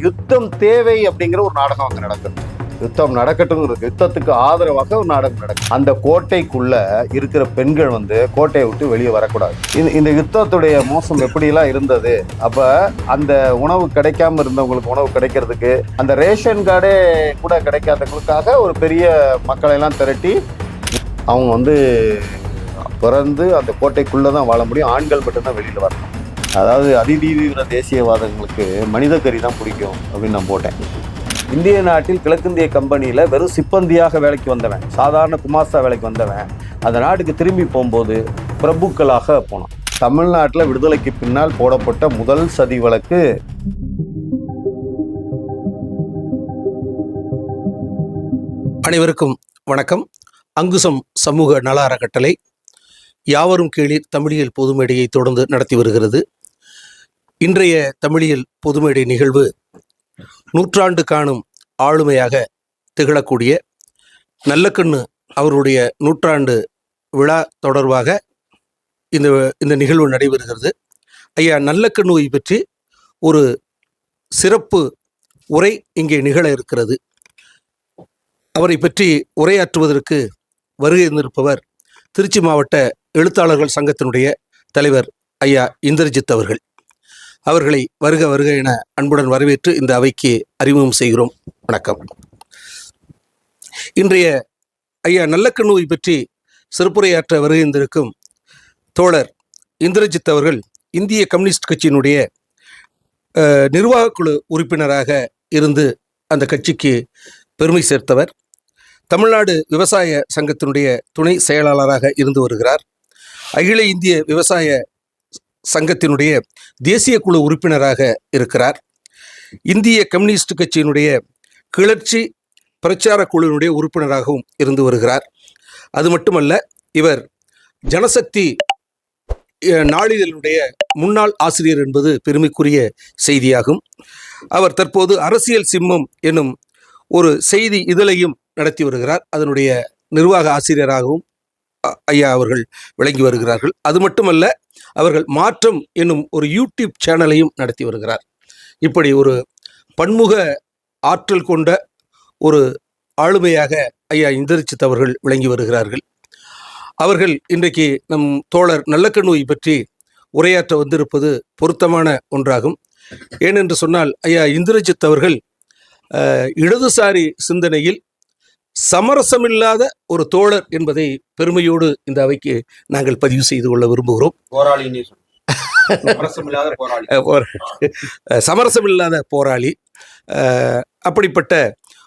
யுத்தம் தேவை அப்படிங்கிற ஒரு நாடகம் அங்க நடக்குது. யுத்தம் நடக்கட்டும் இருக்கு, யுத்தத்துக்கு ஆதரவாக ஒரு நாடகம் நடக்கும். அந்த கோட்டைக்குள்ள இருக்கிற பெண்கள் கோட்டையை விட்டு வெளியே வரக்கூடாது. இந்த யுத்தத்துடைய மோசம் எப்படிலாம் இருந்தது. அப்ப அந்த உணவு கிடைக்காம இருந்தவங்களுக்கு உணவு கிடைக்கிறதுக்கு, அந்த ரேஷன் கார்டே கூட கிடைக்காதவங்களுக்காக ஒரு பெரிய மக்களை எல்லாம் திரட்டி அவங்க பிறந்து அந்த கோட்டைக்குள்ளதான் வாழ முடியும். ஆண்கள் மட்டும்தான் வெளியில வரணும். அதாவது அதிதீவிர தேசியவாதங்களுக்கு மனித கறி தான் பிடிக்கும் அப்படின்னு நான் போட்டேன். இந்திய நாட்டில் கிழக்கிந்திய கம்பெனியில் வெறும் சிப்பந்தியாக வேலைக்கு வந்தவன், சாதாரண குமாஸ்தா வேலைக்கு வந்தவன் அந்த நாட்டுக்கு திரும்பி போகும்போது பிரபுக்களாக போனான். தமிழ்நாட்டில் விடுதலைக்கு பின்னால் போடப்பட்ட முதல் சதி வழக்கு அனைவருக்கும் வணக்கம். அங்குசம் சமூக நல அறக்கட்டளை யாவரும் கேளீர் தமிழியல் பொதுமேடையை தொடர்ந்து நடத்தி வருகிறது. இன்றைய தமிழியல் பொதுமேடை நிகழ்வு நூற்றாண்டு காணும் ஆளுமையாக திகழக்கூடிய நல்லக்கண்ணு அவருடைய நூற்றாண்டு விழா தொடர்பாக இந்த நிகழ்வு நடைபெறுகிறது. ஐயா நல்லக்கண்ணுவை பற்றி ஒரு சிறப்பு உரை இங்கே நிகழ இருக்கிறது. அவரை பற்றி உரையாற்றுவதற்கு வருகை இருந்திருப்பவர் திருச்சி மாவட்ட எழுத்தாளர்கள் சங்கத்தினுடைய தலைவர் ஐயா இந்திரஜித் அவர்கள். அவர்களை வருக வருக என அன்புடன் வரவேற்று இந்த அவைக்கு அறிமுகம் செய்கிறோம். வணக்கம். இன்றைய ஐயா நல்லக்கண்ணுவை பற்றி சிறப்புரையாற்ற வருகின்றிருக்கும் தோழர் இந்திரஜித் அவர்கள் இந்திய கம்யூனிஸ்ட் கட்சியினுடைய நிர்வாகக்குழு உறுப்பினராக இருந்து அந்த கட்சிக்கு பெருமை சேர்த்தவர். தமிழ்நாடு விவசாய சங்கத்தினுடைய துணை செயலாளராக இருந்து வருகிறார். அகில இந்திய விவசாய சங்கத்தினுடைய தேசிய குழு உறுப்பினராக இருக்கிறார். இந்திய கம்யூனிஸ்ட் கட்சியினுடைய கிளர்ச்சி பிரச்சார குழுவினுடைய உறுப்பினராகவும் இருந்து வருகிறார். அது மட்டுமல்ல, இவர் ஜனசக்தி நாளிதழினுடைய முன்னாள் ஆசிரியர் என்பது பெருமைக்குரிய செய்தியாகும். அவர் தற்போது அரசியல் சிம்மம் என்னும் ஒரு செய்தி இதழையும் நடத்தி வருகிறார். அதனுடைய நிர்வாக ஆசிரியராகவும் ஐயா அவர்கள் விளங்கி வருகிறார்கள். அது மட்டுமல்ல, அவர்கள் மாற்றம் என்னும் ஒரு யூடியூப் சேனலையும் நடத்தி வருகிறார். இப்படி ஒரு பன்முக ஆற்றல் கொண்ட ஒரு ஆளுமையாக ஐயா இந்திரஜித் அவர்கள் விளங்கி வருகிறார்கள். அவர்கள் இன்றைக்கு நம் தோழர் நல்லக்கண்ணுவை பற்றி உரையாற்ற வந்திருப்பது பொருத்தமான ஒன்றாகும். ஏனென்று சொன்னால், ஐயா இந்திரஜித் அவர்கள் இடதுசாரி சிந்தனையில் சமரசமில்லாத ஒரு தோழர் என்பதை பெருமையோடு இந்த அவைக்கு நாங்கள் பதிவு செய்து கொள்ள விரும்புகிறோம். சமரசமில்லாத போராளி. அப்படிப்பட்ட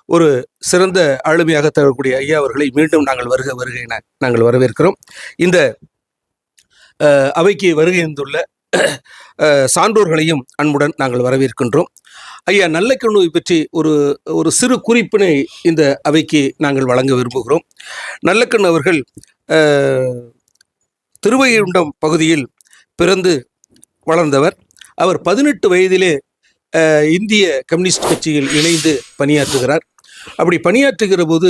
ஒரு சிறந்த ஆளுமையாக தரக்கூடிய ஐயா அவர்களை மீண்டும் நாங்கள் வருக வருக என நாங்கள் வரவேற்கிறோம். இந்த அவைக்கு வருகை இருந்துள்ள சான்றோர்களையும் அன்புடன் நாங்கள் வரவேற்கின்றோம். ஐயா நல்லக்கண்ணுவை பற்றி ஒரு சிறு குறிப்பினை இந்த அவைக்கு நாங்கள் வழங்க விரும்புகிறோம். நல்லக்கண்ணு அவர்கள் திருவைகுண்டம் பகுதியில் பிறந்து வளர்ந்தவர். அவர் 18 வயதிலே இந்திய கம்யூனிஸ்ட் கட்சியில் இணைந்து பணியாற்றுகிறார். அப்படி பணியாற்றுகிற போது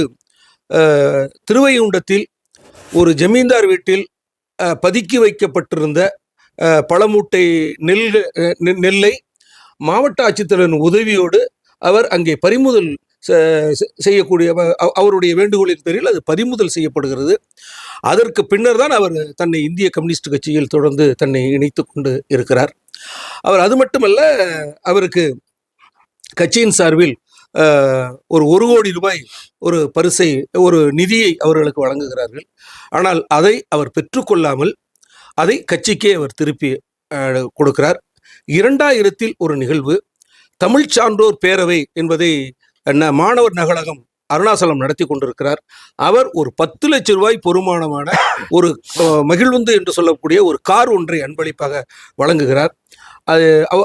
திருவைகுண்டத்தில் ஒரு ஜமீன்தார் வீட்டில் பதுக்கி வைக்கப்பட்டிருந்த பல மூட்டை நெல்லை மாவட்ட ஆட்சித்தலைவரின் உதவியோடு அவர் அங்கே பறிமுதல் செய்யக்கூடிய அவருடைய வேண்டுகோளின் பேரில் அது பறிமுதல் செய்யப்படுகிறது. அதற்கு பின்னர் தான் அவர் தன்னை இந்திய கம்யூனிஸ்ட் கட்சியில் தொடர்ந்து தன்னை இணைத்து கொண்டு இருக்கிறார். அவர் அது மட்டுமல்ல, அவருக்கு கட்சியின் சார்பில் ஒரு 1 கோடி ரூபாய் ஒரு பரிசை, ஒரு நிதியை அவர்களுக்கு வழங்குகிறார்கள். ஆனால் அதை அவர் பெற்றுக்கொள்ளாமல் அதை கட்சிக்கே அவர் திருப்பி கொடுக்கிறார். 2000 ஒரு நிகழ்வு, தமிழ் சான்றோர் பேரவை என்பதை மாணவர் நகலகம் அருணாசலம் நடத்தி கொண்டிருக்கிறார். அவர் ஒரு 10 லட்சம் ரூபாய் பொறுமானமான ஒரு மகிழ்வுந்து என்று சொல்லக்கூடிய ஒரு கார் ஒன்றை அன்பளிப்பாக வழங்குகிறார்.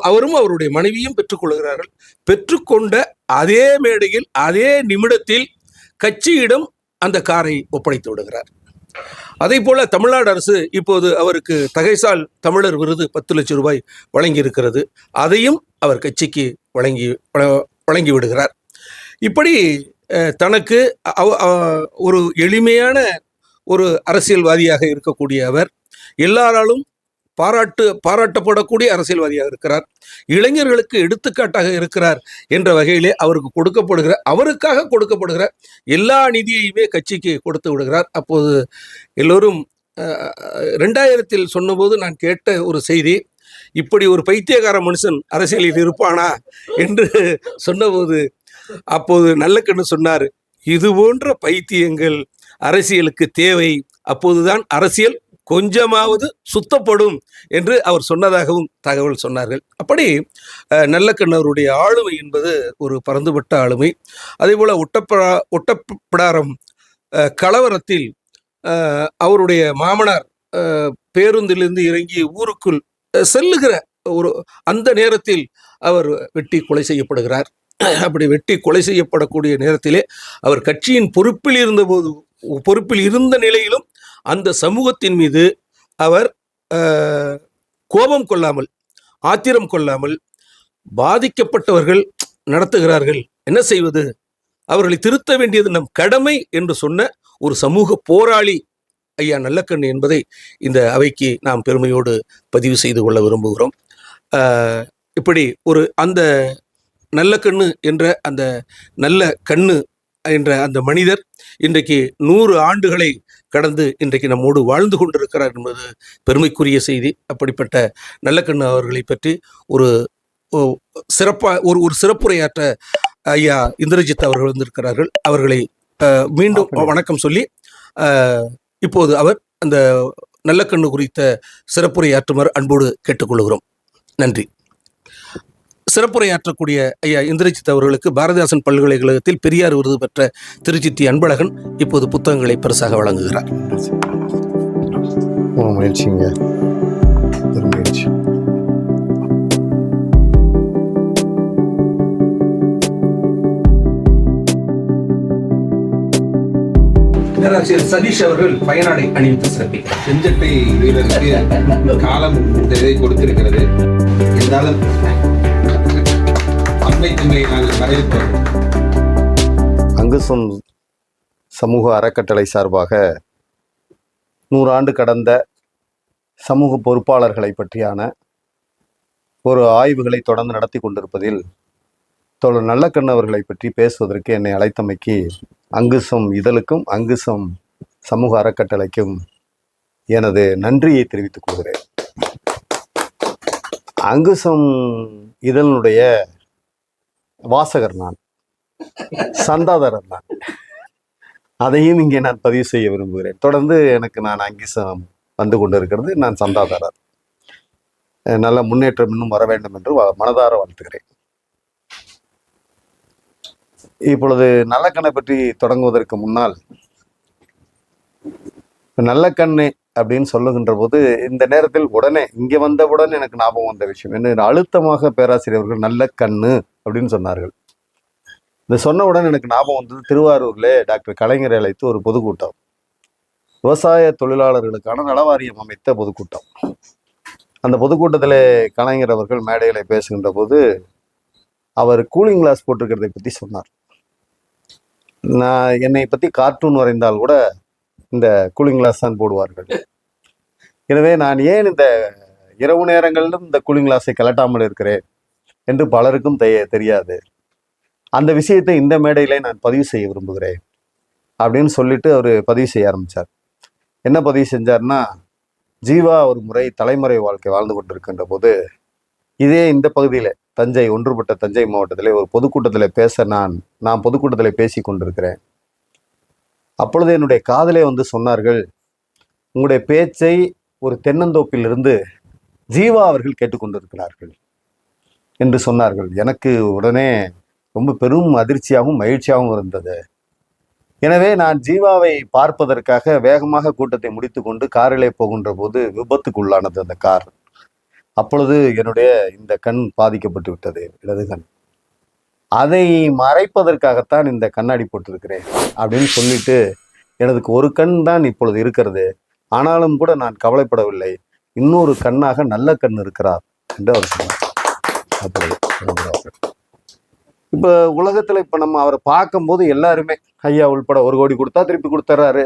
அவரும் அவருடைய மனைவியும் பெற்றுக்கொள்கிறார்கள். பெற்றுக்கொண்ட அதே மேடையில் அதே நிமிடத்தில் கட்சியிடம் அந்த காரை ஒப்படைத்து விடுகிறார். அதே போல தமிழ்நாடு அரசு இப்போது அவருக்கு தகைசால் தமிழர் விருது 10 லட்சம் ரூபாய் வழங்கி இருக்கிறது. அதையும் அவர் கட்சிக்கு வழங்கி விடுகிறார். இப்படி தனக்கு ஒரு எளிமையான ஒரு அரசியல்வாதியாக இருக்கக்கூடிய அவர் எல்லாராலும் பாராட்டப்படக்கூடிய அரசியல்வாதியாக இருக்கிறார். இளைஞர்களுக்கு எடுத்துக்காட்டாக இருக்கிறார் என்ற வகையிலே அவருக்காக கொடுக்கப்படுகிற எல்லா நிதியையுமே கட்சிக்கு கொடுத்து விடுகிறார். அப்போது எல்லோரும் 2000 சொன்னபோது நான் கேட்ட ஒரு செய்தி, இப்படி ஒரு பைத்தியக்கார மனுஷன் அரசியலில் இருப்பானா என்று சொன்னபோது அப்போது நல்லக்கண்ணு சொன்னார், இது போன்ற பைத்தியங்கள் அரசியலுக்கு தேவை, அப்போதுதான் அரசியல் கொஞ்சமாவது சுத்தப்படும் என்று அவர் சொன்னதாகவும் தகவல் சொன்னார்கள். அப்படி நல்லக்கண்ணவருடைய ஆளுமை என்பது ஒரு பரந்துபட்ட ஆளுமை. அதே போல ஒட்டப்பிடாரம் கலவரத்தில் அவருடைய மாமனார் பேருந்திலிருந்து இறங்கி ஊருக்குள் செல்லுகிற அந்த நேரத்தில் அவர் வெட்டி கொலை செய்யப்படுகிறார். அப்படி வெட்டி கொலை செய்யப்படக்கூடிய நேரத்திலே அவர் கட்சியின் பொறுப்பில் இருந்த நிலையிலும் அந்த சமூகத்தின் மீது அவர் கோபம் கொள்ளாமல், ஆத்திரம் கொள்ளாமல், பாதிக்கப்பட்டவர்கள் நடத்துகிறார்கள், என்ன செய்வது, அவர்களை திருத்த வேண்டியது நம் கடமை என்று சொன்ன ஒரு சமூக போராளி ஐயா நல்லக்கண்ணு என்பதை இந்த அவைக்கு நாம் பெருமையோடு பதிவு செய்து கொள்ள விரும்புகிறோம். இப்படி அந்த நல்லக்கண்ணு என்ற அந்த நல்ல கண்ணு என்ற அந்த மனிதர் இன்றைக்கு 100 ஆண்டுகளை கடந்து இன்றைக்கு நம்மோடு வாழ்ந்து கொண்டிருக்கிறார் என்பது பெருமைக்குரிய செய்தி. அப்படிப்பட்ட நல்லக்கண்ணு அவர்களை பற்றி ஒரு சிறப்புரையாற்ற ஐயா இந்திரஜித் அவர்கள் வந்திருக்கிறார்கள். அவர்களை மீண்டும் வணக்கம் சொல்லி இப்போது அவர் அந்த நல்லக்கண்ணு குறித்த சிறப்புரையாற்றுமாறு அன்போடு கேட்டுக்கொள்கிறோம். நன்றி. சிறப்புரையாற்றக்கூடிய ஐயா இந்திரஜித் அவர்களுக்கு பாரதிதாசன் பல்கலைக்கழகத்தில் பெரியார் விருது பெற்ற திருச்சித்தி அன்பழகன் இப்போது புத்தகங்களை பரிசாக வழங்குகிறார். பேராசிரியர் சதீஷ் அவர்கள் பயனாடை அணிவித்து சிறப்பிக்கிறார். செஞ்சட்டை வீரருக்கு காலம் இதை கொடுத்திருக்கிறது. இருந்தாலும் அம்மை தங்கை நாங்கள் வரவேற்போம். அங்குசம் சமூக அறக்கட்டளை சார்பாக 100 ஆண்டு கடந்த சமூக பொறுப்பாளர்களை பற்றியான ஒரு ஆய்வுகளை தொடர்ந்து நடத்தி கொண்டிருப்பதில் தோழர் நல்லக்கண்ணு அவர்களை பற்றி பேசுவதற்கு என்னை அழைத்தமைக்கு அங்குசம் இதழுக்கும் அங்குசம் சமூக அறக்கட்டளைக்கும் எனது நன்றியை தெரிவித்துக் கொள்கிறேன். அங்குசம் இதழுடைய வாசகர் நான், சந்தாதாரர் நான். அதையும் இங்கே நான் பதிவு செய்ய விரும்புகிறேன். தொடர்ந்து நான் அங்குசம் வந்து கொண்டிருக்கிறது. நான் சந்தாதாரர். நல்ல முன்னேற்றம் இன்னும் வர வேண்டும் என்று மனதார வாழ்த்துகிறேன். இப்பொழுது நல்லக்கண்ணை பற்றி தொடங்குவதற்கு முன்னால், நல்லக்கண்ணு அப்படின்னு சொல்லுகின்ற போது இந்த நேரத்தில் உடனே இங்கே வந்தவுடன் எனக்கு ஞாபகம் வந்த விஷயம் என்ன, அழுத்தமாக பேராசிரியர் அவர்கள் நல்லக்கண்ணு அப்படின்னு சொன்னார்கள். இந்த சொன்னவுடன் எனக்கு ஞாபகம் வந்தது, திருவாரூர்ல டாக்டர் கலைஞரை அழைத்து ஒரு பொதுக்கூட்டம், விவசாய தொழிலாளர்களுக்கான நலவாரியம் அமைத்த பொதுக்கூட்டம். அந்த பொதுக்கூட்டத்தில் கலைஞர் அவர்கள் மேடைகளை பேசுகின்ற போது அவர் கூலிங் கிளாஸ் போட்டிருக்கிறதை பற்றி சொன்னார். நான் என்னை பற்றி கார்ட்டூன் வரைந்தால் கூட இந்த கூலிங் கிளாஸ் தான் போடுவார்கள். எனவே நான் ஏன் இந்த இரவு நேரங்களிலும் இந்த கூலிங் கிளாஸை கலட்டாமல் இருக்கிறேன் என்று பலருக்கும் தெரியாது. அந்த விஷயத்தை இந்த மேடையிலே நான் பதிவு செய்ய விரும்புகிறேன் அப்படின்னு சொல்லிட்டு அவர் பதிவு செய்ய ஆரம்பித்தார். என்ன பதிவு செஞ்சார்னா, ஜீவா ஒரு முறை தலைமுறை வாழ்க்கை வாழ்ந்து கொண்டிருக்கின்ற போது இதே இந்த பகுதியில் தஞ்சை, ஒன்றுபட்ட தஞ்சை மாவட்டத்திலே ஒரு பொதுக்கூட்டத்தில் பேச நான் பொதுக்கூட்டத்தில் பேசி கொண்டிருக்கிறேன். அப்பொழுது என்னுடைய காதலே வந்து சொன்னார்கள், உங்களுடைய பேச்சை ஒரு தென்னந்தோப்பிலிருந்து ஜீவா அவர்கள் கேட்டுக்கொண்டிருக்கிறார்கள் என்று சொன்னார்கள். எனக்கு உடனே ரொம்ப பெரும் அதிர்ச்சியாகவும் மகிழ்ச்சியாகவும் இருந்தது. எனவே நான் ஜீவாவை பார்ப்பதற்காக வேகமாக கூட்டத்தை முடித்து கொண்டு காரிலே போகின்ற போது விபத்துக்குள்ளானது அந்த கார். அப்பொழுது என்னுடைய இந்த கண் பாதிக்கப்பட்டு விட்டது, இடது கண். அதை மறைப்பதற்காகத்தான் இந்த கண்ணாடி போட்டிருக்கிறேன் அப்படின்னு சொல்லிட்டு, எனக்கு ஒரு கண் தான் இப்பொழுது இருக்கிறது, ஆனாலும் கூட நான் கவலைப்படவில்லை, இன்னொரு கண்ணாக நல்ல கண் இருக்கிறார் என்று அவர் சொன்னார். அப்படி இப்போ உலகத்தில் இப்போ நம்ம அவரை பார்க்கும்போது எல்லாருமே ஐயா உள்பட 1 கோடி கொடுத்தா திருப்பி கொடுத்துட்றாரு,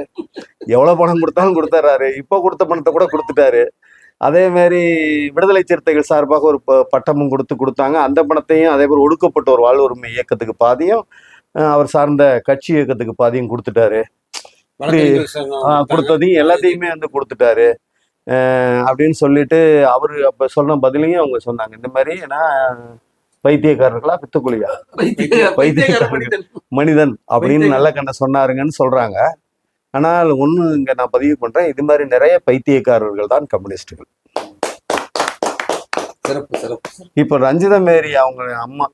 எவ்வளோ பணம் கொடுத்தாலும் கொடுத்துட்றாரு, இப்போ கொடுத்த பணத்தை கூட கொடுத்துட்டாரு. அதே மாதிரி விடுதலை சிறுத்தைகள் சார்பாக ஒரு பட்டமும் கொடுத்தாங்க. அந்த பணத்தையும் அதே மாதிரி ஒடுக்கப்பட்ட ஒரு வாழ் உரிமை இயக்கத்துக்கு பாதியும் அவர் சார்ந்த கட்சி இயக்கத்துக்கு பாதியும் கொடுத்துட்டாரு. இப்படி கொடுத்ததையும் எல்லாத்தையுமே வந்து கொடுத்துட்டாரு அப்படின்னு சொல்லிட்டு அவரு அப்ப சொன்ன பதிலையும் அவங்க சொன்னாங்க. இந்த மாதிரி நான் பைத்தியக்காரர்களா பித்துக்குழியா பைத்தியக்காரர்கள் மனிதன் அப்படின்னு நல்ல கண்ண சொன்னாருங்கன்னு சொல்றாங்க. ஆனால் ஒண்ணு இங்க நான் பதிவு பண்றேன், இது மாதிரி நிறைய பைத்தியக்காரர்கள் தான் கம்யூனிஸ்டுகள். இப்ப ரஞ்சிதா மேரி அவங்க அம்மா,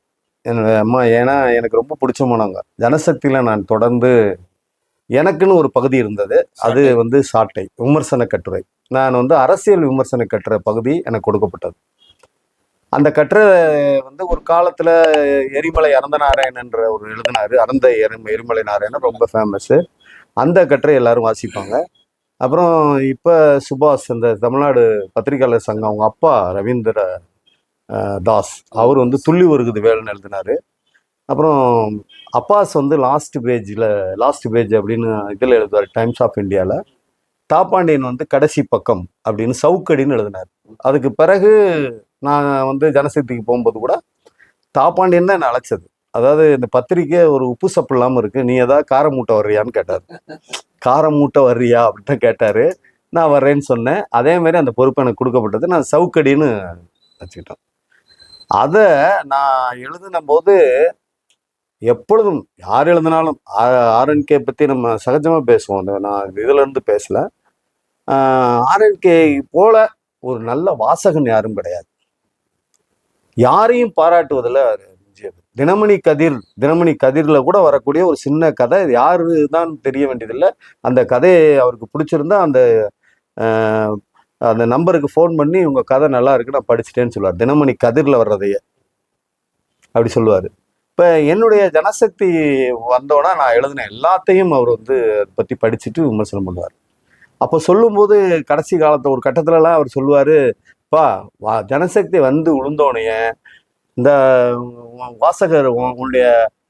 என்னோட அம்மா, ஏன்னா எனக்கு ரொம்ப பிடிச்சமானவங்க. ஜனசக்தியில நான் தொடர்ந்து எனக்குன்னு ஒரு பகுதி இருந்தது, அது வந்து சாட்டை விமர்சன கட்டுரை. நான் வந்து அரசியல் விமர்சன கட்டுரை பகுதி எனக்கு கொடுக்கப்பட்டது. அந்த கட்டுரை வந்து ஒரு காலத்துல எரிமலை அறந்த நாராயணன் என்ற ஒரு எழுதினாரு. அறந்த எரிமலை நாராயணன் ரொம்ப ஃபேமஸ். அந்த கட்டுரை எல்லாரும் வாசிப்பாங்க. அப்புறம் இப்ப சுபாஷ், இந்த தமிழ்நாடு பத்திரிகையாளர் சங்கம், அவங்க அப்பா ரவீந்திர தாஸ், அவர் வந்து துள்ளி வருகுது வேலைன்னு எழுதினாரு. அப்புறம் அப்பாஸ் வந்து லாஸ்ட் பேஜ் அப்படின்னு இதில் எழுதுவார், டைம்ஸ் ஆஃப் இந்தியாவில். தாப்பாண்டியன் வந்து கடைசி பக்கம் அப்படின்னு சவுக்கடின்னு எழுதினார். அதுக்கு பிறகு நான் வந்து ஜனசக்திக்கு போகும்போது கூட தாப்பாண்டியன் தான் என்னை அழைச்சது. அதாவது இந்த பத்திரிக்கை ஒரு உப்பு சப்பு இல்லாமல் இருக்கு, நீ ஏதாவது கார மூட்டை வர்றியான்னு கேட்டார். கார மூட்டை வர்றியா அப்படின்னு கேட்டாரு. நான் வர்றேன்னு சொன்னேன். அதே மாதிரி அந்த பொறுப்பு எனக்கு கொடுக்கப்பட்டது. நான் சவுக்கடின்னு வச்சுக்கிட்டேன். அதை நான் எழுதின போது எப்பொழுதும் யார் எழுதினாலும் ஆர்என்கே பற்றி நம்ம சகஜமாக பேசுவோம், நான் இதுல இருந்து பேசல. ஆர்என்கே போல ஒரு நல்ல வாசகன் யாரும் கிடையாது. யாரையும் பாராட்டுவதில் தினமணி கதிரில் கூட வரக்கூடிய ஒரு சின்ன கதை, யாரு தான் தெரிய வேண்டியதில்லை. அந்த கதையை அவருக்கு பிடிச்சிருந்தா அந்த நம்பருக்கு ஃபோன் பண்ணி உங்க கதை நல்லா இருக்கு நான் படிச்சுட்டேன்னு சொல்லுவார். தினமணி கதிரில் வர்றதையே அப்படி சொல்லுவார். இப்போ என்னுடைய ஜனசக்தி வந்தோன்னா நான் எழுதின எல்லாத்தையும் அவர் வந்து அதை பற்றி படிச்சுட்டு விமர்சனம் பண்ணுவார். அப்போ சொல்லும்போது கடைசி காலத்தை ஒரு கட்டத்துலலாம் அவர் சொல்லுவார், பா ஜனசக்தி வந்து உளுந்தோனைய இந்த உன்னுடைய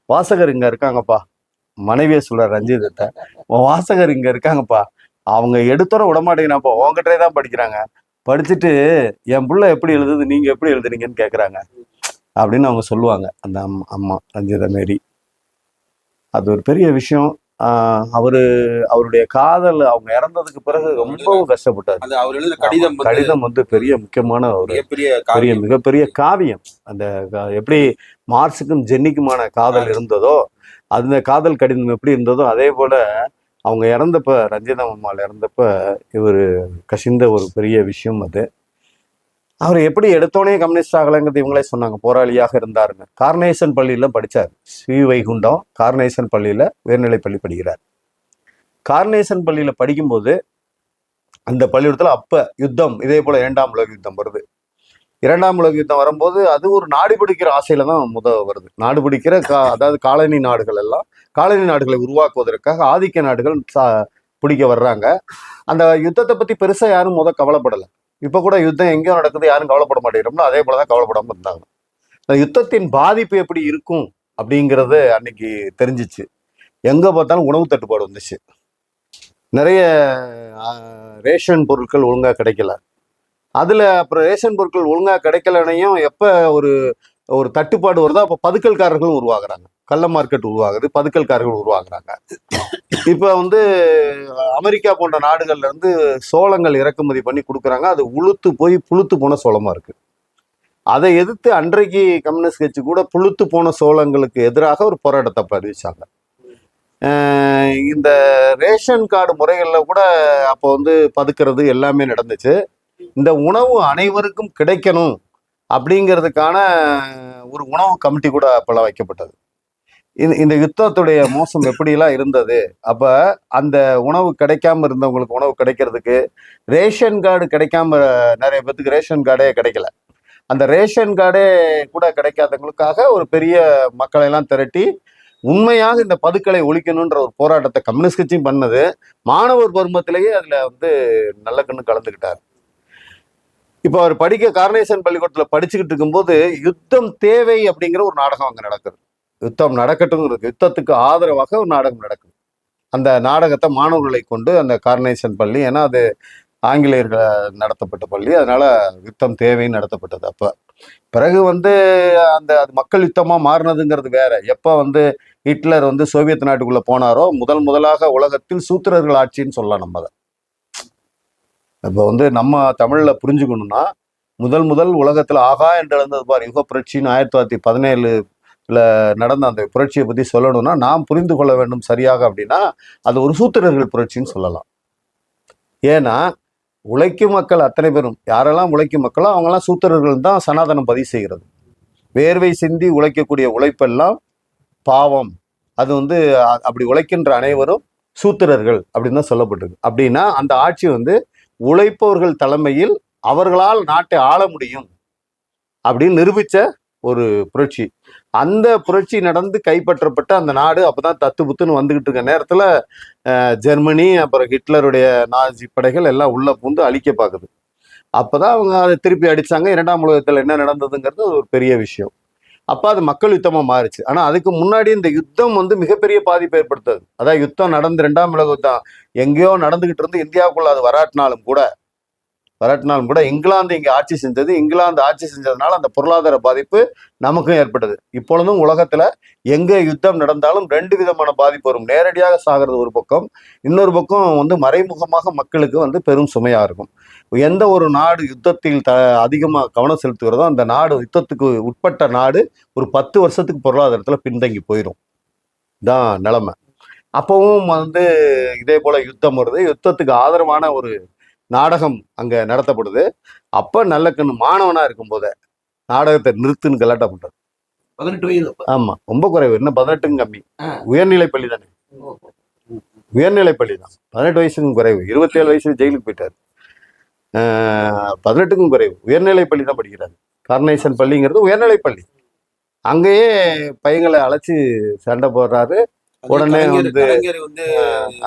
வாசகர் இங்கே இருக்காங்கப்பா, மனைவியை சொல்கிறார் ரஞ்சிதத்தை, உன் வாசகர் இங்கே இருக்காங்கப்பா, அவங்க எடுத்தோட விடமாட்டேங்கிறாப்பா, உங்ககிட்டே தான் படிக்கிறாங்க, படிச்சுட்டு என் பிள்ளை எப்படி எழுதுது நீங்கள் எப்படி எழுதுறீங்கன்னு கேட்குறாங்க அப்படின்னு அவங்க சொல்லுவாங்க. அந்த அம்மா ரஞ்சிதா மேரி, அது ஒரு பெரிய விஷயம். அவருடைய காதல் அவங்க இறந்ததுக்கு பிறகு ரொம்பவும் கஷ்டப்பட்டார். கடிதம் வந்து பெரிய முக்கியமான ஒரு மிகப்பெரிய காவியம். அந்த எப்படி மார்க்ஸுக்கும் ஜென்னிக்குமான காதல் இருந்ததோ, அந்த காதல் கடிதம் எப்படி இருந்ததோ, அதே போல அவங்க இறந்தப்ப, ரஞ்சிதா அம்மாள் இறந்தப்ப இவர் கசிந்த ஒரு பெரிய விஷயம் அது. அவர் எப்படி எடுத்தோடனே கம்யூனிஸ்ட் ஆகலைங்கிறது இவங்களே சொன்னாங்க. போராளியாக இருந்தாருங்க. கார்னேசன் பள்ளியில படித்தார். ஸ்ரீ வைகுண்டம் கார்னேசன் பள்ளியில உயர்நிலை பள்ளி படிக்கிறார். கார்னேசன் பள்ளியில படிக்கும்போது அந்த பள்ளிக்கூடத்துல அப்ப யுத்தம், இதே போல 2ஆம் உலக யுத்தம் வருது. 2ஆம் உலக யுத்தம் வரும்போது அது ஒரு நாடு பிடிக்கிற ஆசையில தான் வருது. நாடு பிடிக்கிற அதாவது காலனி நாடுகள் எல்லாம் காலனி நாடுகளை உருவாக்குவதற்காக ஆதிக்க நாடுகள் பிடிக்க வர்றாங்க. அந்த யுத்தத்தை பத்தி பெருசா யாரும் கவலைப்படலை. இப்ப கூட யுத்தம் எங்கேயோ நடக்குது, யாரும் கவலைப்பட மாட்டேங்கிறோம்னா அதே போலதான் கவலைப்படாம இருந்தாங்க. அந்த யுத்தத்தின் பாதிப்பு எப்படி இருக்கும் அப்படிங்கிறது அன்னைக்கு தெரிஞ்சிச்சு. எங்க பார்த்தாலும் உணவு தட்டுப்பாடு வந்துச்சு. நிறைய ரேஷன் பொருட்கள் ஒழுங்கா கிடைக்கல. அதுல அப்புறம் ரேஷன் பொருட்கள் ஒழுங்கா கிடைக்கலனையும் எப்ப ஒரு தட்டுப்பாடு வருதோ அப்ப பதுக்கல்காரர்களும் உருவாகுறாங்க. கள்ள மார்க்கெட் உருவாகுது, பதுக்கல்காரர்கள் உருவாகுறாங்க. இப்ப வந்து அமெரிக்கா போன்ற நாடுகள்ல இருந்து சோளங்கள் இறக்குமதி பண்ணி கொடுக்குறாங்க. அது உளுத்து போய் புளுத்து போன சோளமா இருக்கு. அதை எதிர்த்து அன்றைக்கு கம்யூனிஸ்ட் கட்சி கூட புளுத்து போன சோளங்களுக்கு எதிராக ஒரு போராட்டத்தை அறிவிச்சாங்க. இந்த ரேஷன் கார்டு முறைகள்ல கூட அப்போ வந்து பதுக்கிறது எல்லாமே நடந்துச்சு. இந்த உணவு அனைவருக்கும் கிடைக்கணும் அப்படிங்கிறதுக்கான ஒரு உணவு கமிட்டி கூட அப்பெல்லாம் வைக்கப்பட்டது. இந்த யுத்தத்துடைய மோசம் எப்படிலாம் இருந்தது. அப்ப அந்த உணவு கிடைக்காம இருந்தவங்களுக்கு உணவு கிடைக்கிறதுக்கு ரேஷன் கார்டு கிடைக்காம நிறைய பேருக்கு ரேஷன் கார்டே கிடைக்கல. அந்த ரேஷன் கார்டே கூட கிடைக்காதவங்களுக்காக ஒரு பெரிய மக்களை எல்லாம் திரட்டி உண்மையாக இந்த பதுக்களை ஒழிக்கணும்ன்ற ஒரு போராட்டத்தை கம்யூனிஸ்ட் கட்சியும் பண்ணது. மாணவர் பருவத்திலேயே அதுல வந்து நல்ல கண்ணு கலந்துக்கிட்டார். இப்போ அவர் படிக்க கார்னேசன் பள்ளிக்கூடத்துல படிச்சுக்கிட்டு இருக்கும்போது யுத்தம் தேவை அப்படிங்கிற ஒரு நாடகம் அங்க நடக்குது. யுத்தம் நடக்கட்டும் இருக்கு, யுத்தத்துக்கு ஆதரவாக ஒரு நாடகம் நடக்குது. அந்த நாடகத்தை மாணவர்களை கொண்டு அந்த கார்னேசன் பள்ளி, ஏன்னா அது ஆங்கிலேயர்கள் நடத்தப்பட்ட பள்ளி. அதனால யுத்தம் தேவைன்னு நடத்தப்பட்டது. அப்ப பிறகு வந்து அது மக்கள் யுத்தமா மாறினதுங்கிறது வேற. எப்ப வந்து ஹிட்லர் வந்து சோவியத் நாட்டுக்குள்ள போனாரோ முதலாக உலகத்தில் சூத்திரர்கள் ஆட்சின்னு சொல்லலாம் நம்ம அதை. இப்போ வந்து நம்ம தமிழ்ல புரிஞ்சுக்கணும்னா முதல் உலகத்துல ஆகா என்று எழுந்தது பார் யுக புரட்சின்னு 1917 நடந்த அந்த புரட்சியை பத்தி சொல்லணும்னா நாம் புரிந்து கொள்ள வேண்டும் சரியாக அப்படின்னா அது ஒரு சூத்திரர்கள் புரட்சின்னு சொல்லலாம். ஏன்னா உழைக்கும் மக்கள் அத்தனை பேரும் யாரெல்லாம் உழைக்கும் மக்களோ அவங்கெல்லாம் சூத்திரர்கள் தான் சனாதனம் பதிவு செய்கிறது. வேர்வை சிந்தி உழைக்கக்கூடிய உழைப்பெல்லாம் பாவம். அது வந்து அப்படி உழைக்கின்ற அனைவரும் சூத்திரர்கள் அப்படின்னு தான் சொல்லப்பட்டிருக்கு. அப்படின்னா அந்த ஆட்சி வந்து உழைப்பவர்கள் தலைமையில் அவர்களால் நாட்டை ஆள முடியும் அப்படின்னு நிரூபிச்ச ஒரு புரட்சி. அந்த புரட்சி நடந்து கைப்பற்றப்பட்ட அந்த நாடு அப்பதான் தத்து புத்துன்னு வந்துகிட்டு இருக்க நேரத்துல ஜெர்மனி அப்புறம் ஹிட்லருடைய நாஜி படைகள் எல்லாம் உள்ள பூந்து அழிக்க பார்க்குது. அப்பதான் அவங்க அதை திருப்பி அடிச்சாங்க. 2ஆம் உலகத்துல என்ன நடந்ததுங்கிறது ஒரு பெரிய விஷயம். அப்ப அது மக்கள் யுத்தமா மாறுச்சு. ஆனா அதுக்கு முன்னாடி இந்த யுத்தம் வந்து மிகப்பெரிய பாதிப்பை ஏற்படுத்துது. அதான் யுத்தம் நடந்து 2ஆம் உலக யுத்தம் எங்கேயோ நடந்துகிட்டு இருந்து இந்தியாவுக்குள்ள அது வராட்டினாலும் கூட இங்கிலாந்து இங்க ஆட்சி செஞ்சது. இங்கிலாந்து ஆட்சி செஞ்சதுனால அந்த பொருளாதார பாதிப்பு நமக்கும் ஏற்பட்டது. இப்பொழுதும் உலகத்துல எங்க யுத்தம் நடந்தாலும் 2 விதமான பாதிப்பு வரும். நேரடியாக சாகிறது ஒரு பக்கம், இன்னொரு பக்கம் வந்து மறைமுகமாக மக்களுக்கு வந்து பெரும் சுமையா இருக்கும். எந்த ஒரு நாடு யுத்தத்தில் அதிகமாக கவனம் செலுத்துகிறதோ அந்த நாடு, யுத்தத்துக்கு உட்பட்ட நாடு ஒரு 10 வருஷத்துக்கு பொருளாதாரத்துல பின்தங்கி போயிடும் தான் நிலைமை. அப்பவும் வந்து இதே போல யுத்தம் வருது. யுத்தத்துக்கு ஆதரவான ஒரு நாடகம் அங்க நடத்தப்படுது. அப்ப நல்லக்கண்ணு மாணவனா இருக்கும் போதே நாடகத்தை நிறுத்துன்னு கலாட்டா பண்றது. 18 வயது. ஆமா, ரொம்ப குறைவு. இன்னும் 18க்கும் கம்மி. உயர்நிலை பள்ளி தானே, உயர்நிலை பள்ளி தான். 18 வயசுக்கும் குறைவு. 27 வயசுல ஜெயிலுக்கு போயிட்டாரு. 18க்கும் குறைவு. உயர்நிலை பள்ளி தான் படிக்கிறாரு. கார்னேஷன் பள்ளிங்கிறது உயர்நிலை பள்ளி. அங்கேயே பையங்களை அழைச்சி சண்டை போடுறாரு. உடனே வந்து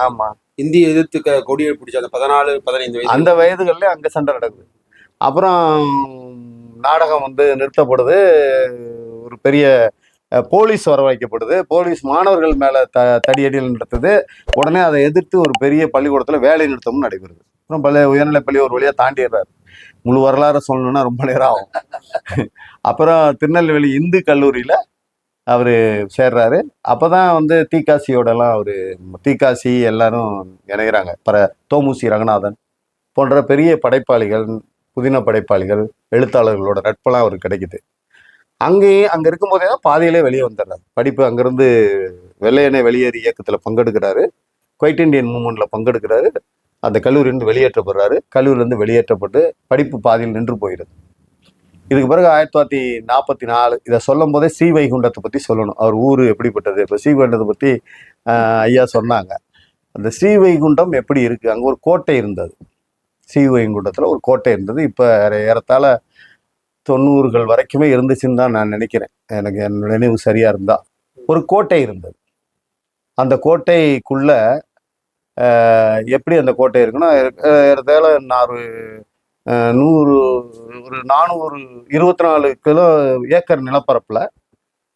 ஆமா இந்திய எதிர்த்து கொடியை பிடிச்ச அந்த 14-15 வயசு அந்த வயதுகள்ல அங்க சண்டை நடக்குது. அப்புறம் நாடகம் வந்து நிறுத்தப்படுது. ஒரு பெரிய போலீஸ் வரவழைக்கப்படுது. போலீஸ் மாணவர்கள் மேல தடியடியில் நடத்துது. உடனே அதை எதிர்த்து ஒரு பெரிய பள்ளிக்கூடத்துல வேலை நிறுத்தமும் நடைபெறுது. அப்புறம் உயர்நிலை பள்ளி ஒரு வழியா தாண்டிடுறாரு. முழு வரலாறு சொல்லணும்னா ரொம்ப நேரம் ஆகும். அப்புறம் திருநெல்வேலி இந்து கல்லூரியில அவரு சேர்றாரு. அப்பதான் வந்து தீக்காசியோடலாம் தீக்காசி எல்லாரும் இணைகிறாங்க. தோமுசி ரங்கநாதன் போன்ற பெரிய படைப்பாளிகள், புதின படைப்பாளிகள், எழுத்தாளர்களோட நட்பெல்லாம் அவருக்கு கிடைக்குது. அங்க இருக்கும்போதே தான் பாதியிலே வெளியே வந்துடுறாரு. படிப்பு அங்கிருந்து வெள்ளையனே வெளியேறு இயக்கத்துல பங்கெடுக்கிறாரு. Quite Indian மூவ்மெண்ட்ல பங்கெடுக்கிறாரு. அந்த கல்லூரியிலிருந்து வெளியேற்றப்படுறாரு. கல்லூரியிலிருந்து வெளியேற்றப்பட்டு படிப்பு பாதியில் நின்று போயிடுது. இதுக்கு பிறகு 1944 இதை சொல்லும் போதே ஸ்ரீவைகுண்டத்தை பத்தி சொல்லணும். அவர் ஊரு எப்படிப்பட்டது. இப்போ ஸ்ரீவைகுண்டத்தை பத்தி ஐயா சொன்னாங்க. அந்த ஸ்ரீவைகுண்டம் எப்படி இருக்கு, அங்க ஒரு கோட்டை இருந்தது. ஸ்ரீவைகுண்டத்துல ஒரு கோட்டை இருந்தது. இப்ப ஏறத்தாழ 90கள் வரைக்குமே இருந்துச்சுன்னு தான் நான் நினைக்கிறேன். எனக்கு என் நினைவு சரியா இருந்தா ஒரு கோட்டை இருந்தது. அந்த கோட்டைக்குள்ள எப்படி அந்த கோட்டை இருக்குன்னா ஏறத்தாழ நான் 424 ஏக்கர் நிலப்பரப்புல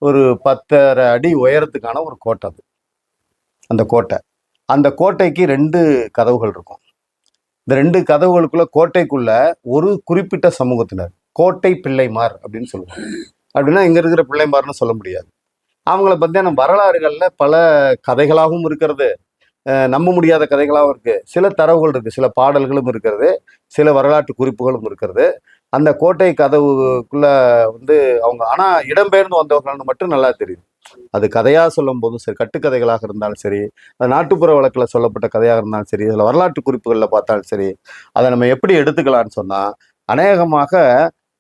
ஒரு 10.5 அடி உயரத்துக்கான ஒரு கோட்டை அது. அந்த கோட்டைக்கு 2 கதவுகள் இருக்கும். இந்த 2 கதவுகளுக்குள்ள கோட்டைக்குள்ள ஒரு குறிப்பிட்ட சமூகத்தினர் கோட்டை பிள்ளைமார் அப்படின்னு சொல்லுவாங்க. அப்படின்னா இங்க இருக்கிற பிள்ளைமார்னு சொல்ல முடியாது. அவங்கள பத்தியான வரலாறுகள்ல பல கதைகளாகவும் இருக்கிறது, நம்ப முடியாத கதைகளாகவும் இருக்கு. சில தரவுகள் இருக்கு, சில பாடல்களும் இருக்கிறது, சில வரலாற்று குறிப்புகளும் இருக்கிறது. அந்த கோட்டை கதவுக்குள்ள வந்து அவங்க ஆனா இடம்பெயர்ந்து வந்தவர்கள்னு மட்டும் நல்லா தெரியுது. அது கதையா சொல்லும் போதும் சரி, கட்டுக்கதைகளாக இருந்தாலும் சரி, அது நாட்டுப்புற வழக்குல சொல்லப்பட்ட கதையாக இருந்தாலும் சரி, அதில் வரலாற்று குறிப்புகள்ல பார்த்தாலும் சரி, அதை நம்ம எப்படி எடுத்துக்கலாம்னு சொன்னா அநேகமாக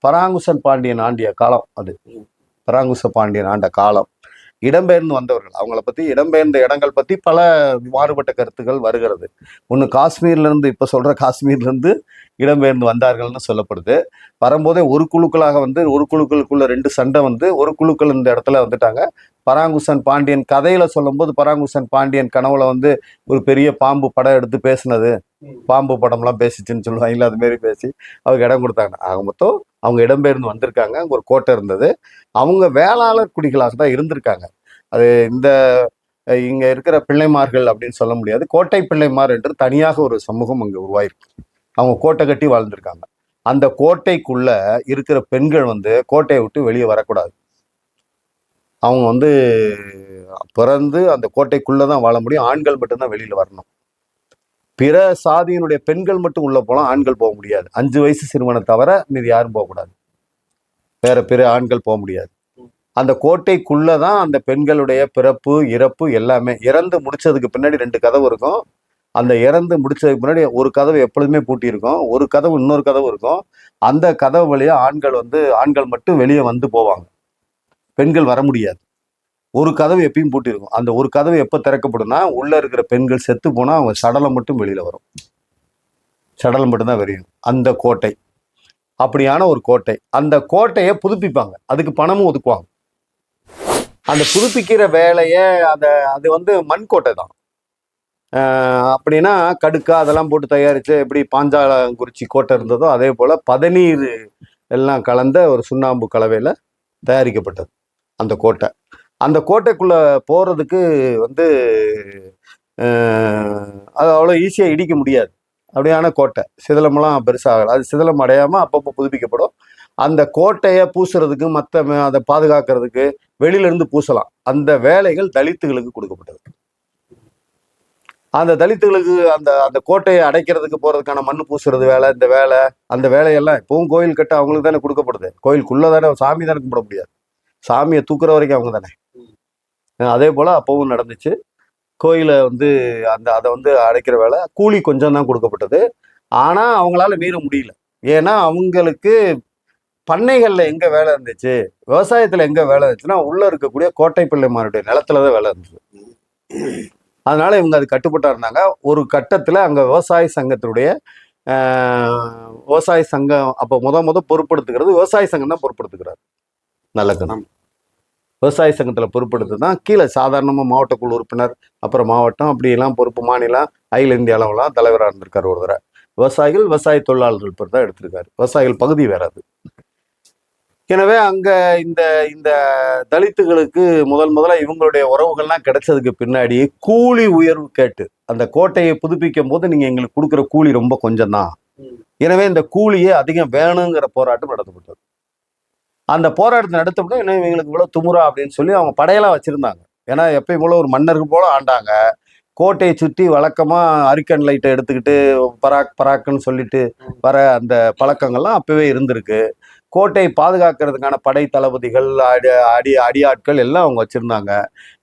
பராங்குசன் பாண்டியன் ஆண்டிய காலம். அது பராங்குச பாண்டியன் ஆண்ட காலம். இடம்பெயர்ந்து வந்தவர்கள், அவங்கள பத்தி இடம்பெயர்ந்த இடங்கள் பத்தி பல மாறுபட்ட கருத்துக்கள் வருகிறது. ஒன்று காஷ்மீர்ல இருந்து, இப்ப சொல்ற காஷ்மீர்ல இருந்து இடம்பெயர்ந்து வந்தார்கள்னு சொல்லப்படுது. வரும்போதே ஒரு குழுக்களாக வந்து ஒரு குழுக்களுக்குள்ள 2 சண்டை வந்து ஒரு குழுக்கள் இந்த இடத்துல வந்துட்டாங்க. பராங்குசன் பாண்டியன் கதையில சொல்லும் போது பராங்குசன் பாண்டியன் கனவுல வந்து ஒரு பெரிய பாம்பு படம் எடுத்து பேசினது, பாம்பு படம்லாம் பேசிச்சுன்னு சொல்லுவாங்க. அது மாரி பேசி அவங்க இடம் கொடுத்தாங்க. ஆக மொத்தம் அவங்க இடம்பெயர்ந்து வந்திருக்காங்க. அங்க ஒரு கோட்டை இருந்தது. அவங்க வேளாளர் குடிகளாக தான் இருந்திருக்காங்க. அது இங்க இருக்கிற பிள்ளைமார்கள் அப்படின்னு சொல்ல முடியாது. கோட்டை பிள்ளைமார் என்று தனியாக ஒரு சமூகம் அங்க உருவாயிருக்கு. அவங்க கோட்டை கட்டி வாழ்ந்திருக்காங்க. அந்த கோட்டைக்குள்ள இருக்கிற பெண்கள் வந்து கோட்டையை விட்டு வெளியே வரக்கூடாது. அவங்க வந்து பிறந்து அந்த கோட்டைக்குள்ளதான் வாழ முடியும். ஆண்கள் மட்டும்தான் வெளியில வரணும். பிற சாதியினுடைய பெண்கள் மட்டும் உள்ள போலாம், ஆண்கள் போக முடியாது. 5 வயசு சிறுவனை தவிர மீது யாரும் போகக்கூடாது. வேற பிற ஆண்கள் போக முடியாது. அந்த கோட்டைக்குள்ளதான் அந்த பெண்களுடைய பிறப்பு இறப்பு எல்லாமே. இறந்து முடிச்சதுக்கு பின்னாடி 2 கதவு இருக்கும். அந்த இறந்து முடிச்சதுக்கு முன்னாடி ஒரு கதவு எப்பொழுதுமே பூட்டி இருக்கும், ஒரு கதவு இன்னொரு கதவு இருக்கும். அந்த கதவு வழியா ஆண்கள் மட்டும் வெளியே வந்து போவாங்க, பெண்கள் வர முடியாது. ஒரு கதவு எப்பயும் பூட்டி இருக்கும். அந்த ஒரு கதவு எப்ப திறக்கப்படும்னா உள்ள இருக்கிற பெண்கள் செத்து போனா அவங்க சடலம் மட்டும் வெளியில வரும். சடலம் மட்டும்தான் வெளியும். அந்த கோட்டை அப்படியான ஒரு கோட்டை. அந்த கோட்டையை புதுப்பிப்பாங்க, அதுக்கு பணமும் ஒதுக்குவாங்க. அந்த புதுப்பிக்கிற வேலையை அது வந்து மண் கோட்டை தான். அப்படின்னா கடுக்கா அதெல்லாம் போட்டு தயாரிச்சு எப்படி பாஞ்சாலங்குறிச்சி கோட்டை இருந்ததோ அதே போல பதநீர் எல்லாம் கலந்த ஒரு சுண்ணாம்பு கலவையில தயாரிக்கப்பட்டது அந்த கோட்டை. அந்த கோட்டைக்குள்ள போறதுக்கு வந்து அது அவ்வளோ ஈஸியா இடிக்க முடியாது. அப்படியான கோட்டை சிதிலமெல்லாம் பெருசாகல. அது சிதிலம் அடையாம அப்பப்போ புதுப்பிக்கப்படும். அந்த கோட்டையை பூசுறதுக்கு அதை பாதுகாக்கிறதுக்கு வெளியில இருந்து பூசலாம். அந்த வேலைகள் தலித்துகளுக்கு கொடுக்கப்பட்டது. அந்த தலித்துகளுக்கு அந்த அந்த கோட்டையை அடைக்கிறதுக்கு போறதுக்கான மண்ணு பூசுறது வேலை, இந்த வேலை, அந்த வேலையெல்லாம் இப்பவும் கோயில் கட்ட அவங்களுக்கு தானே கொடுக்கப்படுது. கோயிலுக்குள்ளதானே சாமி தானே கும்பிட முடியாது. சாமியை தூக்குற வரைக்கும் அவங்க தானே. அதே போல அப்பவும் நடந்துச்சு. கோயிலை வந்து அதை வந்து அடைக்கிற வேலை கூலி கொஞ்சம் தான் கொடுக்கப்பட்டது. ஆனா அவங்களால மீற முடியல. ஏன்னா அவங்களுக்கு பண்ணைகள்ல எங்க வேலை இருந்துச்சு, விவசாயத்துல எங்க வேலை இருந்துச்சுன்னா உள்ள இருக்கக்கூடிய கோட்டை பிள்ளைமாருடைய நிலத்துலதான் வேலை இருந்துச்சு. அதனால இவங்க அது கட்டுப்பட்டா இருந்தாங்க. ஒரு கட்டத்துல அங்க விவசாய சங்கத்தினுடைய விவசாய சங்கம் அப்ப முத பொறுப்படுத்துகிறது விவசாய சங்கம் தான் பொறுப்படுத்துக்கிறார். நல்ல கணம் விவசாய சங்கத்துல பொறுப்படுத்து தான் கீழே சாதாரணமா மாவட்ட குழு உறுப்பினர், அப்புறம் மாவட்டம், அப்படியெல்லாம் பொறுப்பு மாநிலம், அகில இந்திய அளவுலாம் தலைவராக இருந்திருக்காரு ஒரு தடவை. விவசாய தொழிலாளர்கள் பேர் தான் எடுத்திருக்காரு. விவசாயிகள் பகுதி வேற அது. எனவே அங்க இந்த இந்த தலித்துகளுக்கு முதல்ல இவங்களுடைய உறவுகள்லாம் கிடைச்சதுக்கு பின்னாடி கூலி உயர்வு கேட்டு அந்த கோட்டையை புதுப்பிக்கும் போது நீங்க எங்களுக்கு கொடுக்குற கூலி ரொம்ப கொஞ்சம் தான், எனவே இந்த கூலியே அதிகம் வேணுங்கிற போராட்டம் நடத்தப்பட்டது. அந்த போராட்டத்தை நடத்தப்பட்ட என்ன இவங்களுக்கு இவ்வளவு துமுறா அப்படின்னு சொல்லி அவங்க படையெல்லாம் வச்சிருந்தாங்க. ஏன்னா எப்பயும் போல ஒரு மன்னருக்கு போல ஆண்டாங்க. கோட்டையை சுற்றி வழக்கமா அரிக்கன் லைட்டை எடுத்துக்கிட்டு பராக்குன்னு சொல்லிட்டு வர அந்த பழக்கங்கள்லாம் அப்பவே இருந்திருக்கு. கோட்டையை பாதுகாக்கிறதுக்கான படை தளபதிகள், அடியாட்கள் எல்லாம் அவங்க வச்சிருந்தாங்க.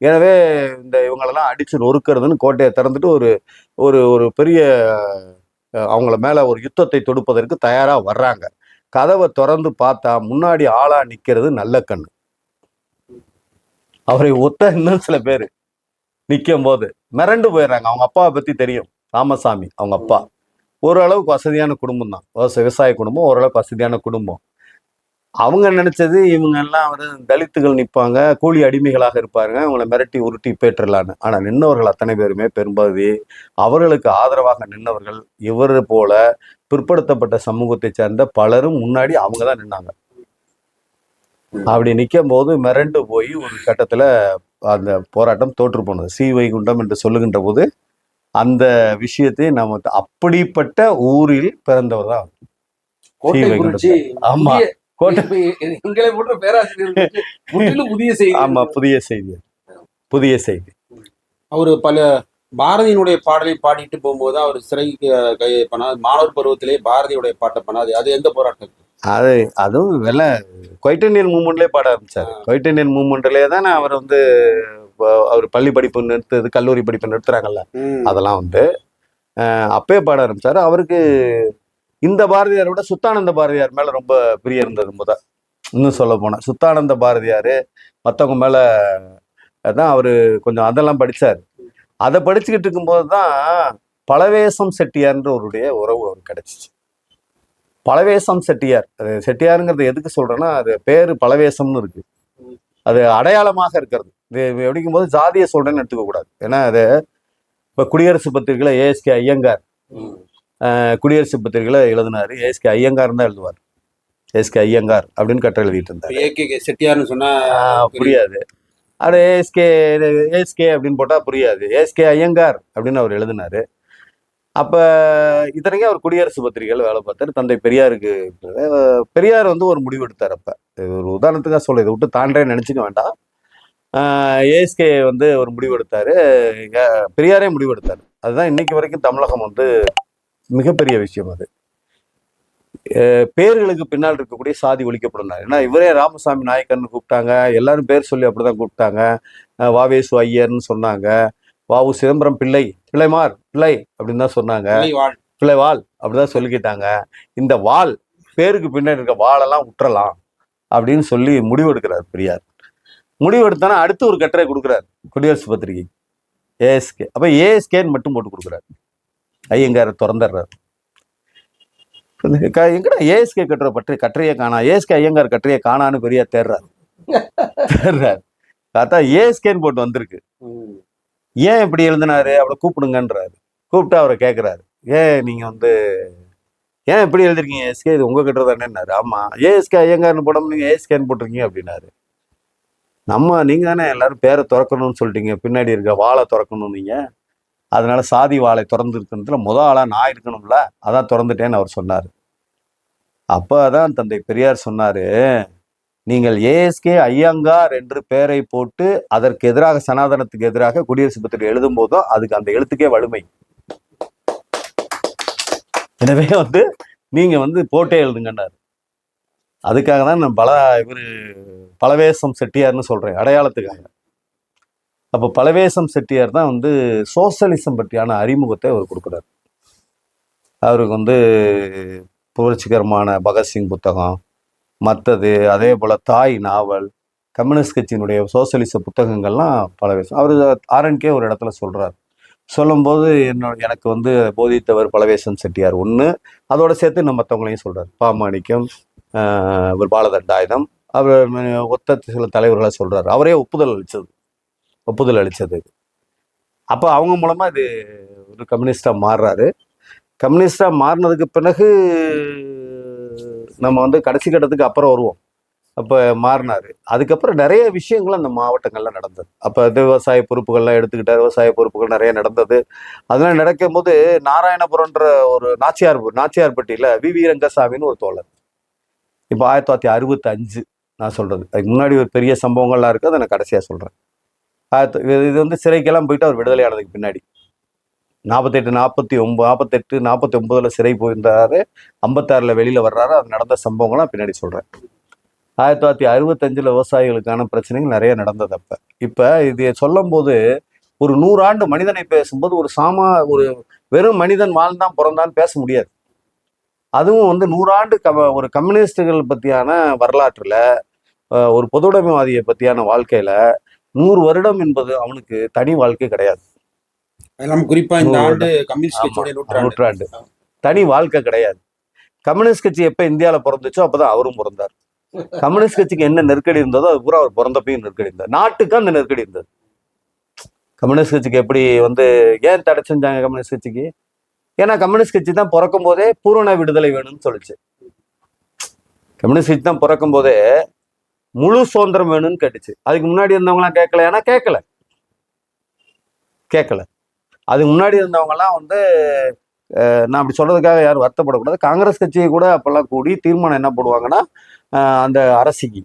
எனவே இவங்களெல்லாம் அடிச்சு நொறுக்கிறதுன்னு கோட்டையை திறந்துட்டு ஒரு ஒரு ஒரு பெரிய அவங்கள மேல ஒரு யுத்தத்தை தொடுப்பதற்கு தயாரா வர்றாங்க. கதவை திறந்து பார்த்தா முன்னாடி ஆளா நிக்கிறது நல்லக்கண்ணு. அவரை ஒத்த இன்னும் சில பேர் நிற்கும் போது மிரண்டு போயிடுறாங்க. அவங்க அப்பாவை பத்தி தெரியும், ராமசாமி அவங்க அப்பா. ஓரளவுக்கு வசதியான குடும்பம் தான், விவசாய குடும்பம், ஓரளவுக்கு வசதியான குடும்பம். அவங்க நினைச்சது இவங்க எல்லாம் தலித்துகள் நிற்பாங்க, கூலி அடிமைகளாக இருப்பாங்க, அவங்கள மிரட்டி உருட்டி பேற்றலான்னு. ஆனா நின்னவர்கள் அத்தனை பேருமே பெரும்பகுதி அவர்களுக்கு ஆதரவாக நின்னவர்கள் இவர் போல பிற்படுத்தப்பட்ட சமூகத்தை சேர்ந்த பலரும் முன்னாடி அவங்க தான் நின்னாங்க. அப்படி நிற்கும் போது மிரண்டு போய் ஒரு கட்டத்துல அந்த போராட்டம் தோற்று போனது. வைகுண்டம் என்று சொல்லுகின்ற போது அந்த விஷயத்தை நம்ம அப்படிப்பட்ட ஊரில் பிறந்தவர் தான் வைகுண்டம். ஆமா, புதிய செய்தி. அவரு பல பாரதியினுடைய பாடலை பாடிட்டு போகும்போது அவர் சிறைக்கு பண்ணாது. மாணவர் பருவத்திலே பாரதியுடைய பாட்டை பண்ணாது. அது எந்த போராட்டம்? அதுவும் குவைட் இண்டியன் மூவ்மெண்ட்லேயே பாட ஆரம்பிச்சாரு. குவைட் இண்டியன் மூவ்மெண்ட்லேயே தானே அவர் பள்ளி படிப்பு நிறுத்துறது, கல்லூரி படிப்பு நிறுத்துறாங்கல்ல, அதெல்லாம் அப்பயே பாட ஆரம்பிச்சாரு. அவருக்கு இந்த பாரதியாரை விட சுத்தானந்த பாரதியார் மேல ரொம்ப பிரியம் இருந்தது. இன்னும் சொல்ல போனா சுத்தானந்த பாரதியாரு மற்றவங்க மேல தான் அவரு கொஞ்சம் அதெல்லாம் படிச்சாரு. அதை படிச்சுக்கிட்டு இருக்கும்போது தான் பழவேசம் செட்டியார்ன்ற அவருடைய உறவு அவருக்கு கிடைச்சிச்சு. பழவேசம் செட்டியார், செட்டியாருங்கிறது எதுக்கு சொல்றேன்னா அது பேரு பழவேசம்னு இருக்கு, அது அடையாளமாக இருக்கிறது. இது எப்படிக்கும் போது ஜாதியை சொல்றேன்னு எடுத்துக்க கூடாது. ஏன்னா அது இப்ப குடியரசு பத்திரிகையில ஏஎஸ்கே ஐயங்கார் குடியரசு பத்திரிகையில எழுதினாரு. ஏஎஸ்கே ஐயங்கார் தான் எழுதுவார். ஏஎஸ்கே ஐயங்கார் அப்படின்னு கட்ட எழுதிட்டு இருந்தார். செட்டியார்னு சொன்னா புரியாது. அது ஏஎஸ்கே அப்படின்னு போட்டா புரியாது. ஏஎஸ்கே ஐயங்கார் அப்படின்னு அவர் எழுதினாரு. அப்ப இத்தனைக்கும் அவர் குடியரசு பத்திரிகையில் வேலை பார்த்தாரு. தந்தை பெரியாருக்கு பெரியார் வந்து ஒரு முடிவு எடுத்தார். அப்ப இது ஒரு உதாரணத்துக்காக சொல்ல, இதை விட்டு தாண்டே நினைச்சுக்க வேண்டாம். ஏஎஸ்கே வந்து ஒரு முடிவு எடுத்தாரு. பெரியாரே முடிவு எடுத்தாரு. அதுதான் இன்னைக்கு வரைக்கும் தமிழகம் வந்து மிகப்பெரிய விஷயம். அது பேர்களுக்கு பின்னால் இருக்கக்கூடிய சாதி ஒழிக்கப்படும். ஏன்னா இவரே ராமசாமி நாயக்கர்னு கூப்பிட்டாங்க, எல்லாரும் பேர் சொல்லி அப்படிதான் கூப்பிட்டாங்க. வாவேசு ஐயர்னு சொன்னாங்க, வாவு சிதம்பரம் பிள்ளை, பிள்ளைமார் பிள்ளை அப்படின்னு தான் சொன்னாங்க, பிள்ளைவாள் அப்படிதான் சொல்லிக்கிட்டாங்க. இந்த வாள் பேருக்கு பின்னாடி இருக்க வாளெல்லாம் உற்றலாம் அப்படின்னு சொல்லி முடிவெடுக்கிறார் பெரியார். முடிவெடுத்தானா அடுத்து ஒரு கட்டுரை கொடுக்குறாரு குடியரசு பத்திரிகை, ஏஎஸ்கே. அப்ப ஏஎஸ்கேன்னு மட்டும் போட்டு கொடுக்குறாரு, ஐயங்கார திறந்துடுறாரு. எங்கடா ஏஎஸ்கே கட்டுரையை காணா, ஏஎஸ்கே ஐயங்கார் கட்டுரையை காணான்னு பெரியார் தேர்றாரு. பார்த்தா ஏஎஸ்கேன்னு போட்டு வந்திருக்கு. ஏன் இப்படி எழுதினாரு, அவரை கூப்பிடுங்கன்றாரு. கூப்பிட்டு அவரை கேட்கிறாரு, ஏன் நீங்க வந்து ஏன் இப்படி எழுதிருக்கீங்க ஏஎஸ்கே, இது உங்க கட்டுரை தானேன்னாரு. ஆமா, ஏஎஸ்கே ஐயங்கார்னு போடாம நீங்க ஏஎஸ்கேன்னு போட்டிருக்கீங்க அப்படின்னாரு. நீங்க தானே எல்லாரும் பேரை திறக்கணும்னு சொல்லிட்டீங்க, பின்னாடி இருக்க வாழை திறக்கணும் நீங்க, அதனால சாதி வாழை திறந்து இருக்கிறதுல ஆளா நான் இருக்கணும்ல, அதான் திறந்துட்டேன்னு அவர் சொன்னார். அப்பதான் தந்தை பெரியார் சொன்னாரு, நீங்கள் ஏஎஸ்கே ஐயங்கார் என்று பெயரை போட்டு அதற்கு எதிராக, சனாதனத்துக்கு எதிராக குடியரசு பத்திரிகை எழுதும் போதும் அதுக்கு அந்த எழுத்துக்கே வலிமை. எனவே வந்து நீங்க வந்து போட்டே எழுதுங்கன்னாரு. அதுக்காக தான் நான் இவரு பலவேசம் செட்டியார்னு சொல்றேன், அடையாளத்துக்காக. அப்போ பலவேசம் செட்டியார் தான் வந்து சோசலிசம் பற்றியான அறிமுகத்தை அவர் கொடுக்குறாரு. அவருக்கு வந்து புரட்சிகரமான பகத்சிங் புத்தகம், மற்றது அதே போல தாய் நாவல், கம்யூனிஸ்ட் கட்சியினுடைய சோசலிச புத்தகங்கள்லாம் பலவேசம். அவர் ஆர்என்கே ஒரு இடத்துல சொல்றாரு. சொல்லும்போது எனக்கு வந்து போதித்தவர் பலவேசம் செட்டியார் ஒன்று, அதோட சேர்த்து நம்ம மற்றவங்களையும் சொல்றாரு, பாமாணிக்கம், பாலதண்டாயுதம், அவர் ஒத்த சில தலைவர்களை சொல்றாரு. அவரே ஒப்புதல் அளிச்சது. அப்போ அவங்க மூலமா இது ஒரு கம்யூனிஸ்டா மாறுறாரு. கம்யூனிஸ்டா மாறினதுக்கு பிறகு நம்ம வந்து கடைசி கட்டத்துக்கு அப்புறம் வருவோம். அப்போ மாறினாரு. அதுக்கப்புறம் நிறைய விஷயங்கள் அந்த மாவட்டங்கள்ல நடந்தது. அப்போ விவசாய பொறுப்புகள்லாம் எடுத்துக்கிட்டார், விவசாய பொறுப்புகள் நிறைய நடந்தது. அதெல்லாம் நடக்கும் போது நாராயணபுரம்ன்ற ஒரு நாச்சியார்பட்டியில வி ரங்கசாமின்னு ஒரு தோழர், இப்போ 1965 நான் சொல்றது, அதுக்கு முன்னாடி ஒரு பெரிய சம்பவங்கள்லாம் இருக்குது, அதை நான் கடைசியாக சொல்றேன். இது வந்து சிறைக்கெல்லாம் போயிட்டு அவர் விடுதலை ஆனதுக்கு பின்னாடி 48 சிறை போயிருந்தாரு, 56 வெளியில வர்றாரு. அது நடந்த சம்பவங்கள்லாம் பின்னாடி சொல்றேன். 1965 விவசாயிகளுக்கான பிரச்சனைகள் நிறைய நடந்தது. இப்ப இது சொல்லும் போது ஒரு 100 ஆண்டு மனிதனை பேசும்போது ஒரு வெறும் மனிதன் வாழ்ந்தான் பிறந்தான்னு பேச முடியாது. அதுவும் வந்து 100 ஆண்டு ஒரு கம்யூனிஸ்டுகள் பத்தியான வரலாற்றுல, ஒரு பொதுவுடைமைவாதியை பத்தியான வாழ்க்கையில 100 வருடம் என்பது அவனுக்கு தனி வாழ்க்கை கிடையாது. குறிப்பா இந்த ஆண்டு கம்யூனிஸ்ட் நூற்றாண்டு, தனி வாழ்க்கை கிடையாது. கம்யூனிஸ்ட் கட்சி எப்ப இந்தியாவில பிறந்துச்சோ அப்பதான் அவரும் பிறந்தார். கம்யூனிஸ்ட் கட்சிக்கு என்ன நெருக்கடி இருந்ததோ அது பூரா அவர் பிறந்தப்பையும் நெருக்கடி இருந்தது. நாட்டுக்கு அந்த நெருக்கடி இருந்தது. கம்யூனிஸ்ட் கட்சிக்கு எப்படி வந்து ஏன் தடை செஞ்சாங்க கம்யூனிஸ்ட் கட்சிக்கு? ஏன்னா கம்யூனிஸ்ட் கட்சி தான் பிறக்கும் போதே பூரண விடுதலை வேணும்னு சொல்லிச்சு. கம்யூனிஸ்ட் கட்சி தான் பிறக்கும் போதே முழு சுதந்திரம் வேணும்னு கேட்டுச்சு. அதுக்கு முன்னாடி இருந்தவங்களாம் கேட்கல. ஏன்னா கேட்கல. அதுக்கு முன்னாடி இருந்தவங்கலாம் வந்து, நான் அப்படி சொல்றதுக்காக யாரும் வருத்தப்படக்கூடாது, காங்கிரஸ் கட்சியை கூட அப்பெல்லாம் கூடி தீர்மானம் என்ன போடுவாங்கன்னா, அந்த அரசிக்கு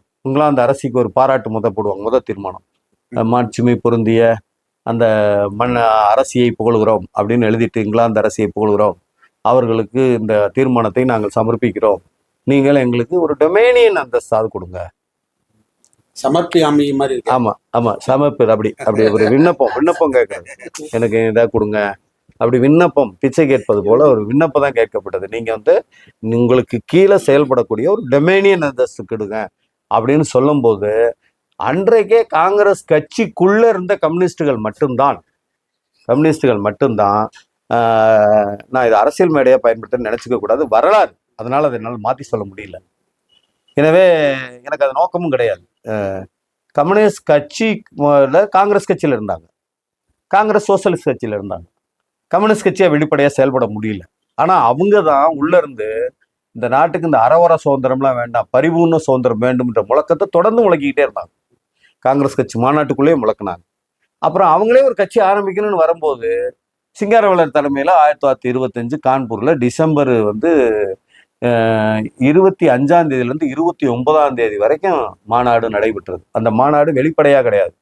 அந்த அரசிக்கு ஒரு பாராட்டு போடுவாங்க. முதல் தீர்மானம், மாட்சிமை பொருந்திய அந்த அரசியை புகழ்கிறோம் அப்படின்னு எழுதிட்டு, இங்கிலாந்து அரசியை புகழ்கிறோம், அவர்களுக்கு இந்த தீர்மானத்தை நாங்கள் சமர்ப்பிக்கிறோம், நீங்கள் எங்களுக்கு ஒரு டொமேனியன் அந்தஸ்து கொடுங்க, சமர்ப்பியாமி மாதிரி. ஆமா சமர்ப்பு. அப்படி ஒரு விண்ணப்பம் கேட்கறது, எனக்கு இதாக கொடுங்க, அப்படி விண்ணப்பம், பிச்சை கேட்பது போல ஒரு விண்ணப்பம் தான் கேட்கப்பட்டது. நீங்க வந்து உங்களுக்கு கீழே செயல்படக்கூடிய ஒரு டொமேனியன் அந்தஸ்து கொடுங்க அப்படின்னு சொல்லும் போது, அன்றைக்கே காங்கிரஸ் கட்சிக்குள்ள இருந்த கம்யூனிஸ்டுகள் மட்டும்தான் நான் இது அரசியல் மேடையா பயன்படுத்த நினைச்சுக்க கூடாது, வரலாறு, அதனால அதை என்னால் மாற்றி சொல்ல முடியல. எனவே எனக்கு அது நோக்கமும் கிடையாது. கம்யூனிஸ்ட் கட்சி காங்கிரஸ் கட்சியில இருந்தாங்க, காங்கிரஸ் சோசியலிஸ்ட் கட்சியில இருந்தாங்க. கம்யூனிஸ்ட் கட்சியை வெளிப்படையா செயல்பட முடியல. ஆனா அவங்க தான் உள்ள இருந்து இந்த நாட்டுக்கு இந்த அறவர சுதந்திரம்லாம் வேண்டாம், பரிபூர்ண சுதந்திரம் வேண்டும்ன்ற முழக்கத்தை தொடர்ந்து முழக்கிக்கிட்டே இருந்தாங்க. காங்கிரஸ் கட்சி மாநாட்டுக்குள்ளேயே முழக்கினாங்க. அப்புறம் அவங்களே ஒரு கட்சி ஆரம்பிக்கணும்னு வரும்போது சிங்காரவேலர் தலைமையில் 1925 கான்பூர்ல டிசம்பர் 25ஆம் தேதியிலேருந்து 29ஆம் தேதி வரைக்கும் மாநாடு நடைபெற்றது. அந்த மாநாடு வெளிப்படையா கிடையாது.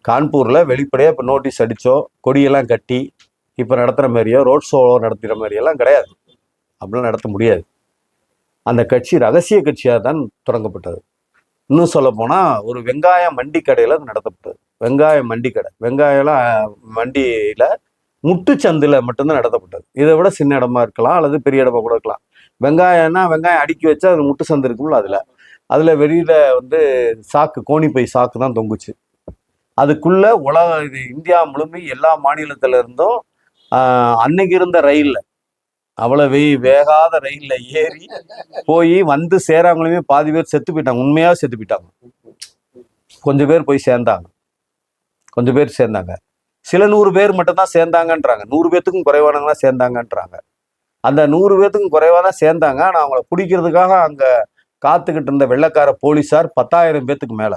கான்பூர்ல வெளிப்படையா இப்போ நோட்டீஸ் அடிச்சோ கொடியெல்லாம் கட்டி இப்போ நடத்துகிற மாதிரியோ ரோட் ஷோ நடத்துகிற மாதிரியெல்லாம் கிடையாது. அப்படிலாம் நடத்த முடியாது. அந்த கட்சி ரகசிய கட்சியாக தான் தொடங்கப்பட்டது. இன்னும் சொல்ல போனால் ஒரு வெங்காய மண்டி கடையில் அது நடத்தப்பட்டது. வெங்காய மண்டி கடை, வெங்காயம்லாம் மண்டியில் முட்டுச்சந்தில் மட்டும்தான் நடத்தப்பட்டது. இதை விட சின்ன இடமா இருக்கலாம் அல்லது பெரிய இடமா கூட இருக்கலாம். வெங்காயம்னா வெங்காயம் அடுக்கி வச்சா அது முட்டு சந்து இருக்கும்ல, அதில் வெளியில் சாக்கு, கோணிப்பை சாக்கு தான் தொங்குச்சு. அதுக்குள்ள இது இந்தியா முழுமை எல்லா மாநிலத்தில இருந்தும் அன்னைக்கு இருந்த ரயில்ல, அவ்வளவு வேகாத ரயில்ல ஏறி போய் வந்து சேராமலுமே பாதி பேர் செத்து போயிட்டாங்க. உண்மையா செத்து போயிட்டாங்க. கொஞ்சம் பேர் போய் சேர்ந்தாங்க, கொஞ்சம் பேர் சேர்ந்தாங்க. சில 100 பேர் மட்டும்தான் சேர்ந்தாங்கன்றாங்க. 100 பேர்த்துக்கும் குறைவானவங்க தான் சேர்ந்தாங்கன்றாங்க. அந்த 100 பேர்த்துக்கும் குறைவா தான் சேர்ந்தாங்க. ஆனால் அவங்கள பிடிக்கிறதுக்காக அங்க காத்துக்கிட்டு இருந்த வெள்ளைக்கார போலீஸார் 10,000 பேர்த்துக்கு மேல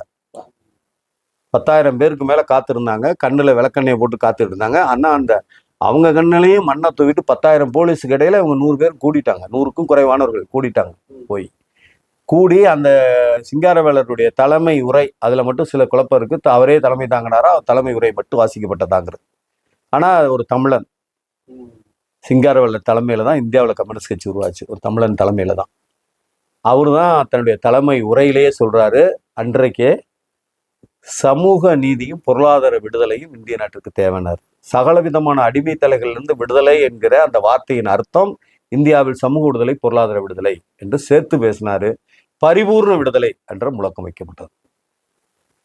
10,000 பேருக்கு மேல காத்திருந்தாங்க. கண்ணுல விளக்கெண்ணையை போட்டு காத்துட்டு இருந்தாங்க. ஆனா அந்த அவங்க கண்ணிலையும் மண்ணை தூவிட்டு 10,000 போலீஸுக்கு இடையில அவங்க 100 பேர் கூடிட்டாங்க. 100க்கும் குறைவானவர்கள் கூடிட்டாங்க. கூடி அந்த சிங்காரவேலருடைய தலைமை உரை, அதுல மட்டும் சில குழப்பம் இருக்கு. அவரே தலைமை தாங்கினாரா, தலைமை உரை மட்டும் வாசிக்கப்பட்டதாங்கிறது. ஆனா ஒரு தமிழன், சிங்காரவேலர் தலைமையில தான் இந்தியாவில் கம்யூனிஸ்ட் கட்சி உருவாச்சு. ஒரு தமிழன் தலைமையில தான். அவரு தான் தன்னுடைய தலைமை உரையிலேயே சொல்றாரு, அன்றைக்கே சமூக நீதியும் பொருளாதார விடுதலையும் இந்திய நாட்டுக்கு தேவைனார். சகல விதமான அடிமை தலைகளிலிருந்து விடுதலை என்கிற அந்த வார்த்தையின் அர்த்தம் இந்தியாவில் சமூக விடுதலை, பொருளாதார விடுதலை என்று சேர்த்து பேசினாரு. பரிபூர்ண விடுதலை என்ற முழக்கம் வைக்கப்பட்டது.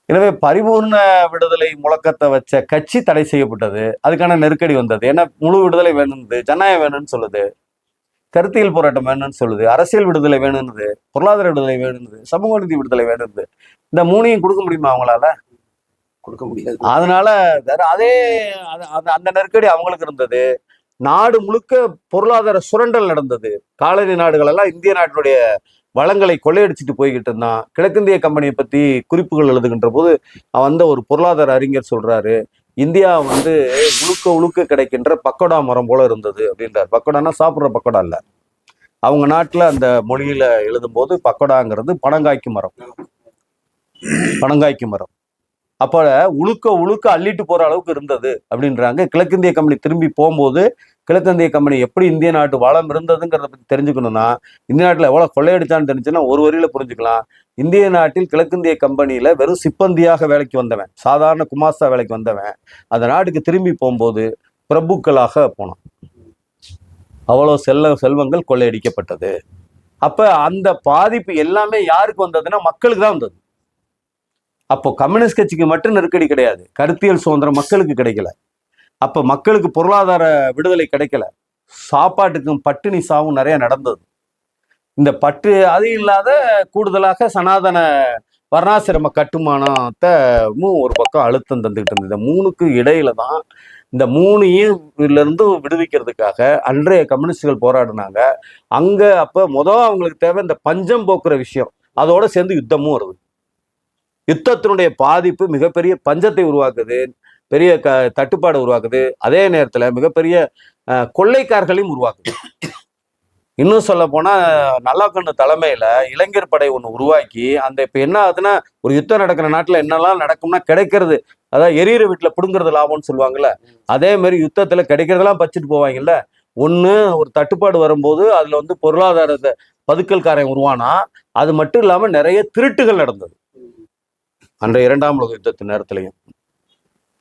எனவே பரிபூர்ண விடுதலை முழக்கத்தை வச்ச கட்சி தடை செய்யப்பட்டது. அதுக்கான நெருக்கடி வந்தது. ஏன்னா முழு விடுதலை வேணும்னு, ஜனநாயகம் வேணும்னு சொல்லுது, கருத்தியல் போராட்டம் வேணும்னு சொல்லுது, அரசியல் விடுதலை வேணும்னு, பொருளாதார விடுதலை வேணும்னு, சமூக நீதி விடுதலை வேணும்னு. இந்த 3ஐயும் கொடுக்க முடியுமா அவங்களால? கொடுக்க முடியாது. அதனால அதே அந்த நெருக்கடி அவங்களுக்கு இருந்தது. நாடு முழுக்க பொருளாதார சுரண்டல் நடந்தது. காலனி நாடுகள் எல்லாம் இந்திய நாட்டினுடைய வளங்களை கொள்ளையடிச்சிட்டு போய்கிட்டு இருந்தான். கிழக்கிந்திய கம்பெனியை பத்தி குறிப்புகள் எழுதுகின்ற போது வந்த ஒரு பொருளாதார அறிஞர் சொல்றாரு, இந்தியா உழுக்க உழுக்க கிடைக்கின்ற பக்கோடா மரம் போல இருந்தது அப்படின்றார். பக்கோடானா சாப்பிட்ற பக்கோடா இல்ல. அவங்க நாட்டுல அந்த மொழியில எழுதும் போது பக்கோடாங்கிறது பனங்காய்க்கு மரம், பனங்காய்க்கு மரம். அப்ப உழுக்க உழுக்க அள்ளிட்டு போற அளவுக்கு இருந்தது அப்படின்றாங்க. கிழக்கிந்திய கம்பெனி திரும்பி போகும்போது கிழக்கிந்திய கம்பெனி எப்படி இந்திய நாட்டு வளம் இருந்ததுங்கிறத பத்தி தெரிஞ்சுக்கணும்னா, இந்திய நாட்டுல எவ்வளவு கொள்ளையடிச்சான்னு தெரிஞ்சுன்னா ஒரு வரியில புரிஞ்சுக்கலாம். இந்திய நாட்டில் கிழக்கிந்திய கம்பெனியில வெறும் சிப்பந்தியாக வேலைக்கு வந்தவன், சாதாரண குமாஸ்தா வேலைக்கு வந்தவன், அந்த நாட்டுக்கு திரும்பி போகும்போது பிரபுக்களாக போனான். அவ்வளவு செல்வங்கள் கொள்ளையடிக்கப்பட்டது. அப்ப அந்த பாதிப்பு எல்லாமே யாருக்கு வந்ததுன்னா மக்களுக்கு தான் வந்தது. அப்போ கம்யூனிஸ்ட் கட்சிக்கு மட்டும் நெருக்கடி கிடையாது, கருத்தியல் சுதந்திரம் மக்களுக்கு கிடைக்கல. அப்ப மக்களுக்கு பொருளாதார விடுதலை கிடைக்கல. சாப்பாட்டுக்கும் பட்டினி சாவும் நிறைய நடந்தது. இந்த அது இல்லாத கூடுதலாக சனாதன வர்ணாசிரம கட்டுமானத்தை ஒரு பக்கம் அழுத்தம் தந்துகிட்டு இருந்தது. இந்த 3க்கு இடையில தான் இந்த 3 விடுவிக்கிறதுக்காக அன்றைய கம்யூனிஸ்டுகள் போராடினாங்க. அங்க அப்ப அவங்களுக்கு தேவை இந்த பஞ்சம் போக்குற விஷயம், அதோட சேர்ந்து யுத்தமும் வருது. யுத்தத்தினுடைய பாதிப்பு மிகப்பெரிய பஞ்சத்தை உருவாக்குது, பெரிய தட்டுப்பாடு உருவாக்குது. அதே நேரத்துல மிகப்பெரிய கொள்ளைக்காரர்களையும் உருவாக்குது. இன்னும் சொல்ல போனா நல்லாக்கண்ணு தலைமையில இளைஞர் படை ஒண்ணு உருவாக்கி, அந்த இப்ப என்ன ஆகுதுன்னா, ஒரு யுத்தம் நடக்கிற நாட்டுல என்னெல்லாம் நடக்கும்னா கிடைக்கிறது, அதாவது எரியிற வீட்டுல புடுங்கிறது லாபம்னு சொல்லுவாங்கல்ல, அதே மாதிரி யுத்தத்துல கிடைக்கிறதெல்லாம் பச்சிட்டு போவாங்கல்ல. ஒண்ணு ஒரு தட்டுப்பாடு வரும்போது அதுல பொருளாதாரத்தை பதுக்கல்காரன் உருவானா, அது மட்டும் இல்லாம நிறைய திருட்டுகள் நடந்தது. அன்றைய 2ஆம் உலக யுத்தத்து நேரத்திலையும்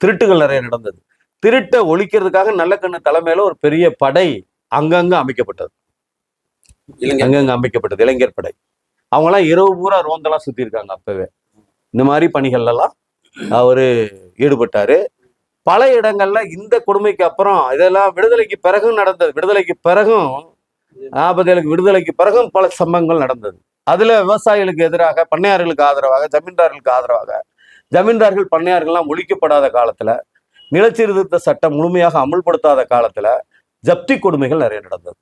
திருட்டுகள் நிறைய நடந்தது. திருட்டை ஒழிக்கிறதுக்காக நல்லக்கண்ணு தலைமையில ஒரு பெரிய படை அங்கங்க அமைக்கப்பட்டது. இளைஞர் படை. அவங்கெல்லாம் இரவு பூரா ரோந்தெல்லாம் சுத்தி இருக்காங்க. அப்பவே இந்த மாதிரி பணிகள் எல்லாம் அவரு ஈடுபட்டாரு. பல இடங்கள்ல இந்த கொடுமைக்கு அப்புறம், இதெல்லாம் விடுதலைக்கு பிறகும் நடந்தது. விடுதலைக்கு பிறகும் 47 விடுதலைக்கு பிறகும் பல சம்பவங்கள் நடந்தது. அதுல விவசாயிகளுக்கு எதிராக, பண்ணையார்களுக்கு ஆதரவாக, ஜமீன்தார்களுக்கு ஆதரவாக, ஜமீன்தார்கள் பண்ணையார்கள்லாம் ஒழிக்கப்படாத காலத்துல, நிலச்சீர்திருத்த சட்டம் முழுமையாக அமுல்படுத்தாத காலத்துல ஜப்தி கொடுமைகள் நிறைய நடந்தது.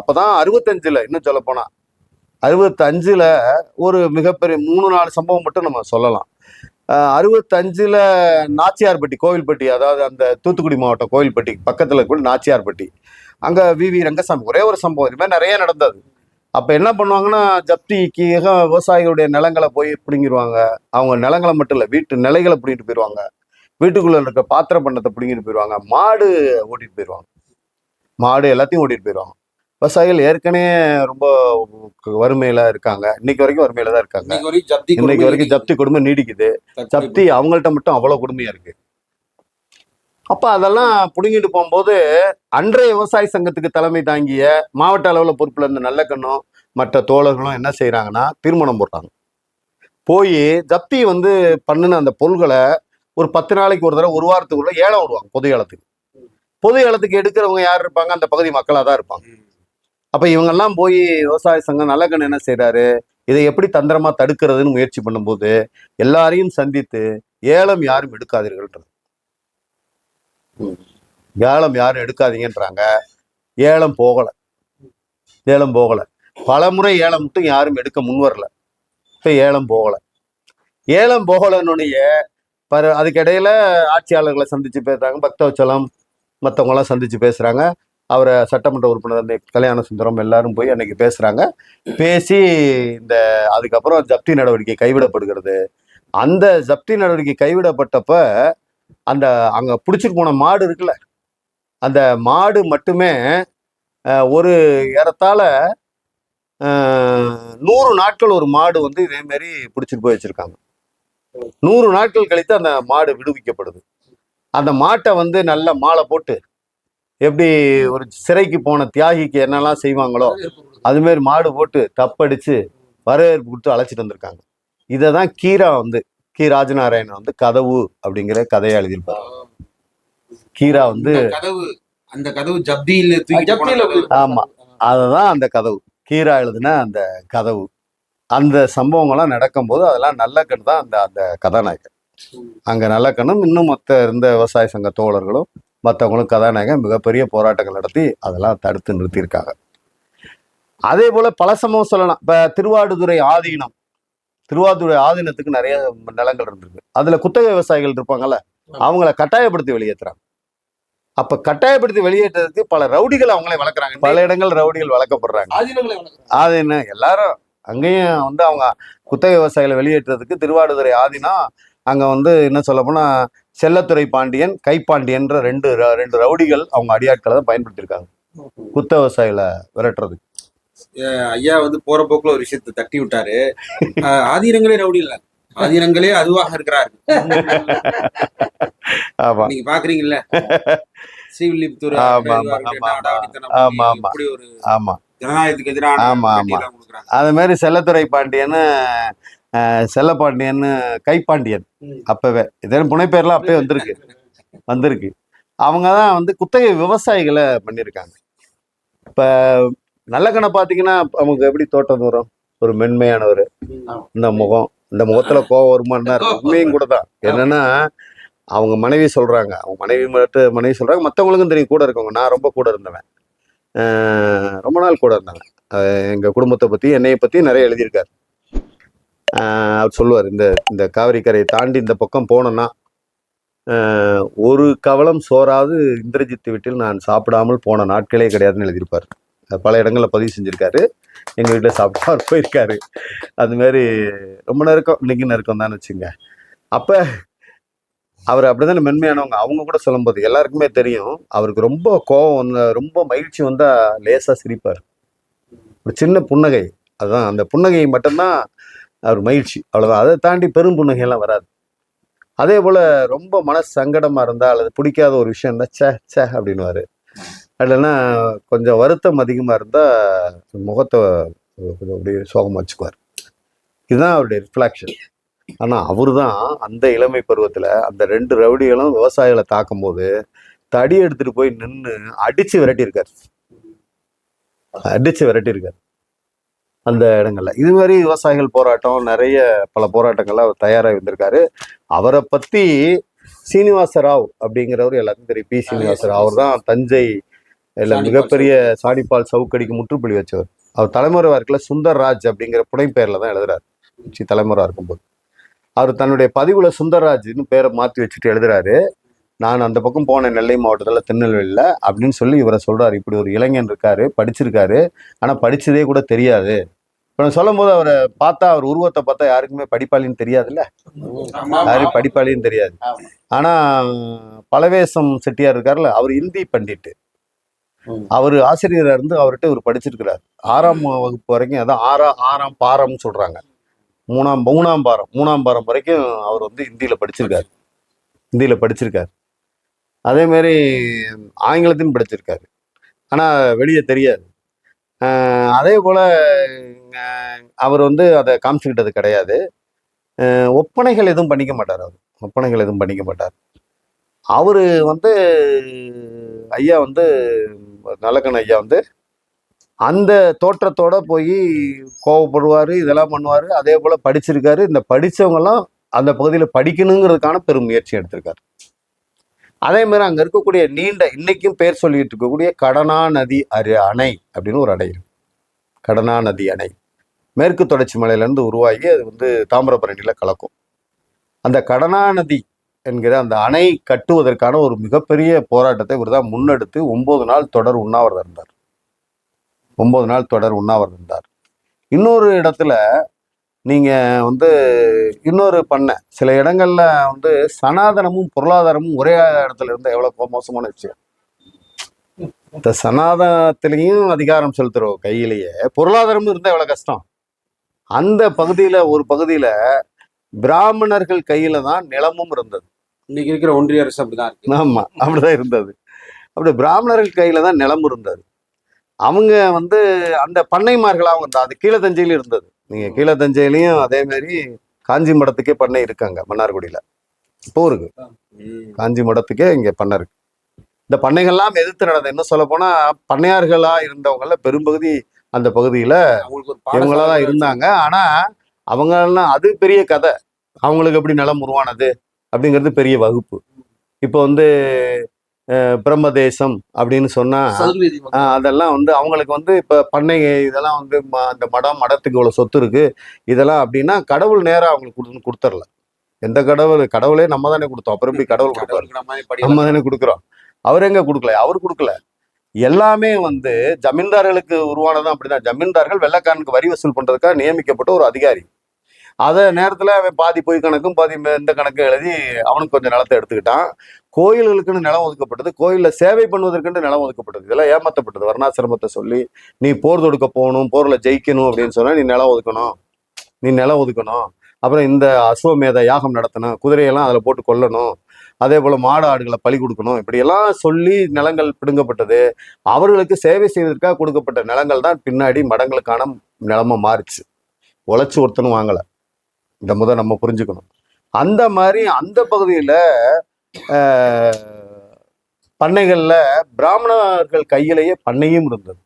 அப்பதான் 65 இன்னும் சொல்ல போனா 65 ஒரு மிகப்பெரிய 3-4 சம்பவம் மட்டும் நம்ம சொல்லலாம். 65ல் நாச்சியார்பட்டி, கோவில்பட்டி, அதாவது அந்த தூத்துக்குடி மாவட்டம் கோவில்பட்டி பக்கத்தில் கூட நாச்சியார்பட்டி, அங்கே வி ரங்கசாமி ஒரே ஒரு சம்பவம். இது மாதிரி நிறைய நடந்தது. அப்போ என்ன பண்ணுவாங்கன்னா, ஜப்திக்கு விவசாயிகளுடைய நிலங்களை போய் பிடுங்கிடுவாங்க. அவங்க நிலங்களை மட்டும் இல்லை, வீட்டு நிலைகளை பிடிங்கிட்டு போயிடுவாங்க. வீட்டுக்குள்ளே இருக்க பாத்திர பண்டத்தை பிடிங்கிட்டு போயிடுவாங்க. மாடு ஓட்டிட்டு போயிடுவாங்க. மாடு எல்லாத்தையும் ஓட்டிட்டு போயிடுவாங்க. விவசாயிகள் ஏற்கனவே ரொம்ப வறுமையில இருக்காங்க. இன்னைக்கு வரைக்கும் வறுமையில தான் இருக்காங்க. இன்னைக்கு வரைக்கும் ஜப்தி கொடுமை நீடிக்குது. ஜப்தி அவங்கள்ட்ட மட்டும் அவ்வளவு கொடுமையா இருக்கு. அப்ப அதெல்லாம் புடுங்கிட்டு போகும்போது அன்றைய விவசாய சங்கத்துக்கு தலைமை தாங்கிய மாவட்ட அளவுல பொறுப்புல இருந்த நல்லக்கண்ணும் மற்ற தோழர்களும் என்ன செய்யறாங்கன்னா, தீர்மானம் போடுறாங்க. போய் ஜப்தி பண்ணின அந்த பொருள்களை ஒரு 10 நாளைக்கு ஒரு தடவை, ஒரு வாரத்துக்குள்ள ஏலம் விடுவாங்க. பொது ஏலத்துக்கு. பொது ஏலத்துக்கு எடுக்கிறவங்க யார் இருப்பாங்க? அந்த பகுதி மக்களாக தான் இருப்பாங்க. அப்ப இவங்கெல்லாம் போய் விவசாய சங்கம் நல்லக்கண்ணு என்ன செய்யறாரு, இதை எப்படி தந்திரமா தடுக்கிறதுன்னு முயற்சி பண்ணும்போது எல்லாரையும் சந்தித்து ஏலம் யாரும் எடுக்காதீர்கள்ன்றது. ஏலம் யாரும் எடுக்காதீங்கன்றாங்க. ஏலம் போகல. பல முறை ஏலம் மட்டும் யாரும் எடுக்க முன் வரல. இப்ப ஏலம் போகலன்னுடைய அதுக்கிடையில ஆட்சியாளர்களை சந்திச்சு பேசுறாங்க. பக்தவச்சலம் மற்றவங்களாம் சந்திச்சு பேசுறாங்க. அவரை சட்டமன்ற உறுப்பினர் கல்யாண சுந்தரம் எல்லாரும் போய் அன்னைக்கு பேசுறாங்க. பேசி அதுக்கப்புறம் ஜப்தி நடவடிக்கை கைவிடப்படுகிறது. அந்த ஜப்தி நடவடிக்கை கைவிடப்பட்டப்ப அங்க பிடிச்சிட்டு போன மாடு இருக்குல்ல, அந்த மாடு மட்டுமே ஒரு ஏறத்தாழ 100 நாட்கள் ஒரு மாடு இதே மாதிரி பிடிச்சிட்டு போய் வச்சிருக்காங்க. 100 நாட்கள் கழித்து அந்த மாடு விடுவிக்கப்படுது. அந்த மாட்டை நல்ல மாலை போட்டு, எப்படி ஒரு சிறைக்கு போன தியாகிக்கு என்னெல்லாம் செய்வாங்களோ அது மாதிரி மாடு போட்டு தப்படிச்சு வரவேற்பு கொடுத்து அழைச்சிட்டு வந்திருக்காங்க. இதை தான் கி ராஜநாராயணன் கதவு அப்படிங்கிற கதையை எழுதியிருப்பார். கீரா அந்த கதவு ஜப்தியில ஆமா, அதுதான் அந்த கதவு. கீரா எழுதுன அந்த கதவு. அந்த சம்பவங்கள்லாம் நடக்கும்போது அதெல்லாம் நல்லக்கண் தான் அந்த கதாநாயகன். அங்க நல்லக்கண்ணும் இன்னும் மற்ற இருந்த விவசாய சங்க தோழர்களும் மற்றவங்களும் கதாநாயகன் மிகப்பெரிய போராட்டங்கள் நடத்தி அதெல்லாம் தடுத்து நிறுத்தியிருக்காங்க. அதே போல பல சம்பவம் சொல்லலாம். இப்ப திருவாடுதுறை ஆதீனத்துக்கு நிறைய நிலங்கள் இருந்திருக்கு. அதுல குத்தகை விவசாயிகள் இருப்பாங்கல்ல, அவங்கள கட்டாயப்படுத்தி வெளியேற்றுறாங்க. அப்ப கட்டாயப்படுத்தி வெளியேற்றதுக்கு பல ரவுடிகள் அவங்களே வளர்க்குறாங்க. பல இடங்கள் ரவுடிகள் வளர்க்கப்படுறாங்க. ஆதீனம் எல்லாரும் அங்கேயும் அவங்க குத்தகை விவசாயிகளை வெளியேற்றதுக்கு திருவாடுதுறை ஆதீனம் அங்க என்ன சொல்ல போனா செல்லத்துறை பாண்டியன், கைப்பாண்டியன்ற ரெண்டு ரவுடிகள் அவங்க அடியாட்களை தான் பயன்படுத்தியிருக்காங்க குத்த விவசாயிகளை விரட்டுறதுக்கு. ஐயா போற போக்குல ஒரு விஷயத்தை தட்டி விட்டாரு. ஆதீனங்களே ரவுடி இல்ல, ஆதீனங்களே அதுவாக இருக்கிறாரு. ஆமா, நீங்க பாக்குறீங்கல்ல ஸ்ரீவில்லிபுத்தூர் ஜனநாயகத்துக்கு எதிரான. ஆமா ஆமா, அது மாதிரி செல்லத்துறை பாண்டியன்னு செல்லப்பாண்டியன்னு கைப்பாண்டியன் அப்பவே இதெல்லாம் புனைப்பேர்லாம் அப்பவே வந்திருக்கு. அவங்க தான் குத்தகை விவசாயிகளை பண்ணியிருக்காங்க. இப்ப நல்லக்கண்ணை பார்த்தீங்கன்னா நமக்கு எப்படி தோட்டம் வரும், ஒரு மென்மையானவர். இந்த முகத்துல கோவம் வருமானா உண்மையும் கூட தான். என்னன்னா அவங்க மனைவி சொல்றாங்க, மனைவி சொல்றாங்க, மற்றவங்களுக்கும் தெரியும் கூட இருக்கவங்க. நான் ரொம்ப கூட இருந்தவன், ரொம்ப நாள் கூட இருந்தவன். எங்க குடும்பத்தை பத்தி என்னைய பத்தி நிறைய எழுதியிருக்காரு. அவர் சொல்லுவார், இந்த காவிரி கரையை தாண்டி இந்த பக்கம் போனோன்னா ஒரு கவலம் சோறாவது இந்திரஜித் வீட்டில் நான் சாப்பிடாமல் போன நாட்களே கிடையாதுன்னு எழுதியிருப்பார். பல இடங்களில் பதிவு செஞ்சிருக்காரு. எங்கள் வீட்டில் சாப்பிட்டு அவர் போயிருக்காரு. அது மாதிரி ரொம்ப நெருக்கம், இன்னைக்கு நெருக்கம் தான் வச்சுங்க. அப்போ அவர் அப்படிதானே மென்மையானவங்க. அவங்க கூட சொல்லும்போது எல்லாருக்குமே தெரியும், அவருக்கு ரொம்ப கோபம் ரொம்ப மகிழ்ச்சி வந்தால் லேசாக சிரிப்பார். ஒரு சின்ன புன்னகை, அதுதான் அந்த புன்னகை மட்டும்தான் அவர் மகிழ்ச்சி, அவ்வளோதான். அதை தாண்டி பெரும் புன்னகையெல்லாம் வராது. அதே போல் ரொம்ப மனசு சங்கடமாக இருந்தால் அல்லது பிடிக்காத ஒரு விஷயம் இருந்தால் சே அப்படின்னுவார். இல்லைன்னா கொஞ்சம் வருத்தம் அதிகமாக இருந்தால் முகத்தை அப்படியே சோகமாக வச்சுக்குவார். இதுதான் அவருடைய ரிஃப்ளாக்ஷன். ஆனால் அவர் தான் அந்த இளமை பருவத்தில் அந்த 2 ரவுடிகளும் விவசாயிகளை தாக்கும் போது தடி எடுத்துகிட்டு போய் நின்று அடித்து விரட்டியிருக்கார் அந்த இடங்கள்ல. இது மாதிரி விவசாயிகள் போராட்டம் நிறைய பல போராட்டங்கள்ல அவர் தயாராக இருந்திருக்காரு. அவரை பற்றி சீனிவாச ராவ் அப்படிங்கிறவர் எல்லாருக்கும் தெரியும். பி சீனிவாச ராவ், அவர் தான் தஞ்சை மிகப்பெரிய சாணிப்பால் சவுக்கடிக்கு முற்றுப்புள்ளி வச்சவர். அவர் தலைமுறை வார்க்கில் சுந்தர் ராஜ் அப்படிங்கிற புனைப்பெயர்ல தான் எழுதுறாரு தலைமுறை இருக்கும்போது. அவர் தன்னுடைய பதிவுல சுந்தரராஜ்னு பேரை மாற்றி வச்சுட்டு எழுதுறாரு. நான் அந்த பக்கம் போனேன் நெல்லை மாவட்டத்தில் திருநெல்வேலியில் அப்படின்னு சொல்லி இவரை சொல்றாரு. இப்படி ஒரு இளைஞன் இருக்காரு, படிச்சிருக்காரு, ஆனால் படிச்சதே கூட தெரியாது. இப்போ நான் சொல்லும் போது அவரை பார்த்தா, அவர் உருவத்தை பார்த்தா யாருக்குமே படிப்பாளின்னு தெரியாதுல்ல, யாரும் படிப்பாளின்னு தெரியாது. ஆனால் பலவேசம் செட்டியார் இருக்காருல்ல, அவர் இந்தி பண்டிட்டு, அவர் ஆசிரியராக இருந்து அவர்கிட்ட இவர் படிச்சிருக்கிறார். 6ஆம் வகுப்பு வரைக்கும், அதான் ஆறாம் பாரம்னு சொல்றாங்க, மூணாம் பாரம் வரைக்கும் அவர் வந்து இந்தியில படிச்சிருக்காரு. அதே மாதிரி ஆங்கிலத்தையும் படிச்சிருக்காரு, ஆனால் வெளியே தெரியாது. அதே போல் அவர் வந்து அதை காமிச்சுக்கிட்டது கிடையாது. ஒப்பனைகள் எதுவும் பண்ணிக்க மாட்டார். அவர் வந்து ஐயா வந்து நல்லக்கண்ண ஐயா வந்து அந்த தோற்றத்தோட போய் கோவப்படுவார், இதெல்லாம் பண்ணுவார். அதே போல் படிச்சிருக்காரு. இந்த படித்தவங்கெல்லாம் அந்த பகுதியில் படிக்கணுங்கிறதுக்கான பெரும் முயற்சி எடுத்திருக்காரு. அதே மாதிரி அங்கே இருக்கக்கூடிய நீண்ட, இன்னைக்கும் பேர் சொல்லிட்டு இருக்கக்கூடிய கடனா நதி அணை அப்படின்னு ஒரு அணை இருக்கு. கடனா நதி அணை மேற்கு தொடர்ச்சி மலையிலேருந்து உருவாகி அது வந்து தாமிரபரணியில் கலக்கும். அந்த கடனா நதி என்கிற அந்த அணை கட்டுவதற்கான ஒரு மிகப்பெரிய போராட்டத்தை இவர் தான் முன்னெடுத்து 9 நாள் தொடர் உண்ணாவிரதம் இருந்தார். இன்னொரு இடத்துல நீங்க வந்து இன்னொரு பண்ண சில இடங்கள்ல வந்து சனாதனமும் பொருளாதாரமும் ஒரே இடத்துல இருந்தா எவ்வளவு மோசமான விஷயம். இந்த சனாதனத்திலையும் அதிகாரம் செலுத்துறோம் கையிலேயே, பொருளாதாரமும் இருந்தா எவ்வளவு கஷ்டம். அந்த ஒரு பகுதியில பிராமணர்கள் கையில தான் நிலமும் இருந்தது. இன்னைக்கு இருக்கிற ஒன்றிய அரசு அப்படிதான் இருக்கு. ஆமா, அப்படிதான் இருந்தது. அப்படி பிராமணர்கள் கையில தான் நிலம் இருந்தது. அவங்க வந்து அந்த பண்ணைமார்களாக வந்து அது கீழத்தஞ்சையிலும் இருந்தது. நீங்க கீழத்தஞ்சையிலையும் அதே மாதிரி காஞ்சி மடத்துக்கே பண்ணை இருக்காங்க, மன்னார்குடியில இப்போ இருக்கு. காஞ்சி மடத்துக்கே இங்க பண்ணை இருக்கு. இந்த பண்ணைகள்லாம் எதிர்த்து நடந்த, இன்னும் சொல்ல போனா பண்ணையார்களா இருந்தவங்கள பெரும்பகுதி அந்த பகுதியில இவங்களாதான் இருந்தாங்க. ஆனா அவங்க எல்லாம் அது பெரிய கதை. அவங்களுக்கு எப்படி நிலம் உருவானது அப்படிங்கிறது பெரிய வகுப்பு. இப்போ வந்து பிரம்மதேசம் அப்படின்னு சொன்னா அதெல்லாம் வந்து அவங்களுக்கு வந்து இப்ப பண்ணை இதெல்லாம் வந்து அந்த மடத்துக்கு இவ்வளவு சொத்து இருக்கு இதெல்லாம் அப்படின்னா கடவுள் நேரம் அவங்களுக்கு கொடுத்துடல. எந்த கடவுளே நம்ம தானே கொடுத்தோம், அப்புறம் எப்படி கடவுள் கொடுப்பாரு? நம்ம தானே கொடுக்குறோம். அவர் எங்க கொடுக்கல, அவர் கொடுக்கல. எல்லாமே வந்து ஜமீன்தார்களுக்கு உருவானதும் அப்படிதான். ஜமீன்தார்கள் வெள்ளைக்காரனுக்கு வரி வசூல் பண்றதுக்காக நியமிக்கப்பட்ட ஒரு அதிகாரி. அதே நேரத்துல அவன் பாதி பொய் கணக்கும் பாதி இந்த கணக்கும் எழுதி அவனுக்கு கொஞ்சம் நிலத்தை எடுத்துக்கிட்டான். கோயில்களுக்குன்னு நிலம் ஒதுக்கப்பட்டது, கோயில்ல சேவை பண்ணுவதற்குன்னு நிலம் ஒதுக்கப்பட்டது. இதெல்லாம் ஏமாத்தப்பட்டது. வர்ணாசிரமத்தை சொல்லி நீ போர் தொடுக்க போகணும், போர்ல ஜெயிக்கணும் அப்படின்னு சொன்னா நீ நிலம் ஒதுக்கணும். அப்புறம் இந்த அஸ்வமேத யாகம் நடத்தணும், குதிரையெல்லாம் அதுல போட்டு கொல்லணும், அதே போல மாடு ஆடுகளை பலி கொடுக்கணும், இப்படியெல்லாம் சொல்லி நிலங்கள் பிடுங்கப்பட்டது. அவர்களுக்கு சேவை செய்வதற்காக கொடுக்கப்பட்ட நிலங்கள் தான் பின்னாடி மடங்களுக்கான நிலமா மாறிச்சு. உழைச்சு ஒருத்தனும் வாங்கலை. இந்த நம்ம புரிஞ்சுக்கணும். அந்த மாதிரி அந்த பகுதியில பண்ணைகள்ல பிராமணர்கள் கையிலேயே பண்ணையும் இருந்தது.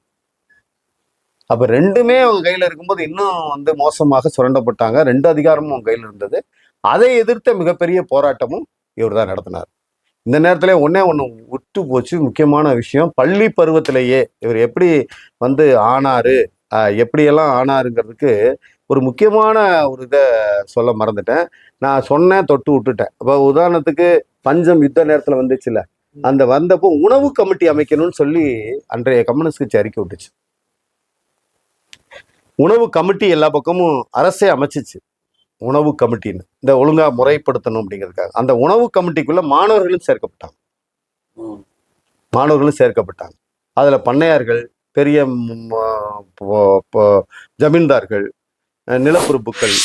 அப்ப ரெண்டுமே அவங்க கையில இருக்கும்போது இன்னும் வந்து மோசமாக சுரண்டப்பட்டாங்க. 2 அதிகாரமும் அவங்க கையில இருந்தது. அதை எதிர்த்த மிகப்பெரிய போராட்டமும் இவர் தான் நடத்தினார். இந்த நேரத்துல ஒண்ணு விட்டு போச்சு, முக்கியமான விஷயம். பள்ளி பருவத்திலேயே இவர் எப்படி வந்து ஆனாரு, எப்படியெல்லாம் ஆனாருங்கிறதுக்கு ஒரு முக்கியமான ஒரு இதை சொல்ல மறந்துட்டேன். நான் சொன்னேன், தொட்டு விட்டுட்டேன். இப்போ உதாரணத்துக்கு பஞ்சம் யுத்த நேரத்தில் வந்துச்சுல்ல, அந்த வந்தப்போ உணவு கமிட்டி அமைக்கணும்னு சொல்லி அன்றைய கம்யூனிஸ்ட் கட்சி அறிக்கை விட்டுச்சு. உணவு கமிட்டி எல்லா பக்கமும் அரசே அமைச்சிச்சு, உணவு கமிட்டின்னு, இந்த ஒழுங்கா முறைப்படுத்தணும் அப்படிங்கிறதுக்காக. அந்த உணவு கமிட்டிக்குள்ள மாணவர்களும் சேர்க்கப்பட்டாங்க. அதுல பண்ணையார்கள், பெரிய ஜமீன்தார்கள், நிலப்பிரபுக்கள்,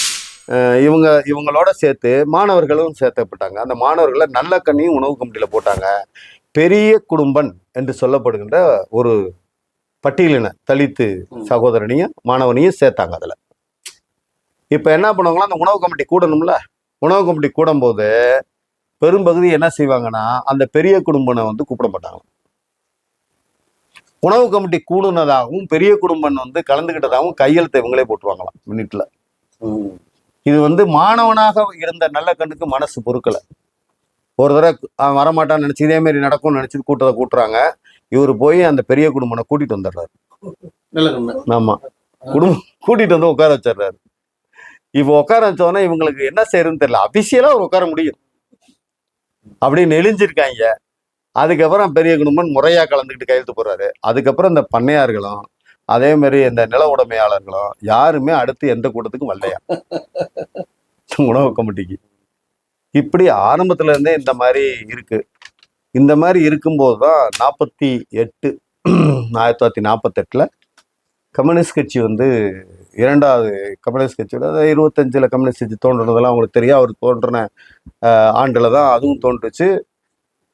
இவங்களோட சேர்த்து மாணவர்களும் சேர்க்கப்பட்டாங்க. அந்த மாணவர்களை நல்ல கண்ணியும் உணவு கமிட்டியில போட்டாங்க. பெரிய குடும்பன் என்று சொல்லப்படுகின்ற ஒரு பட்டியலின தலித்து சகோதரனையும் மாணவனையும் சேர்த்தாங்க அதுல. இப்ப என்ன பண்ணுவாங்களா, அந்த உணவு கமிட்டி கூடணும்ல, உணவு கமிட்டி கூடும் போது பெரும்பகுதி என்ன செய்வாங்கன்னா அந்த பெரிய குடும்பனை வந்து கூப்பிட மாட்டாங்க. உணவு கமிட்டி கூடுனதாகவும் பெரிய குடும்பன் வந்து கலந்துகிட்டதாகவும் கையெழுத்தை இவங்களே போட்டுருவாங்களாம் மினிட்ல. இது வந்து மாணவனாக இருந்த நல்ல கண்ணுக்கு மனசு பொறுக்கல. ஒரு தடவை வரமாட்டான்னு நினைச்சு இதே மாதிரி நடக்கும்னு நினைச்சு கூட்டுறாங்க. இவர் போய் அந்த பெரிய குடும்பனை கூட்டிட்டு வந்துடுறாரு. ஆமா, குடும்பம் கூட்டிட்டு வந்து உட்கார வச்சிடுறாரு. இப்போ உட்கார வச்சோன்னா இவங்களுக்கு என்ன செய்யறதுன்னு தெரியல. அபிஷியலா ஒரு உட்கார முடியும் அப்படின்னு நெளிஞ்சிருக்காங்க. அதுக்கப்புறம் பெரிய குடும்பம் முறையா கலந்துக்கிட்டு கையெழுத்து போடுறாரு. அதுக்கப்புறம் இந்த பண்ணையார்களும் அதே மாதிரி இந்த நில உடைமையாளர்களும் யாருமே அடுத்து எந்த கூட்டத்துக்கும் வரலையா உணவு கமிட்டிக்கு. இப்படி ஆரம்பத்துல இருந்தே இந்த மாதிரி இருக்கு. இந்த மாதிரி இருக்கும்போது தான் 48 1948 கம்யூனிஸ்ட் கட்சி வந்து இரண்டாவது கம்யூனிஸ்ட் கட்சியோட 25 கம்யூனிஸ்ட் கட்சி தோன்றுனதெல்லாம் அவங்களுக்கு தெரியும். அவர் தோன்றின ஆண்டுல தான் அதுவும் தோன்றுச்சு.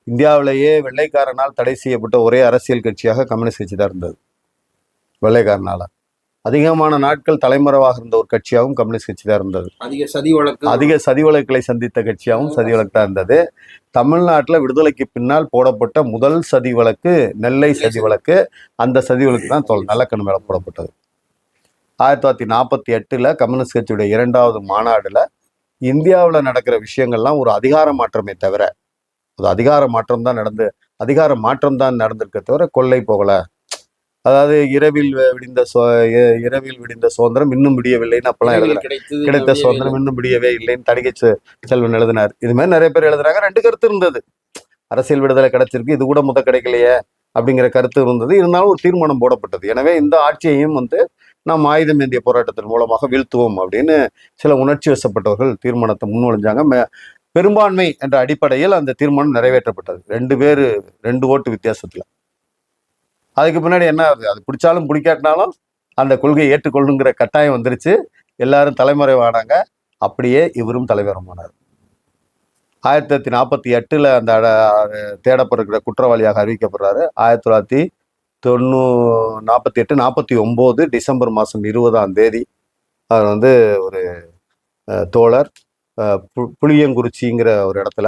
இந்தியாவிலேயே வெள்ளைக்காரனால் தடை செய்யப்பட்ட ஒரே அரசியல் கட்சியாக கம்யூனிஸ்ட் கட்சி தான் இருந்தது. வெள்ளைக்காரனால அதிகமான நாட்கள் தலைமறைவாக இருந்த ஒரு கட்சியாகவும் கம்யூனிஸ்ட் கட்சி தான் இருந்தது. அதிக சதி வழக்குகளை சந்தித்த கட்சியாகவும் சதி வழக்கு தான் இருந்தது. தமிழ்நாட்டில் விடுதலைக்கு பின்னால் போடப்பட்ட முதல் சதி வழக்கு நெல்லை சதி வழக்கு. அந்த சதி வழக்கு தான் நல்லக்கண்ணு மேல போடப்பட்டது. 1948 கம்யூனிஸ்ட் கட்சியுடைய இரண்டாவது மாநாடுல இந்தியாவில் நடக்கிற விஷயங்கள்லாம் ஒரு அதிகார மாற்றமே தவிர, ஒரு அதிகார மாற்றம் தான் நடந்திருக்க தவிர கொள்ளை போகல. அதாவது இரவில் விடிந்த சுதந்திரம் இன்னும் விடியவில்லைன்னு அப்பெல்லாம் எழுதுறாங்க. கிடைத்த சுதந்திரம் இன்னும் விடியவே இல்லைன்னு தணிகை செல்வன் எழுதினார். இது மாதிரி நிறைய பேர் எழுதுறாங்க. ரெண்டு கருத்து இருந்தது. அரசியல் விடுதலை கிடைச்சிருக்கு, இது கூட கிடைக்கலையே அப்படிங்கிற கருத்து இருந்தது. இருந்தாலும் ஒரு தீர்மானம் போடப்பட்டது. எனவே இந்த ஆட்சியையும் நாம் ஆயுதம் ஏந்திய போராட்டத்தின் மூலமாக வீழ்த்துவோம் அப்படின்னு சில உணர்ச்சி வசப்பட்டவர்கள் தீர்மானத்தை முன்மொழிஞ்சாங்க. பெரும்பான்மை என்ற அடிப்படையில் அந்த தீர்மானம் நிறைவேற்றப்பட்டது. 2 ஓட்டு வித்தியாசத்துல. அதுக்கு பின்னாடி என்ன ஆகுது, அது பிடிச்சாலும் பிடிக்காட்டினாலும் அந்த கொள்கையை ஏற்றுக்கொள்ளுங்கிற கட்டாயம் வந்துருச்சு. எல்லாரும் தலைமறைவானாங்க. அப்படியே இவரும் தலைவரமானார். 1948 அந்த தேடப்படுகிற குற்றவாளியாக அறிவிக்கப்படுறாரு. 1948 டிசம்பர் மாதம் 20 அவர் ஒரு தோழர் புளியங்குறிச்சிங்கிற ஒரு இடத்துல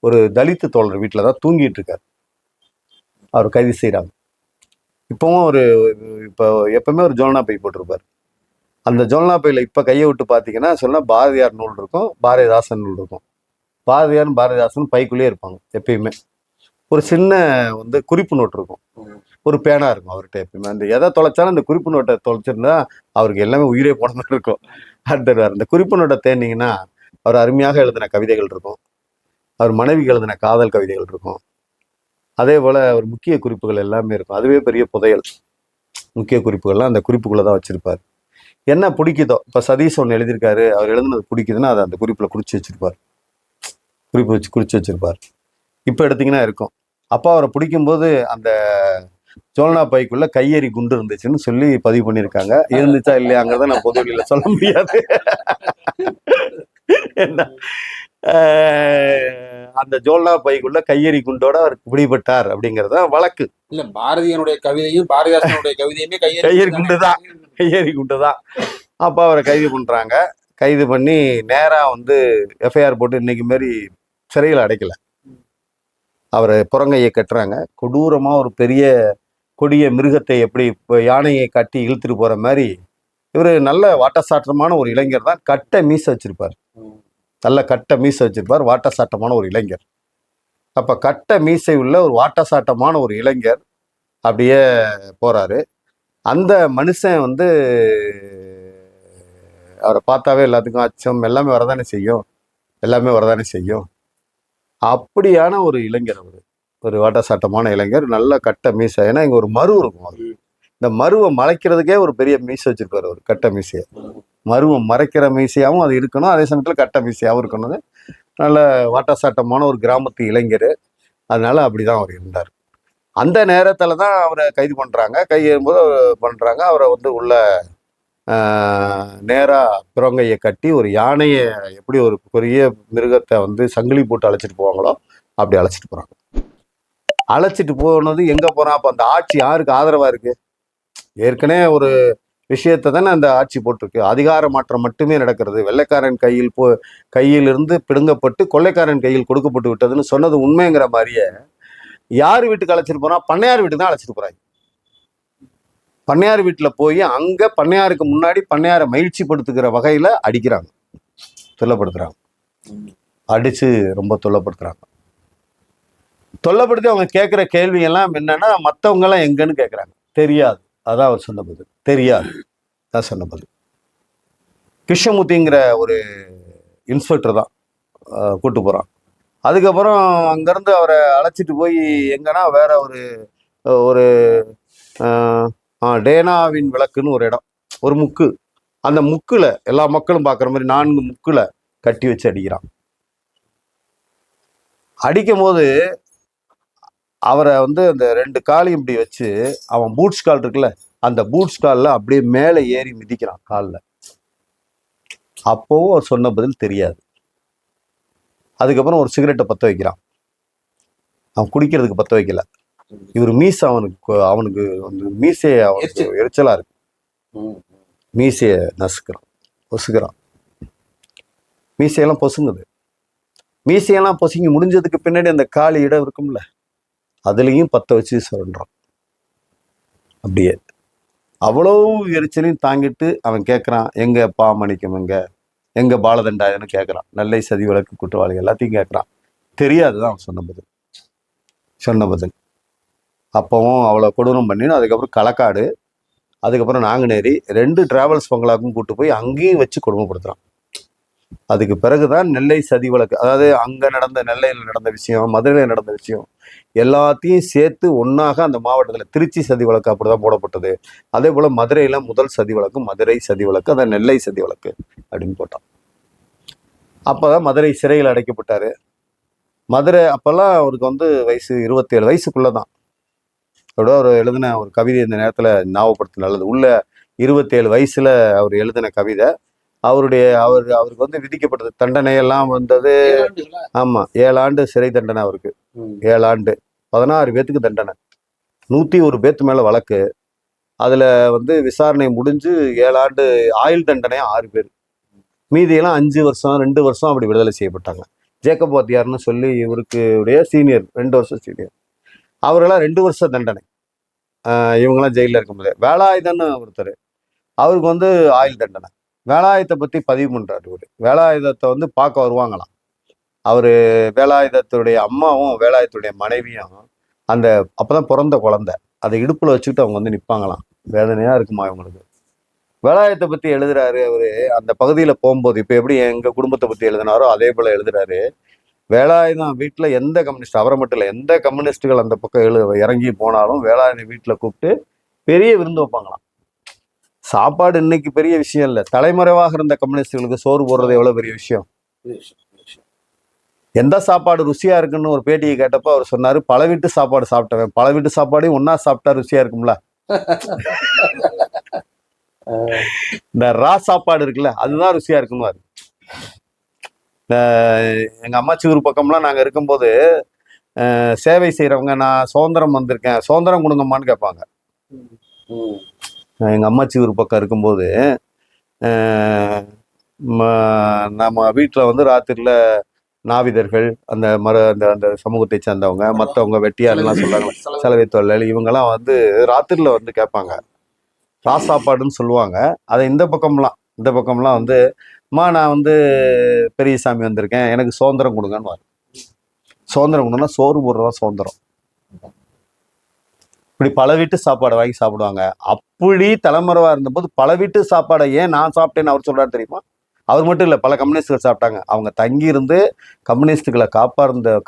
ஒரு தலித்து தோழர் வீட்டில் தான் தூங்கிட்டு இருக்கார். அவர் கைது செய்கிறாங்க. இப்போ எப்பவுமே ஒரு ஜோல்னா பை போட்டிருப்பார். அந்த ஜோல்னா பையில் இப்போ கையை விட்டு பார்த்தீங்கன்னா சொன்னால் பாரதியார் நூல் இருக்கும், பாரதிதாசன் நூல் இருக்கும். பாரதிதாசன் பைக்குள்ளேயே இருப்பாங்க எப்பயுமே. ஒரு சின்ன குறிப்பு நோட்டு இருக்கும், ஒரு பேனா இருக்கும் அவர்கிட்ட எப்பயுமே. அந்த எதை தொலைச்சாலும் அந்த குறிப்பு நோட்டை தொலைச்சிருந்தா அவருக்கு எல்லாமே உயிரே போன மாதிரி இருக்கும். அடுத்தவர் அந்த குறிப்பு நோட்டை தேடினீங்கன்னா அவர் அருமையாக எழுதின கவிதைகள் இருக்கும், அவர் மனைவிக்கு எழுதின காதல் கவிதைகள் இருக்கும். அதே போல் அவர் முக்கிய குறிப்புகள் எல்லாமே இருக்கும். அதுவே பெரிய புதையல். முக்கிய குறிப்புகள்லாம் அந்த குறிப்புக்குள்ளே தான் வச்சுருப்பார். என்ன பிடிக்குதோ, இப்போ சதீஷ் ஒன்று எழுதியிருக்காரு, அவர் எழுதுனது பிடிக்குதுன்னா அதை அந்த குறிப்பில் குறித்து வச்சுருப்பார். குறித்து வச்சுருப்பார். இப்போ எடுத்திங்கன்னா இருக்கும். அப்பா அவரை பிடிக்கும்போது அந்த ஜோல்னா பைக்குள்ள கையெறி குண்டு இருந்துச்சுன்னு சொல்லி பதிவு பண்ணியிருக்காங்க. இருந்துச்சா இல்லையாங்கிறத நான் பொது வெளியில் சொல்ல முடியாது. என்ன அந்த ஜோல்னா பைக்குள்ள கையெறி குண்டோட அவர் பிடிபட்டார் அப்படிங்கிறத வழக்கு. இல்ல பாரதியனுடைய கவிதையும் பாரதிதாசனுடைய கவிதையுமே கையெறி குண்டு தான். அப்போ அவரை கைது பண்றாங்க. கைது பண்ணி நேரா எஃப்ஐஆர் போட்டு இன்னைக்கு மாரி சிறையில் அடைக்கல. அவரை புறங்கையை கட்டுறாங்க. கொடூரமா ஒரு பெரிய கொடிய மிருகத்தை எப்படி யானையை கட்டி இழுத்துட்டு போற மாதிரி இவர் நல்ல வாட்டசாட்டமான ஒரு இளைஞர் தான். கட்ட மீசை வச்சிருப்பார், நல்ல கட்ட மீசை வச்சிருப்பார். வாட்டசாட்டமான ஒரு இளைஞர். அப்ப கட்ட மீசை உள்ள ஒரு வாட்டசாட்டமான ஒரு இளைஞர் அப்படியே போறாரு. அந்த மனுஷன் அவரை பார்த்தாவே எல்லாத்துக்கும் அச்சம் எல்லாமே வரதானே செய்யும். அப்படியான ஒரு இளைஞர் அவர். ஒரு வாட்டசாட்டமான இளைஞர், நல்ல கட்ட மீசை. ஏன்னா இங்க ஒரு மரு இருக்கும். இந்த மருவை மறைக்கிறதுக்கே ஒரு பெரிய மீசை வச்சிருப்பாரு, ஒரு கட்ட மீசையை. மருவை மறைக்கிற மீசையாகவும் அது இருக்கணும், அதே சமயத்தில் கட்ட மீசையாகவும் இருக்கணும். நல்ல வாட்டசாட்டமான ஒரு கிராமத்து இளைஞர். அதனால அப்படிதான் அவர் இருந்தார். அந்த நேரத்தில் தான் அவரை கைது பண்ணுறாங்க. கையேறும்போது பண்ணுறாங்க. அவரை உள்ள நேராக பிறங்கையை கட்டி ஒரு யானையை எப்படி ஒரு பெரிய மிருகத்தை சங்கிலி போட்டு அழைச்சிட்டு போவாங்களோ அப்படி அழைச்சிட்டு போகிறாங்க. அழைச்சிட்டு போனது எங்கே போகிறான்? அப்போ அந்த ஆட்சி யாருக்கு ஆதரவாக இருக்குது? ஏற்கனவே ஒரு விஷயத்தை தானே அந்த ஆட்சி போட்டிருக்கு. அதிகார மாற்றம் மட்டுமே நடக்கிறது. வெள்ளைக்காரன் கையிலிருந்து பிடுங்கப்பட்டு கொள்ளைக்காரன் கையில் கொடுக்கப்பட்டு விட்டதுன்னு சொன்னது உண்மைங்கிற மாதிரியே யார் வீட்டுக்கு அழைச்சிட்டு போனா? பண்ணையார் வீட்டுக்கு தான் அழைச்சிட்டு போறாங்க. பண்ணையார் வீட்டில் போய் அங்கே பண்ணையாருக்கு முன்னாடி பண்ணையாரை மகிழ்ச்சிப்படுத்துகிற வகையில் அடிக்கிறாங்க, தொல்லைப்படுத்துறாங்க. அடித்து ரொம்ப தொல்லைப்படுத்துறாங்க. தொல்லைப்படுத்தி அவங்க கேட்குற கேள்வி எல்லாம் என்னன்னா, மற்றவங்கெல்லாம் எங்கன்னு கேட்குறாங்க. தெரியாது. அதான் அவர் சொன்ன பதில். தெரியாது தான் சொன்ன பதில். கிருஷ்ணமூர்த்திங்கிற ஒரு இன்ஸ்பெக்டர் தான் கூட்டு போகிறான். அதுக்கப்புறம் அங்கேருந்து அவரை அழைச்சிட்டு போய் எங்கன்னா வேற ஒரு ஒரு டேனாவின் விளக்குன்னு ஒரு இடம், ஒரு முக்கு. அந்த முக்குல எல்லா மக்களும் பார்க்குற மாதிரி 4 முக்குல கட்டி வச்சு அடிக்கிறான். அடிக்கும் போது அவரை வந்து அந்த 2 காலையும் இப்படி வச்சு, அவன் பூட்ஸ் கால் இருக்குல்ல, அந்த பூட்ஸ் காலில் அப்படியே மேலே ஏறி மிதிக்கிறான் காலில். அப்போவும் அவர் சொன்ன பதில் தெரியாது. அதுக்கப்புறம் ஒரு சிகரெட்டை பற்ற வைக்கிறான். அவன் குடிக்கிறதுக்கு பற்ற வைக்கல. இவர் மீசை அவனுக்கு வந்து மீசையை அவனுக்கு எரிச்சலா இருக்கு. மீசையை பொசுக்கிறான். மீசையெல்லாம் பொசுங்குது. மீசையெல்லாம் பொசுங்கி முடிஞ்சதுக்கு பின்னாடி அந்த காலி இடம் இருக்கும்ல, அதுலேயும் பற்ற வச்சு சொல்றான். அப்படியே அவ்வளோ எரிச்சலையும் தாங்கிட்டு அவன் கேட்குறான், எங்க பாமணிக்கம் எங்க பாலதண்டாயன்னு கேட்குறான். நெல்லை சதி வழக்கு குற்றவாளி எல்லாத்தையும் கேட்குறான். தெரியாதுதான் அவன் சொன்ன பதில். அப்பவும் அவ்வளோ கொடூரம் பண்ணின்னு அதுக்கப்புறம் களக்காடு, அதுக்கப்புறம் நாங்குநேரி 2 டிராவல்ஸ் பங்களாக்கும் கூட்டு போய் அங்கேயும் வச்சு கொடுமைப்படுத்துறான். அதுக்கு பிறகுதான் நெல்லை சதி வழக்கு, அதாவது அங்கே நெல்லையில் நடந்த விஷயம், மதுரையில் நடந்த விஷயம் எல்லாத்தையும் சேர்த்து ஒன்றாக அந்த மாவட்டத்தில் திருச்சி சதி வழக்கு அப்படிதான் போடப்பட்டது. அதே போல் மதுரையில் முதல் சதி வழக்கு மதுரை சதி வழக்கு, அதான் நெல்லை சதி வழக்கு அப்படின்னு போட்டான். அப்போதான் மதுரை சிறையில் அடைக்கப்பட்டார். மதுரை அப்போல்லாம் அவருக்கு வந்து வயசு 27 வயசுக்குள்ளே தான். அதோட அவர் எழுதின ஒரு கவிதை இந்த நேரத்தில் ஞாபகப்படுத்த நல்லது. உள்ள 27 வயசில் அவர் எழுதின கவிதை. அவருக்கு வந்து விதிக்கப்பட்டது தண்டனையெல்லாம் வந்தது. ஆமாம், 7 ஆண்டு சிறை தண்டனை அவருக்கு. 7 ஆண்டு 16 பேத்துக்கு தண்டனை, 101 பேத்து மேலே வழக்கு. அதில் வந்து விசாரணை முடிஞ்சு 7 ஆண்டு ஆயுள் தண்டனை 6 பேர், மீதியெல்லாம் 5 வருஷம் 2 வருஷம் அப்படி விடுதலை செய்யப்பட்டாங்க. ஜேக்கப் வாத்தியார்னு சொல்லி இவருக்கு உடைய சீனியர், 2 வருஷம் சீனியர், அவரெல்லாம் 2 வருஷம் தண்டனை. இவங்கெல்லாம் ஜெயிலில் இருக்கும்போது வேலாயுதன்னு ஒருத்தர், அவருக்கு வந்து ஆயுள் தண்டனை. வேலாயுதத்தை பற்றி பதிவு பண்ணுறாரு. இவர் வேலாயுதத்தை வந்து பார்க்க வருவாங்களாம். அவர் வேலாயுதத்துடைய அம்மாவும் வேலாயுதத்துடைய மனைவியும் அந்த அப்போதான் பிறந்த குழந்தை, அதை இடுப்பில் வச்சுக்கிட்டு அவங்க வந்து நிற்பாங்களாம். வேதனையாக இருக்குமா இவங்களுக்கு. வேலாயுதத்தை பற்றி எழுதுறாரு அவர். அந்த பகுதியில் போகும்போது இப்போ எப்படி எங்கள் குடும்பத்தை பற்றி எழுதினாரோ அதே போல் எழுதுறாரு. வேலாயுதம் வீட்டில் எந்த கம்யூனிஸ்ட், அவரை மட்டும் இல்லை, எந்த கம்யூனிஸ்டுகள் அந்த பக்கம் இறங்கி போனாலும் வேலாயுதம் வீட்டில் கூப்பிட்டு பெரிய விருந்து வைப்பாங்களாம். சாப்பாடு இன்னைக்கு பெரிய விஷயம் இல்லை, தலைமறைவாக இருந்த கம்யூனிஸ்டுகளுக்கு சோறு போடுறது எவ்வளோ பெரிய விஷயம். எந்த சாப்பாடு ருசியா இருக்குன்னு ஒரு பேட்டியை கேட்டப்போ அவர் சொன்னாரு, பல வீட்டு சாப்பாடு சாப்பிட்டவன், பல வீட்டு சாப்பாடையும் ஒன்னா சாப்பிட்டா ருசியா இருக்கும்ல. இந்த ரா சாப்பாடு இருக்குல்ல, அதுதான் ருசியா இருக்குமா. எங்க அம்மாச்சி ஊர் பக்கம்லாம் நாங்க இருக்கும்போது சேவை செய்யறவங்க, நான் சுதந்திரம் வந்திருக்கேன், சுதந்திரம் கொடுங்கம்மான்னு கேட்பாங்க. எங்க அம்மாச்சி ஊர் பக்கம் இருக்கும்போது நம்ம வீட்டில் வந்து ராத்திரில நாவிதர்கள், அந்த அந்த சமூகத்தை சேர்ந்தவங்க, மற்றவங்க வெட்டியாரெல்லாம் சொல்றாங்க, சலவை தொழிலாளி, இவங்கெல்லாம் வந்து ராத்திரில வந்து கேட்பாங்க, சாப்பாடுன்னு சொல்லுவாங்க. அதை இந்த பக்கம்லாம் வந்து, அம்மா நான் வந்து பெரியசாமி வந்திருக்கேன், எனக்கு சுதந்திரம் கொடுங்கன்னு வரும். சுதந்திரம் கொடுங்கன்னா சோறு போடுறதா சுதந்திரம். இப்படி பல வீட்டு சாப்பாடை வாங்கி சாப்பிடுவாங்க. அப்படி தலைமறைவா இருந்தபோது பல வீட்டு சாப்பாடை ஏன் நான் சாப்பிட்டேன்னு அவர் சொல்றாரு தெரியுமா? அவர் மட்டும் இல்லை, பல கம்யூனிஸ்டுகள் சாப்பிட்டாங்க. அவங்க தங்கி இருந்து கம்யூனிஸ்டுகளை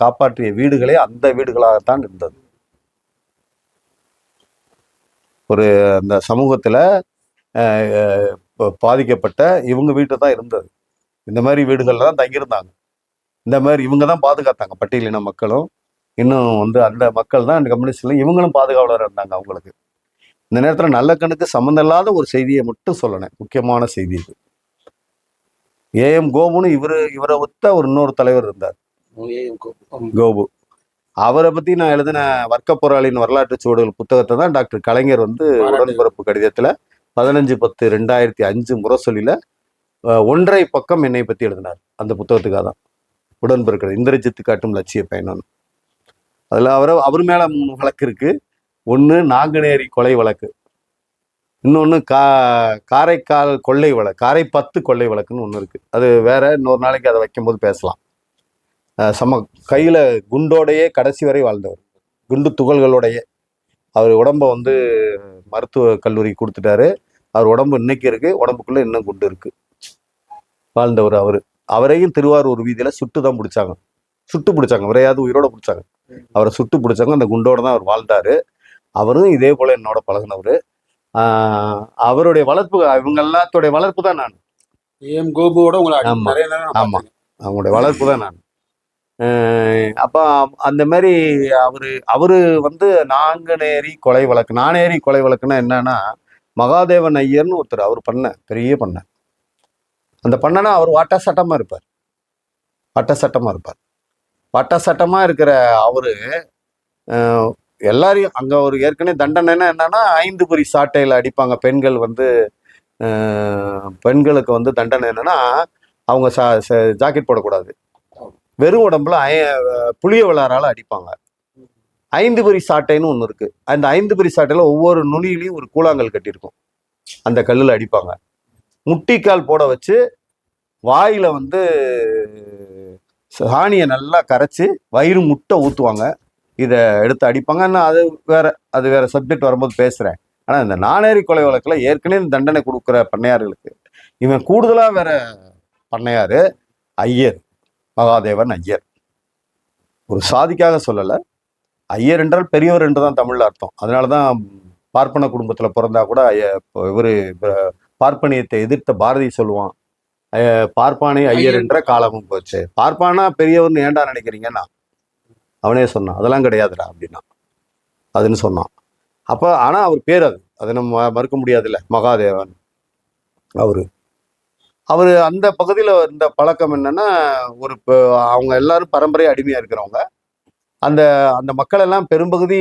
காப்பாற்றிய வீடுகளே அந்த வீடுகளாகத்தான் இருந்தது. ஒரு அந்த சமூகத்துல பாதிக்கப்பட்ட இவங்க வீட்டு தான் இருந்தது. இந்த மாதிரி வீடுகள்ல தான் தங்கியிருந்தாங்க. இந்த மாதிரி இவங்க தான் பாதுகாத்தாங்க, பட்டியலின மக்களும். இன்னும் வந்து அந்த மக்கள் தான் இந்த கம்யூனிஸ்ட்ல இவங்களும் பாதுகாவலராக இருந்தாங்க அவங்களுக்கு. இந்த நேரத்தில் நல்ல கண்ணுக்கு சம்மந்தம் இல்லாத ஒரு செய்தியை மட்டும் சொல்லணும், முக்கியமான செய்தி இது. ஏஎம் கோபுன்னு இவரை ஒத்த ஒரு இன்னொரு தலைவர் இருந்தார், கோபு. அவரை பத்தி நான் எழுதின வர்க்க போராளியின் வரலாற்று சுவடுகள் புத்தகத்தை தான் டாக்டர் கலைஞர் வந்து உடன்பிறப்பு கடிதத்துல 15/10/2005 முரசொலியில 1.5 பக்கம் என்னை பத்தி எழுதினார். அந்த புத்தகத்துக்காக தான் உடன்பிறக்கிறது, இந்திரஜித்து காட்டும் லட்சிய பயணம். அதுல அவர் மேல 3 வழக்கு இருக்கு. ஒன்று நாங்குநேரி கொலை வழக்கு, இன்னொன்று காரைக்கால் கொள்ளை வழக்கு, காரை 10 கொள்ளை வழக்குன்னு ஒன்று இருக்கு. அது வேற, இன்னொரு நாளைக்கு அதை வைக்கும்போது பேசலாம். கையில குண்டோடையே கடைசி வரை வாழ்ந்தவர், குண்டு துகள்களோடையே. அவர் உடம்ப வந்து மருத்துவ கல்லூரிக்கு கொடுத்துட்டாரு. அவர் உடம்பு இன்னைக்கு இருக்கு, உடம்புக்குள்ள இன்னும் குண்டு இருக்கு. வாழ்ந்தவர் அவரையும் திருவாரூர் வீதியில சுட்டு தான் பிடிச்சாங்க. சுட்டு பிடிச்சாங்க, அவரையாவது உயிரோட பிடிச்சாங்க. அவரை சுட்டு பிடிச்சாங்க. அந்த குண்டோட தான் அவர் வாழ்ந்தாரு. அவரும் இதே போல என்னோட பழகினவர். அவருடைய வளர்ப்பு, இவங்க எல்லாத்தோடைய வளர்ப்பு தான் நான். ஏஎம் கோபுவோட உங்களை ஆமா. நிறைய நேரம் நான் ஆமா. பார்த்திருக்கேன். அவங்களுடைய வளர்ப்பு தான் நான். அப்ப அந்த மாதிரி அவரு வந்து நாங்குநேரி கொலை வழக்கு. நானேரி கொலை வழக்குன்னா என்னன்னா, மகாதேவன் ஐயர்னு ஒருத்தர், அவர் பெரிய பண்ண. அந்த பண்ணனா அவர் வாட்டா சட்டமா இருப்பார். வாட்டா சட்டமா இருக்கிற அவரு எல்லாரையும் அங்க ஒரு ஏற்கனவே தண்டனைன்னா என்னன்னா 5 பொறி சாட்டையில அடிப்பாங்க. பெண்கள் வந்து பெண்களுக்கு வந்து தண்டனை என்னன்னா, அவங்க ஜாக்கெட் போடக்கூடாது, வெறும் உடம்புல புளிய விளாறால அடிப்பாங்க. 5 பொறி சாட்டைன்னு ஒன்று இருக்கு. அந்த 5 பொறி சாட்டையில ஒவ்வொரு நுனியிலையும் ஒரு கூழாங்கல் கட்டியிருக்கும். அந்த கல்லில் அடிப்பாங்க. முட்டிக்கால் போட வச்சு வாயில வந்து சாணியை நல்லா கரைச்சி வயிறு முட்டை ஊற்றுவாங்க. இதை எடுத்து அடிப்பாங்க. அது வேற சப்ஜெக்ட் வரும்போது பேசுறேன். ஆனால் இந்த நானேரி கொலை வழக்கில் ஏற்கனவே தண்டனை கொடுக்குற பண்ணையார்களுக்கு இவன் கூடுதலாக வேற பண்ணையாரு ஐயர், மகாதேவன் ஐயர். ஒரு சாதிக்காக சொல்லலை. ஐயர் என்றால் பெரியவர் என்று தான் தமிழ்ல அர்த்தம். அதனாலதான் பார்ப்பன குடும்பத்துல பிறந்தா கூட இவரு பார்ப்பனியத்தை எதிர்த்த பாரதி சொல்லுவான், பார்ப்பானே ஐயர் என்ற காலமும் போச்சு. பார்ப்பானா பெரியவர்னு ஏன்டா நினைக்கிறீங்கன்னா அவனே சொன்னான், அதெல்லாம் கிடையாதுடா அப்படின்னா அதுன்னு சொன்னான். அப்ப ஆனா அவர் பேர் அதை நம்ம மறுக்க முடியாதுல்ல. மகாதேவன் அவரு அந்த பகுதியில இந்த பழக்கம் என்னன்னா, அவங்க எல்லாரும் பரம்பரை அடிமையா இருக்கிறவங்க. அந்த அந்த மக்கள் எல்லாம் பெரும்பகுதி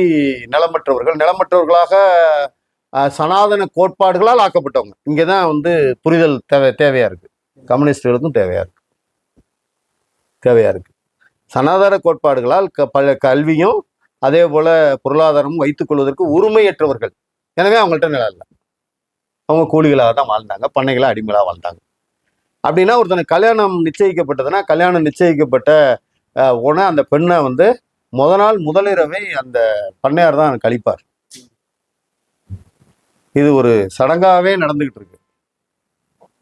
நிலமற்றவர்களாக சனாதன கோட்பாடுகளால் ஆக்கப்பட்டவங்க. இங்கதான் வந்து புரிதல் தேவையா இருக்கு. கம்யூனிஸ்டுகளுக்கும் தேவையா இருக்கு. சனாதன கோட்பாடுகளால் கல்வியும் அதே போல பொருளாதாரமும் வைத்துக் கொள்வதற்கு உரிமையற்றவர்கள். எனவே அவங்கள்ட்ட நிலம் இல்லை. அவங்க கூலிகளாக தான் வாழ்ந்தாங்க, பண்ணைகளாக அடிமைகளாக வாழ்ந்தாங்க. அப்படின்னா ஒருத்தனுக்கு கல்யாணம் நிச்சயிக்கப்பட்டதுன்னா, கல்யாணம் நிச்சயிக்கப்பட்ட உடனே அந்த பெண்ணை வந்து முதலிரவை அந்த பண்ணையார் தான் கழிப்பார். இது ஒரு சடங்காவே நடந்துகிட்டு இருக்கு.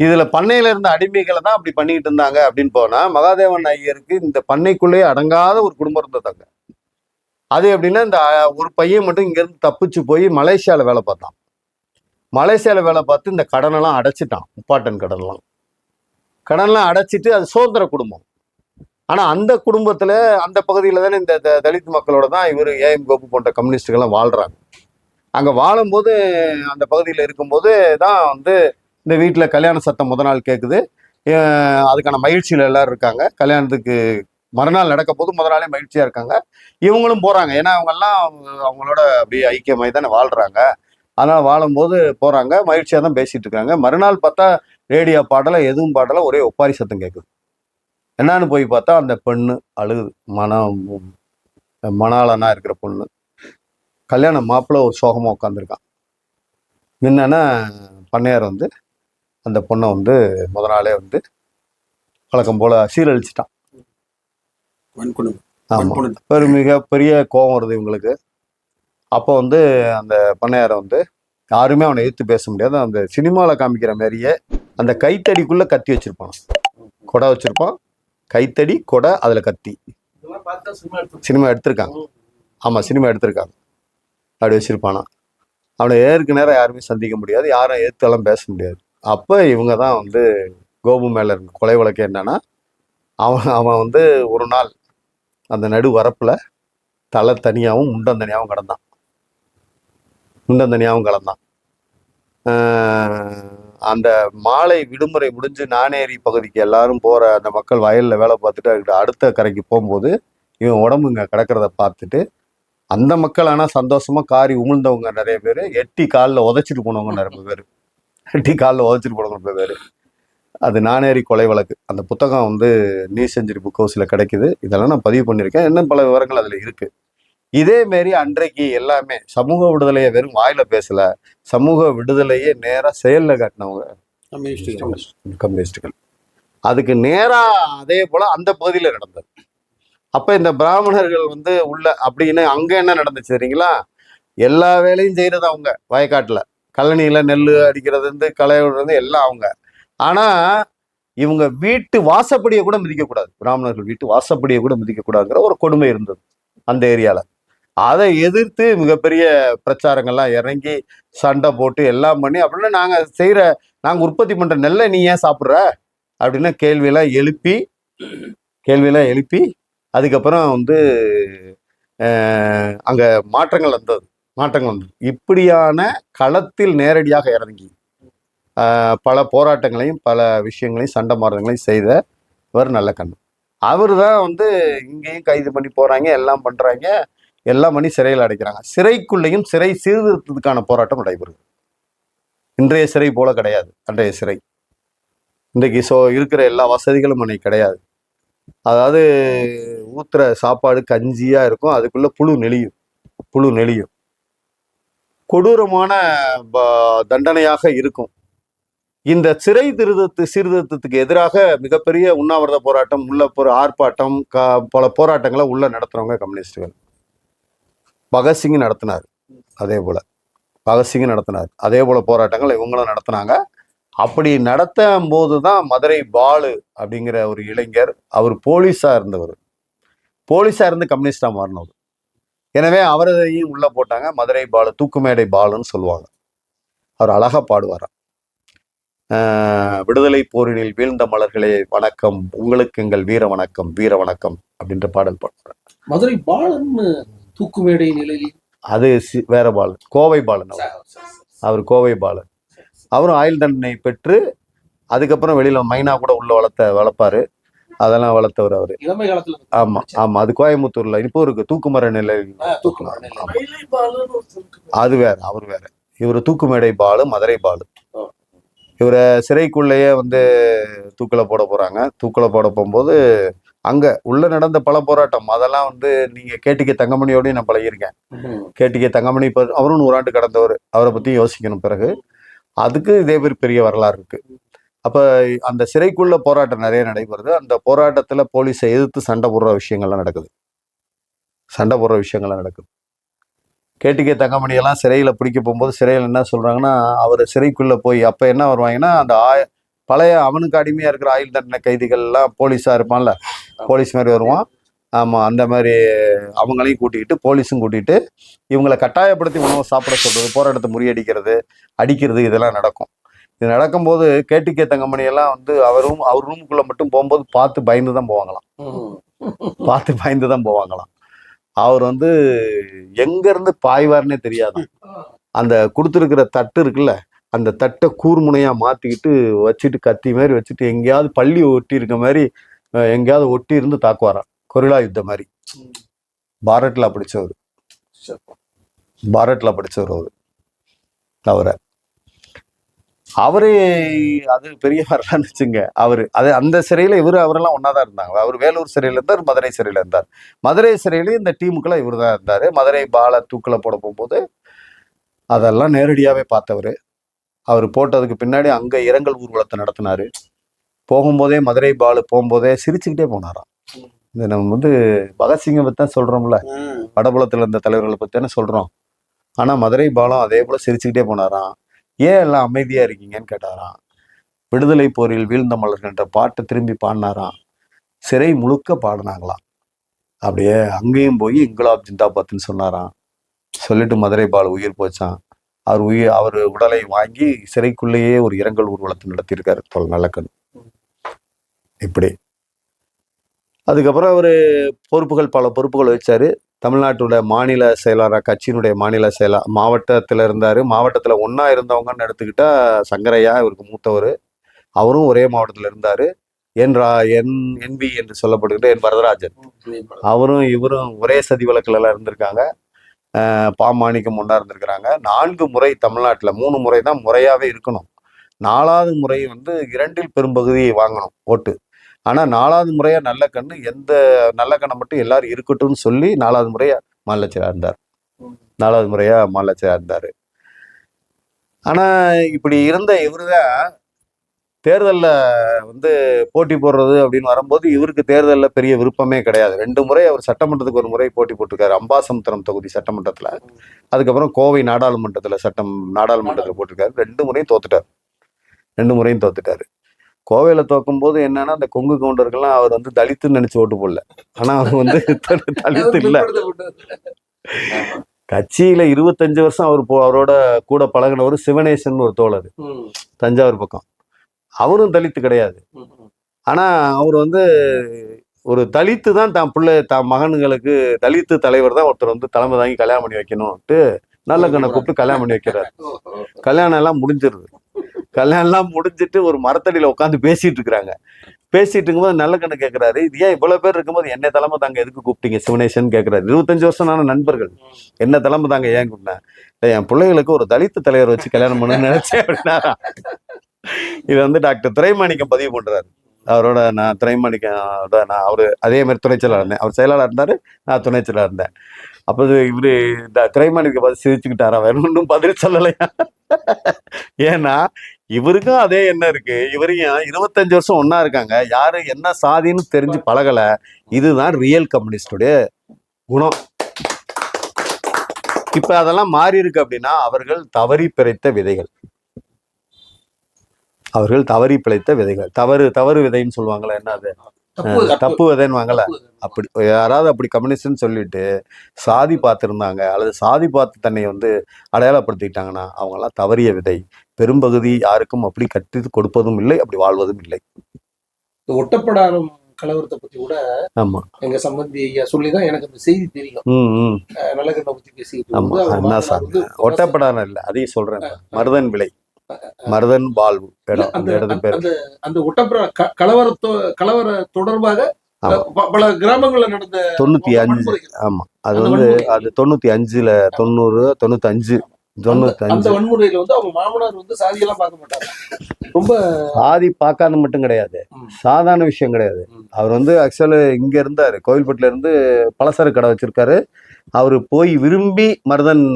இதுல பண்ணையில இருந்த அடிமைகளை தான் அப்படி பண்ணிட்டு இருந்தாங்க. அப்படின்னு போனா மகாதேவன் ஐயருக்கு இந்த பண்ணைக்குள்ளேயே அடங்காத ஒரு குடும்பம் இருந்ததாங்க. அது எப்படின்னா, இந்த ஒரு பையன் மட்டும் இங்க இருந்து தப்பிச்சு போய் மலேசியால வேலை பார்த்தான். மலேசியால வேலை பார்த்து இந்த கடனெல்லாம் அடைச்சிட்டான். முப்பாட்டன் கடன்லாம் அடைச்சிட்டு அது சுதந்திர குடும்பம். ஆனா அந்த குடும்பத்துல அந்த பகுதியில தானே இந்த தலித் மக்களோட தான் இவர் ஏஎம் கோபு போன்ற கம்யூனிஸ்டுகள்லாம் வாழ்றாங்க. அங்க வாழும்போது அந்த பகுதியில் இருக்கும்போது தான் வந்து இந்த வீட்டுல கல்யாண சத்தம் நாள் கேட்குது. அதுக்கான மகிழ்ச்சியில எல்லாரும் இருக்காங்க. கல்யாணத்துக்கு மறுநாள் நடக்க போது நாளே மகிழ்ச்சியா இருக்காங்க. இவங்களும் போறாங்க. ஏன்னா அவங்களோட அப்படியே ஐக்கியமாய் தானே வாழ்றாங்க. அதனால வாழும்போது போறாங்க, மகிழ்ச்சியா தான் பேசிட்டு இருக்காங்க. மறுநாள் பார்த்தா ரேடியோ பாடலை, எதுவும் பாடலை, ஒரே ஒப்பாரி சத்தம் கேட்குது. என்னன்னு போய் பார்த்தா அந்த பெண்ணு அழுகுது. மணாளனா இருக்கிற பொண்ணு. கல்யாண மாப்பிள்ள ஒரு சோகமா உட்காந்துருக்கான். என்னன்னா பண்ணையார் வந்து அந்த பொண்ணை வந்து நாளே வந்து வழக்கம் போல சீரழிச்சிட்டான். ஆமா, ஒரு மிகப்பெரிய கோபம் வருது இவங்களுக்கு. அப்போ வந்து அந்த பண்ணையாரை வந்து யாருமே அவனை எதிர்த்து பேச முடியாது. அந்த சினிமாவில் காமிக்கிற மாதிரியே அந்த கைத்தடிக்குள்ள கத்தி வச்சிருப்பான், கொடை வச்சிருப்பான். கைத்தடி, கொடை, அதுல கத்தி. சினிமா எடுத்திருக்காங்க. ஆமா, சினிமா எடுத்திருக்காங்க. அப்படி வச்சிருப்பானா. அவனை ஏற்கு நேரம் யாருமே சந்திக்க முடியாது, யாரும் எதிர்த்தெல்லாம் பேச முடியாது. அப்ப இவங்க தான் வந்து கோபு மேல இருக்க கொலை வழக்கு என்னன்னா, அவன் வந்து ஒரு நாள் அந்த நடு வரப்புல தலை தனியாகவும் முண்டம் தனியாகவும் கிடந்தான். அந்த மாலை விடுமுறை முடிஞ்சு நானேரி பகுதிக்கு எல்லாரும் போற அந்த மக்கள் வயல்ல வேலை பார்த்துட்டு அடுத்த கரைக்கு போகும்போது இவன் உடம்பு இங்க கிடக்கிறத பார்த்துட்டு அந்த மக்கள் ஆனா சந்தோஷமா காரி உமிழ்ந்தவங்க நிறைய பேர், எட்டி காலில் உதைச்சிட்டு போனவங்க நிறைய பேர். அது நானேரி கொலை வழக்கு. அந்த புத்தகம் வந்து நியூ செஞ்சுரி புக் ஹவுஸ்ல கிடைக்குது. இதெல்லாம் நான் பதிவு பண்ணியிருக்கேன். இன்னும் பல விவரங்கள் அதுல இருக்கு. இதே மாரி அன்றைக்கு எல்லாமே சமூக விடுதலையை வெறும் வாயில பேசல, சமூக விடுதலையே நேரா செயல்ல காட்டினவங்க கம்யூனிஸ்டுகள். அதுக்கு நேரா அதே போல அந்த பகுதியில நடந்தது. அப்ப இந்த பிராமணர்கள் வந்து உள்ள அப்படின்னு அங்க என்ன நடந்துச்சு தெரியுங்களா? எல்லா வேலையும் செய்யறது அவங்க. வயக்காட்டுல கழனியில நெல் அடிக்கிறது இருந்து களை விடுறது எல்லாம் அவங்க. ஆனா இவங்க வீட்டு வாசப்படியை கூட மிதிக்கக்கூடாது, பிராமணர்கள் வீட்டு வாசப்படியை கூட மிதிக்கக்கூடாதுங்கிற ஒரு கொடுமை இருந்தது அந்த ஏரியால. அதை எதிர்த்து மிகப்பெரிய பிரச்சாரங்கள்லாம் இறங்கி சண்டை போட்டு எல்லாம் பண்ணி அப்படின்னு நாங்க உற்பத்தி பண்ற நெல்லை நீ ஏன் சாப்பிட்ற அப்படின்னு கேள்வியெல்லாம் எழுப்பி அதுக்கப்புறம் வந்து அங்க மாற்றங்கள் வந்தது. இப்படியான களத்தில் நேரடியாக இறங்கி பல போராட்டங்களையும் பல விஷயங்களையும் சண்டை மாறுதங்களையும் செய்தவர் நல்லக்கண்ணு. அவர் தான் வந்து இங்கேயும் கைது பண்ணி போறாங்க, எல்லாம் பண்றாங்க, எல்லாம் பண்ணி சிறையில் அடைக்கிறாங்க. சிறைக்குள்ளேயும் சிறை சீர்திருத்தத்துக்கான போராட்டம் நடைபெறுது. இன்றைய சிறை போல கிடையாது அன்றைய சிறை. இன்றைக்கு இருக்கிற எல்லா வசதிகளும் அன்னைக்கு கிடையாது. அதாவது ஊத்துற சாப்பாடு கஞ்சியா இருக்கும், அதுக்குள்ள புழு நெளியும். கொடூரமான தண்டனையாக இருக்கும். இந்த சிறை சீர்திருத்தத்துக்கு எதிராக மிகப்பெரிய உண்ணாவிரத போராட்டம், ஆர்ப்பாட்டம், பல போராட்டங்களை உள்ள நடத்துறவங்க கம்யூனிஸ்டுகள். பகத்சிங் நடத்தினார், அதே போல போராட்டங்கள் இவங்களும் நடத்தினாங்க. அப்படி நடத்தும் போதுதான் மதுரை பாலு அப்படிங்கிற ஒரு இளைஞர், அவர் போலீஸா இருந்து கம்யூனிஸ்டா மாறினவர். எனவே அவரையும் உள்ள போட்டாங்க. மதுரை பாலு, தூக்குமேடை பாலுன்னு சொல்லுவாங்க. அவர் அழகா பாடுவாராம். விடுதலை போரினில் வீழ்ந்த மலர்களே வணக்கம், உங்களுக்கு எங்கள் வீர வணக்கம் அப்படின்ற பாடல் பாடுறார். மதுரை பாலன் தூக்குமேடை நிலையில் அது வேற பாலன், கோவை பாலன். அவர் கோவை பாலன். அவரும் ஆயுள் தண்டனை பெற்று அதுக்கப்புறம் வெளியில மைனா கூட உள்ள வளர்ப்பாரு, அதெல்லாம் வளர்த்தவர் அவரு. ஆமா, அது கோயம்புத்தூர்ல இப்போ இருக்கு, தூக்குமர நிலை. அது வேற, அவர் வேற. இவர் தூக்குமேடை பாலு, மதுரை பாலு. இவரை சிறைக்குள்ளேயே வந்து தூக்கில போட போகும்போது அங்க உள்ள நடந்த பல போராட்டம், அதெல்லாம் வந்து நீங்க கேடிகே தங்கமணியோடய நான் பழகியிருக்கேன். கேடிகே தங்கமணி அவரும் 100 ஆண்டு கடந்தவர், அவரை பத்தி யோசிக்கணும். பிறகு அதுக்கு இதே பெரிய வரலாறு இருக்கு. அப்ப அந்த சிறைக்குள்ள போராட்டம் நிறைய நடைபெறுது. அந்த போராட்டத்துல போலீஸை எதிர்த்து சண்டை போடுற விஷயங்கள்லாம் நடக்குது. கேடிகே தங்கமணி எல்லாம் சிறையில பிடிக்க போகும்போது சிறையில் என்ன சொல்றாங்கன்னா, அவர் சிறைக்குள்ள போய் அப்ப என்ன வருவாங்கன்னா, அந்த பழைய அவனுக்கு அடிமையா இருக்கிற ஆயுள் தண்டனை கைதிகள் எல்லாம் போலீஸா இருப்பான்ல, போலீஸ் மாதிரி வருவான். ஆமா, அந்த மாதிரி அவங்களையும் கூட்டிகிட்டு, போலீஸும் கூட்டிகிட்டு இவங்களை கட்டாயப்படுத்தி உணவு சாப்பிட சொல்றது, போராட்டத்தை முறியடிக்கிறது, அடிக்கிறது, இதெல்லாம் நடக்கும். இது நடக்கும்போது கேடிகே தங்கமணி எல்லாம் வந்து அவர் ரூமுக்குள்ள மட்டும் போகும்போது பார்த்து பயந்து தான் போவாங்களாம். அவர் வந்து எங்க இருந்து பாய்வார்னே தெரியாது. அந்த கொடுத்துருக்கிற தட்டு இருக்குல்ல, அந்த தட்டை கூர்முனையா மாத்திக்கிட்டு வச்சுட்டு, கத்தி மாதிரி வச்சுட்டு, எங்கேயாவது பள்ளி ஒட்டி இருக்க மாதிரி எங்கேயாவது ஒட்டி இருந்து தாக்குவாராம். கொரில்லா யுத்தம் மாதிரி. பாரட்ல படிச்சவர் அவரே அது பெரிய வரலான்னு வச்சுங்க. அந்த சிறையில அவரெல்லாம் ஒன்னாதான் இருந்தாங்க. அவர் வேலூர் சிறையில இருந்தார், மதுரை சிறையில இருந்தார். மதுரை சிறையிலேயே இந்த டீமுக்குள்ள இவர் தான் இருந்தாரு. மதுரை பால தூக்கில போட போகும்போது அதெல்லாம் நேரடியாவே பார்த்தவர். அவர் போட்டதுக்கு பின்னாடி அங்க இரங்கல் ஊர்வலத்தை நடத்தினாரு. போகும்போதே மதுரை பாலு போகும்போதே சிரிச்சுக்கிட்டே போனாராம். இந்த நம்ம வந்து பகத்சிங்கை பத்தி தான் சொல்றோம்ல, வடபுலத்துல இருந்த தலைவர்களை பத்தி தானே சொல்றோம். ஆனா மதுரை பாலம் அதே போல சிரிச்சுக்கிட்டே போனாராம். ஏன் எல்லாம் அமைதியா இருக்கீங்கன்னு கேட்டாராம். விடுதலை போரில் வீழ்ந்த மலர்கின்ற பாட்டை திரும்பி பாடினாராம். சிறை முழுக்க பாடினாங்களாம். அப்படியே அங்கேயும் போய் இன்குலாப் ஜிந்தாபாத்ன்னு சொன்னாராம். சொல்லிட்டு மதுரை பால் உயிர் போச்சான். அவர் உடலை வாங்கி சிறைக்குள்ளேயே ஒரு இரங்கல் ஊர்வலத்தை நடத்தியிருக்காரு தோல் நல்லக்கண்ணு. இப்படி அதுக்கப்புறம் அவர் பல பொறுப்புகள் வச்சாரு. தமிழ்நாட்டோட மாநில செயலாளர், கட்சியினுடைய மாநில மாவட்டத்தில் இருந்தார். மாவட்டத்தில் ஒன்றா இருந்தவங்கன்னு எடுத்துக்கிட்டா சங்கரையா இவருக்கு மூத்தவர். அவரும் ஒரே மாவட்டத்தில் இருந்தார். என்பி என்று சொல்லப்படுகிற என் வரதராஜன், அவரும் இவரும் ஒரே சதி வழக்குலாம் இருந்திருக்காங்க. பாமாணிக்கம் ஒன்றா இருந்திருக்கிறாங்க. 4 முறை தமிழ்நாட்டில், 3 முறை தான் முறையாகவே இருக்கணும். 4வது முறை வந்து 2இல் பெரும்பகுதியை வாங்கணும் ஓட்டு. ஆனால் 4வது முறையா நல்லக்கண்ணு, எந்த நல்லக்கண்ணை மட்டும் எல்லாரும் இருக்கட்டும்னு சொல்லி 4வது முறையா மாநிலச்செயலாளர் இருந்தார். ஆனால் இப்படி இருந்த இவருதான் தேர்தலில் வந்து போட்டி போடுறது அப்படின்னு வரும்போது இவருக்கு தேர்தலில் பெரிய விருப்பமே கிடையாது. 2 முறை அவர் சட்டமன்றத்துக்கு ஒரு முறை போட்டி போட்டிருக்காரு, அம்பாசமுத்திரம் தொகுதி சட்டமன்றத்தில். அதுக்கப்புறம் கோவை நாடாளுமன்றத்தில் போட்டிருக்காரு. 2 முறையும் தோத்துட்டார். கோவையில தோக்கும் போது என்னன்னா அந்த கொங்கு கவுண்டர்கள்லாம் அவர் வந்து தலித்துன்னு நினைச்சு ஓட்டு போடல. ஆனா அவர் வந்து தலித்து இல்ல. கட்சியில 25 வருஷம் அவரோட கூட பழகினவர் சிவனேசன் ஒரு தோழர், தஞ்சாவூர் பக்கம். அவரும் தலித்து கிடையாது. ஆனா அவர் வந்து ஒரு தலித்து தான் தான் மகன்களுக்கு தலித்து தலைவர் தான் ஒருத்தர் வந்து தலைமை தாங்கி கல்யாணம் பண்ணி வைக்கணும்ட்டு நல்ல கண்ணை கூப்பிட்டு கல்யாணம் பண்ணி வைக்கிறாரு. கல்யாணம் எல்லாம் முடிஞ்சிருது. கல்யாணம் எல்லாம் முடிஞ்சிட்டு ஒரு மரத்தடியில உட்காந்து பேசிட்டு இருக்கிறாங்க. பேசிட்டு இருக்கும்போது நல்ல கண்ணு கேட்கிறாரு, இது ஏன் இவ்வளவு பேர் இருக்கும்போது என்ன தலைமை தாங்க எதுக்கு கூப்பிட்டீங்க சிவனேசன் கேட்கிறாரு. 25 வருஷம் நண்பர்கள், என்ன தலைமை தாங்க ஏன் கூப்பிட்டேன், என் பிள்ளைகளுக்கு ஒரு தலித்து தலைவர் வச்சு கல்யாணம் பண்ணணும்னு நினைச்சேன் அப்படின்னா. இது வந்து டாக்டர் துரைமாணிக்கம் பதிவு பண்றாரு. அவரோட நான் துரைமாணிக்கம் நான் அவரு அதே மாதிரி துணைச்செயலாளர் இருந்தேன். அவர் செயலாளர் இருந்தாரு, நான் துணைச்செயலாளர் இருந்தேன். அப்போ இவரு துரைமாணிக்க பார்த்து சிரிச்சுக்கிட்டாரா, வேற ஒன்றும் பதில் சொல்லலையா. ஏன்னா இவருக்கும் அதே எண்ணம் இருக்கு, இவரையும் 25 வருஷம் ஒன்னா இருக்காங்க, யாரு என்ன சாதின்னு தெரிஞ்சு பழகல. இதுதான் ரியல் கம்யூனிஸ்டுடைய குணம். இப்ப அதெல்லாம் மாறி இருக்கு அப்படின்னா அவர்கள் தவறி பிழைத்த விதைகள். அவர்கள் தவறி பிழைத்த விதைகள். தவறு விதைன்னு சொல்லுவாங்களா, என்ன அது, தப்பு விதைன்னு வாங்கல. அப்படி யாராவது அப்படி கம்யூனிஸ்ட்னு சொல்லிட்டு சாதி பார்த்துருந்தாங்க அல்லது சாதி பார்த்து தன்னை வந்து அடையாளப்படுத்திக்கிட்டாங்கன்னா அவங்கெல்லாம் தவறிய விதை. பெரும்பகுதி யாருக்கும் அப்படி கட்டி கொடுப்பதும் இல்லை, அப்படி வாழ்வதும் இல்லை. ஒட்டப்படாரம் கலவரத்தை பத்தி கூட ஆமா எங்க சம்பந்தி ஐயா சொல்லிதான் எனக்கு அந்த செய்தி தெரியும். நல்லகண்ணை பத்தி பேசிக்கிட்டு ஒட்டப்படாரம் இல்லை, அதையும் சொல்றேன். மருதன் விலை, மருதன் வாழ்வு இடம், அந்த இடத்து பேர். அந்த ஒட்டப்படாரம் கலவர தொடர்பாக பல கிராமங்கள்ல நடந்த 95. ஆமா, அது வந்து அது 95ல 90 95 அந்த வன்முறையில வந்து அவங்க மாமனார் வந்து சாதியெல்லாம் பார்க்க மாட்டாங்க. ரொம்ப சாதி பார்க்காத மட்டும் கிடையாது, சாதாரண விஷயம் கிடையாது. அவர் வந்து ஆக்சுவலா இங்க இருந்தாரு, கோவில்பட்டில இருந்து பலசர கடை வச்சிருக்காரு. அவரு போய் விரும்பி மருதன்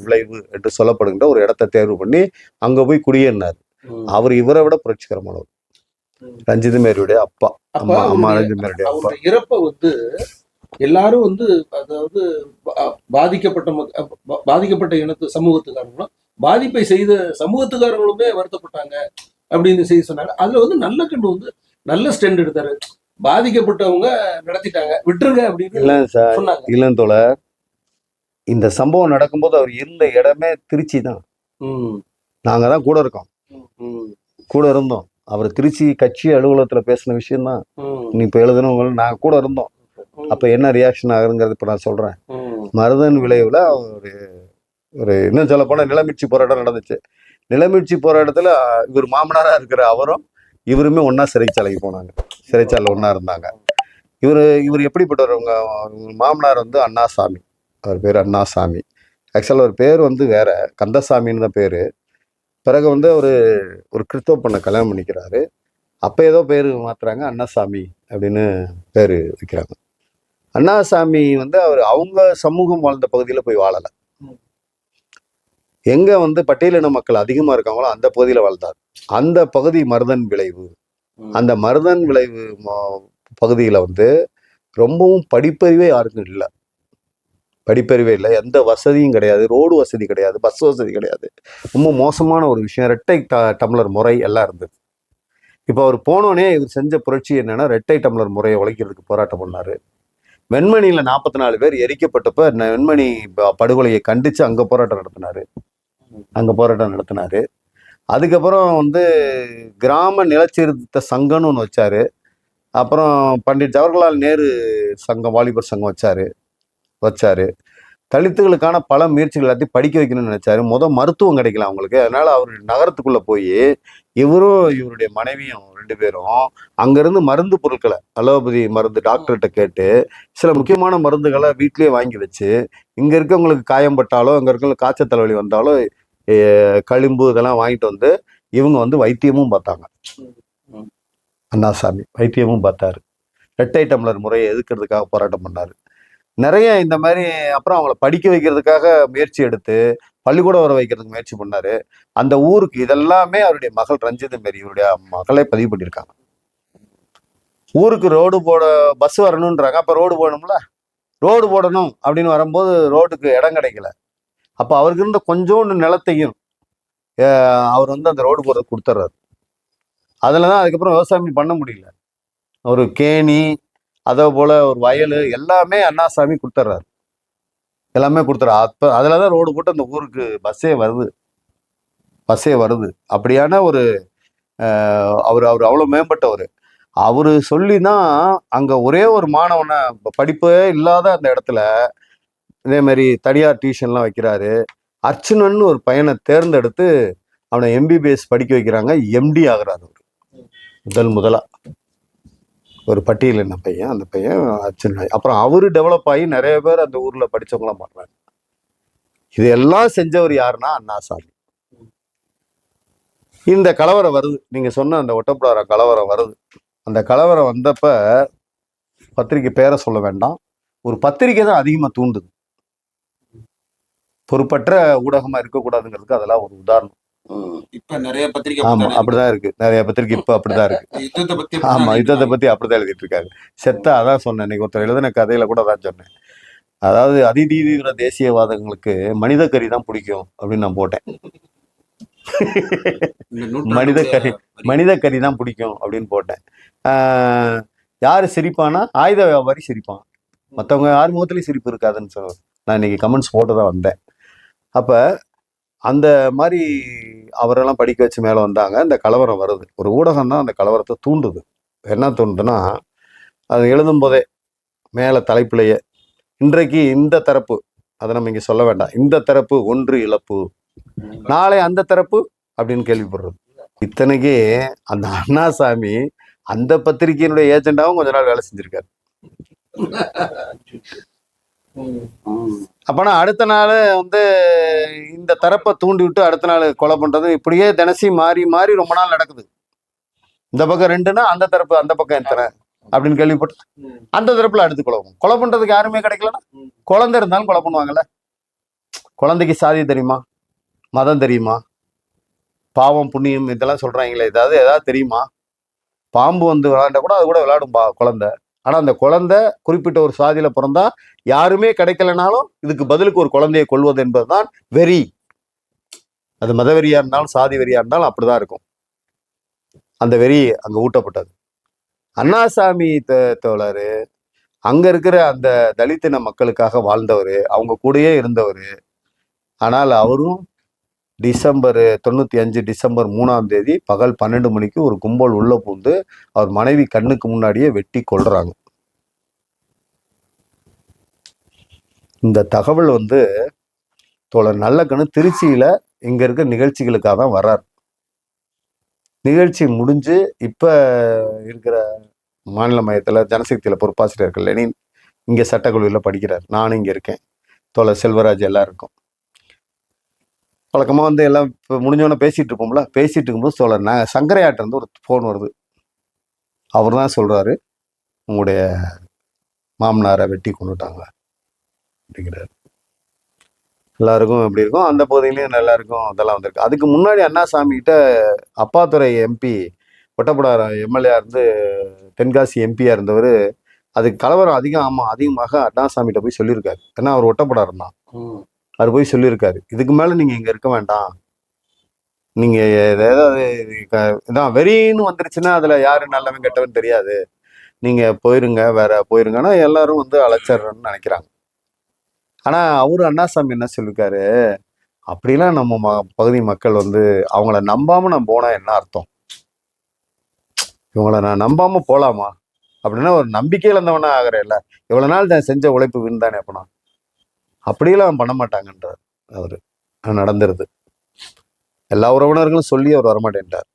விளைவு என்று சொல்லப்படுகின்ற ஒரு இடத்தை தேர்வு பண்ணி அங்க போய் குடியேறினார். அவர் இவரை விட புரட்சிகரமானவர். ரஞ்சித் மேரியுடைய அப்பா. அம்மா ரஞ்சித் மேரியுடைய அப்பா. இறப்ப வந்து எல்லாரும் வந்து அதாவது பாதிக்கப்பட்ட இனத்து சமூகத்துக்காரங்களும் பாதிப்பை செய்த சமூகத்துக்காரங்களுமே வருத்தப்பட்டாங்க அப்படின்னு செய்தி சொன்னாங்க. அதுல வந்து நல்ல கண்டு வந்து நல்ல ஸ்டாண்ட் எடுத்தாரு. பாதிக்கப்பட்டவங்க நடத்திட்டாங்க, விட்டுருங்க அப்படின்னு. இல்ல சார், இளந்தோழர், இந்த சம்பவம் நடக்கும்போது அவர் இருந்த இடமே திருச்சி தான். நாங்க தான் கூட இருக்கோம், கூட இருந்தோம். அவர் திருச்சி கட்சி அலுவலகத்துல பேசின விஷயம்தான் நீ இப்ப எழுதணும், நாங்க கூட இருந்தோம். அப்ப என்ன ரியாக்ஷன் ஆகுங்கிறது இப்ப நான் சொல்றேன். மருதன் விளைவுல ஒரு இன்னும் சொல்ல போனா நிலமீட்சி போராட்டம் நடந்துச்சு. நிலமீட்சி போராட்டத்துல இவர் மாமனாரா இருக்கிற அவரும் இவருமே ஒன்னா சிறைச்சாலைக்கு போனாங்க, சிறைச்சாலை ஒன்னா இருந்தாங்க. இவர் எப்படிப்பட்டவர், உங்க மாமனார் வந்து அண்ணாசாமி, அவர் பேர் அண்ணாசாமி. ஆக்சுவலா அவர் பேர் வந்து வேற, கந்தசாமின்னு தான் பேரு. பிறகு வந்து ஒரு கிறிஸ்தவ பொண்ணை கல்யாணம் பண்ணிக்கிறாரு. அப்போ ஏதோ பேர் மாத்துறாங்க, அண்ணாசாமி அப்படின்னு பேர் வைக்கிறாங்க. அண்ணாசாமி வந்து அவங்க சமூகம் வாழ்ந்த பகுதியில் போய் வாழலை. எங்க வந்து பட்டியலின மக்கள் அதிகமா இருக்காங்களோ அந்த பகுதியில் வாழ்ந்தார். அந்த பகுதி மருதன் விளைவு. அந்த மருதன் விளைவு பகுதியில் வந்து ரொம்பவும் படிப்பறிவே யாருக்கும் இல்லை, படிப்பறிவே இல்லை, எந்த வசதியும் கிடையாது, ரோடு வசதி கிடையாது, பஸ் வசதி கிடையாது. ரொம்ப மோசமான ஒரு விஷயம். ரெட்டை டம்ளர் முறை எல்லாம் இருந்தது. இப்போ அவர் போனோடனே இவர் செஞ்ச புரட்சி என்னன்னா, ரெட்டை டம்ளர் முறையை உழைக்கிறதுக்கு போராட்டம் பண்ணாரு. வெண்மணியில 44 பேர் எரிக்கப்பட்டப்ப வெண்மணி படுகொலையை கண்டிச்சு அங்க போராட்டம் நடத்தினாரு. அதுக்கப்புறம் வந்து கிராம நிலச்சீர்திருத்த சங்கம்னு ஒன்று வச்சாரு. அப்புறம் பண்டிட் ஜவஹர்லால் நேரு சங்கம், வாலிபர் சங்கம் வச்சாரு. தலித்துகளுக்கான பல முயற்சிகள் எல்லாத்தையும் படிக்க வைக்கணும்னு நினைச்சாரு. மருத்துவம் கிடைக்கல அவங்களுக்கு. அதனால அவர் நகரத்துக்குள்ள போய் இவரும் இவருடைய மனைவியும் 2 பேரும் அங்கிருந்து மருந்து பொருட்களை, அலோபதி மருந்து டாக்டர்கிட்ட கேட்டு சில முக்கியமான மருந்துகளை வீட்லயே வாங்கி வச்சு, இங்க இருக்கவங்களுக்கு காயம் பட்டாலோ, அங்க இருக்கவங்களுக்கு காய்ச்சல் தலைவலி வந்தாலோ களிம்பு இதெல்லாம் வாங்கிட்டு வந்து இவங்க வந்து வைத்தியமும் பார்த்தாங்க. அண்ணாசாமி வைத்தியமும் பார்த்தாரு. ரெட்டை டம்ளர் முறையை எதிர்க்கிறதுக்காக போராட்டம் பண்ணாரு. நிறைய இந்த மாதிரி. அப்புறம் அவங்கள படிக்க வைக்கிறதுக்காக முயற்சி எடுத்து பள்ளிக்கூடம் வர வைக்கிறதுக்கு முயற்சி பண்ணாரு. அந்த ஊருக்கு இதெல்லாமே அவருடைய மகள் ரஞ்சித் மேரி இவருடைய மகளே பதிவு பண்ணியிருக்காங்க. ஊருக்கு ரோடு பஸ் வரணுன்றாங்க. அப்ப ரோடு போடணும் அப்படின்னு வரும்போது ரோடுக்கு இடம் கிடைக்கல. அப்ப அவருக்கு இருந்த கொஞ்சோண்டு நிலத்தையும் அவர் வந்து அந்த ரோடு போடுறது கொடுத்துட்றாரு. அதில் தான் அதுக்கப்புறம் விவசாயம் பண்ண முடியல. ஒரு கேணி, அதே போல் ஒரு வயல் எல்லாமே அண்ணாசாமி கொடுத்துட்றாரு. எல்லாமே கொடுத்துட்றாரு. அப்போ அதில் தான் ரோடு போட்டு அந்த ஊருக்கு பஸ்ஸே வருது. அப்படியான ஒரு அவர் அவ்வளோ மேம்பட்டவர். அவரு சொல்லி தான் அங்கே ஒரே ஒரு மாணவனை படிப்பே இல்லாத அந்த இடத்துல இதே மாதிரி தனியார் டியூஷன்லாம் வைக்கிறாரு. அர்ச்சுனன் ஒரு பையனை தேர்ந்தெடுத்து அவனை எம்பிபிஎஸ் படிக்க வைக்கிறாங்க. எம்டி ஆகுறாரு அவர் முதலா. ஒரு பட்டியல் என்ன பையன், அந்த பையன் அர்ச்சுனன். அப்புறம் அவரு டெவலப் ஆகி நிறைய பேர் அந்த ஊர்ல படிச்சவங்களாம் பண்றாங்க. இதெல்லாம் செஞ்சவர் யாருன்னா அண்ணாசாமி. இந்த கலவரம் வருது, நீங்க சொன்ன அந்த ஒட்டப்பிடார கலவரம் வருது. அந்த கலவரம் வந்தப்ப பத்திரிக்கை பேரை சொல்ல வேண்டாம், ஒரு பத்திரிக்கை தான் அதிகமா தூண்டுது. பொறுப்பற்ற ஊடகமா இருக்கக்கூடாதுங்கிறதுக்கு அதெல்லாம் ஒரு உதாரணம். இப்ப நிறைய பத்திரிகை ஆமா அப்படிதான் இருக்கு. நிறைய பத்திரிக்கை இப்ப அப்படிதான் இருக்கு. ஆமா, யுத்தத்தை பத்தி அப்படிதான் எழுதிட்டு இருக்காங்க. அதான் சொன்னேன் இன்னைக்கு ஒருத்தர் எழுதின கதையில கூட அதான் சொன்னேன். அதாவது அதிதீவிர தேசியவாதங்களுக்கு மனித கறி தான் பிடிக்கும் அப்படின்னு நான் போட்டேன். மனித கறி தான் பிடிக்கும் அப்படின்னு போட்டேன். யாரு சிரிப்பானா ஆயுத வியாபாரி சிரிப்பான், மற்றவங்க யார் முகத்துலயும் சிரிப்பு இருக்காதுன்னு சொல்லுவேன். நான் இன்னைக்கு கமெண்ட்ஸ் போட்டுதான் வந்தேன். அப்ப அந்த மாதிரி அவரெல்லாம் படிக்க வச்சு மேலே வந்தாங்க. இந்த கலவரம் வருது. ஒரு ஊடகம் தான் அந்த கலவரத்தை தூண்டுது. என்ன தூண்டுதுன்னா, அது எழுதும் போதே மேலே தலைப்பிலேயே இன்றைக்கு இந்த தரப்பு, அதை நம்ம இங்கே சொல்ல வேண்டாம், இந்த தரப்பு ஒன்று இழப்பு, நாளை அந்த தரப்பு அப்படின்னு கேள்விப்படுறது. இத்தனைக்கு அந்த அண்ணாசாமி அந்த பத்திரிகையினுடைய ஏஜெண்டாவும் கொஞ்ச நாள் வேலை செஞ்சிருக்காரு. அப்பனா அடுத்த நாள் இந்த தரப்பை தூண்டி விட்டு அடுத்த நாள் கொலை பண்றது, இப்படியே தினசி மாறி மாறி ரொம்ப நாள் நடக்குது. இந்த பக்கம் 2ன்னா அந்த தரப்பு, அந்த பக்கம் எத்தனை அப்படின்னு கேள்விப்பட்டு அந்த தரப்புல அடுத்து கொலை பண்றதுக்கு யாருமே கிடைக்கலன்னா குழந்தை இருந்தாலும் கொலை பண்ணுவாங்கல்ல. குழந்தைக்கு சாதி தெரியுமா, மதம் தெரியுமா, பாவம் புண்ணியம் இதெல்லாம் சொல்றாங்களே, ஏதாவது தெரியுமா? பாம்பு விளையாண்ட கூட அது கூட விளையாடும் குழந்தை. ஆனா அந்த குழந்தை குறிப்பிட்ட ஒரு சாதியில பிறந்தா யாருமே கிடைக்கலனாலும் இதுக்கு பதிலுக்கு ஒரு குழந்தையை கொள்வது என்பதுதான் வெறி. அது மத வெறியா இருந்தாலும் சாதி வெறியா இருந்தாலும் அப்படிதான் இருக்கும். அந்த வெறி அங்க ஊட்டப்பட்டது. அண்ணாசாமி தோழரு அங்க இருக்கிற அந்த தலித்தின மக்களுக்காக வாழ்ந்தவர், அவங்க கூடயே இருந்தவர். ஆனால் அவரும் டிசம்பர் 95 டிசம்பர் 3ஆம் தேதி பகல் 12 மணிக்கு ஒரு கும்பல் உள்ள பூந்து அவர் மனைவி கண்ணுக்கு முன்னாடியே வெட்டி கொல்றாங்க. இந்த தகவல் தோழர் நல்லக்கண்ணு திருச்சியில இங்க இருக்க நிகழ்ச்சிகளுக்காக தான் வர்றார். நிகழ்ச்சி முடிஞ்சு இப்ப இருக்கிற மாநில மையத்துல ஜனசக்தியில பொறுப்பாசிரியர்கள் லெனின் இங்க சட்டக்கல்லூரியில படிக்கிறார். நானும் இங்க இருக்கேன், தோழர் செல்வராஜ் எல்லாம் இருக்கும். வழக்கமா எல்லாம் இப்போ முடிஞ்சவொன்னே பேசிட்டு இருப்போம்ல, பேசிட்டு இருக்கும்போது தோழர் சங்கரையாட்ட ஒரு ஃபோன் வருது. அவர் தான் சொல்றாரு, உங்களுடைய மாமனாரை வெட்டி கொண்டுட்டாங்க அப்படிங்கிறாரு. எல்லாருக்கும் எப்படி இருக்கும், அந்த பகுதியிலையும் எல்லாருக்கும் அதெல்லாம் வந்திருக்கு. அதுக்கு முன்னாடி அண்ணாசாமி கிட்ட அப்பாத்துறை எம்பி ஒட்டப்பிடார எம்எல்ஏ தென்காசி எம்பியா இருந்தவர், அதுக்கு கலவரம் அதிகமாக அண்ணாசாமிகிட்ட போய் சொல்லியிருக்காரு. ஏன்னா அவர் ஒட்டப்பிடாரம் தான், அவர் போய் சொல்லியிருக்காரு, இதுக்கு மேல நீங்க இங்க இருக்க வேண்டாம், நீங்க ஏதாவது இதான் வெறின்னு வந்துருச்சுன்னா அதுல யாரு நல்லவன் கெட்டவன் தெரியாது, நீங்க போயிருங்க, வேற போயிருங்கன்னா எல்லாரும் அழைச்சிடுறேன்னு நினைக்கிறாங்க. ஆனா அவரு அண்ணாசாமி என்ன சொல்லிருக்காரு, அப்படிலாம் நம்ம பகுதி மக்கள் அவங்கள நம்பாம நான் போனா என்ன அர்த்தம், இவங்களை நான் நம்பாம போலாமா அப்படின்னா ஒரு நம்பிக்கையில இருந்தவனா ஆகிறேன்ல, இவ்வளவு நாள் நான் செஞ்ச உழைப்பு வீண் தானே. அப்பனா அப்படியெல்லாம் பண்ண மாட்டாங்கன்றார் அவரு. நடந்துருது. எல்லா உறவினர்களும் சொல்லி அவர் வரமாட்டேன்ட்டார்.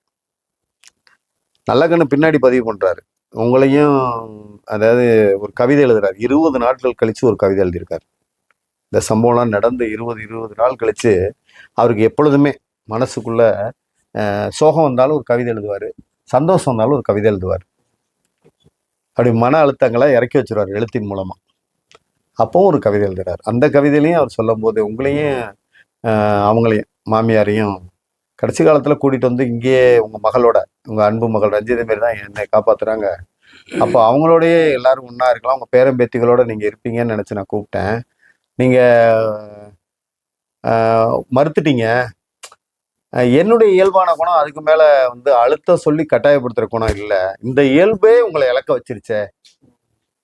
நல்லக்கண்ணு பின்னாடி பதிவு பண்றாரு. உங்களையும் அதாவது ஒரு கவிதை எழுதுறாரு, 20 நாட்கள் கழிச்சு ஒரு கவிதை எழுதியிருக்காரு. இந்த சம்பவம்லாம் நடந்து 20 நாள் கழிச்சு அவருக்கு எப்பொழுதுமே மனசுக்குள்ள சோகம் வந்தாலும் ஒரு கவிதை எழுதுவாரு, சந்தோஷம் வந்தாலும் ஒரு கவிதை எழுதுவார். அப்படி மன அழுத்தங்களை இறக்கி வச்சிருவார் எழுத்தின் மூலமா. அப்பவும் ஒரு கவிதை எழுதுறாரு. அந்த கவிதையிலையும் அவர் சொல்லும் போது உங்களையும் அவங்களையும் மாமியாரையும் கடைசி காலத்துல கூட்டிட்டு இங்கேயே உங்க மகளோட, உங்க அன்பு மகள் ரஞ்சிதை மாரி தான் என்னை காப்பாத்துறாங்க, அப்போ அவங்களோடய எல்லாரும் ஒன்னா இருக்கலாம், உங்க பேரம்பேத்திகளோட நீங்க இருப்பீங்கன்னு நினைச்சு நான் கூப்பிட்டேன், நீங்க மறுத்துட்டீங்க, என்னுடைய இயல்பான குணம் அதுக்கு மேல வந்து அழுத்த சொல்லி கட்டாயப்படுத்துற குணம் இல்லை. இந்த இயல்பே உங்களை இழக்க வச்சிருச்சே,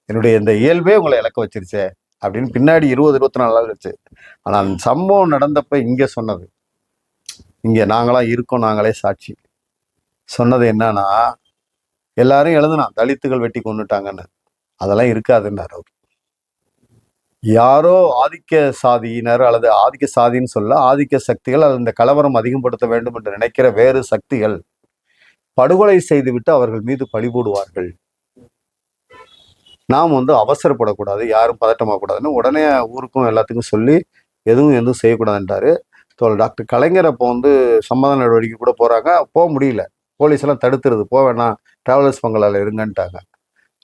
என்னுடைய இந்த இயல்பே உங்களை இழக்க வச்சிருச்சே அப்படின்னு பின்னாடி 20-24 நாள் கழிச்சு. ஆனா அந்த சம்பவம் நடந்தப்ப இங்க சொன்னது, இங்க நாங்களா இருக்கோம், நாங்களே சாட்சி சொன்னது என்னன்னா, எல்லாரும் எழுதுனா தலித்துகள் வெட்டி கொண்டுட்டாங்கன்னு. அதெல்லாம் இருக்காதுன்னாரு அவர். யாரோ ஆதிக்க சாதியினர் அல்லது ஆதிக்க சாதின்னு சொல்ல, ஆதிக்க சக்திகள் அல்லது இந்த கலவரம் அதிகப்படுத்த வேண்டும் என்று நினைக்கிற வேறு சக்திகள் படுகொலை செய்துவிட்டு அவர்கள் மீது பழி போடுவார்கள். நாம் வந்து அவசரப்படக்கூடாது, யாரும் பதட்டமாகக்கூடாதுன்னு உடனே ஊருக்கும் எல்லாத்துக்கும் சொல்லி எதுவும் செய்யக்கூடாதுன்றாரு. டாக்டர் கலைஞர் அப்போ வந்து சமாதான நடவடிக்கை கூட போறாங்க, போக முடியல, போலீஸ் எல்லாம் தடுத்துருது, போக வேணாம், டிராவலர்ஸ் பங்களால இருங்கன்ட்டாங்க.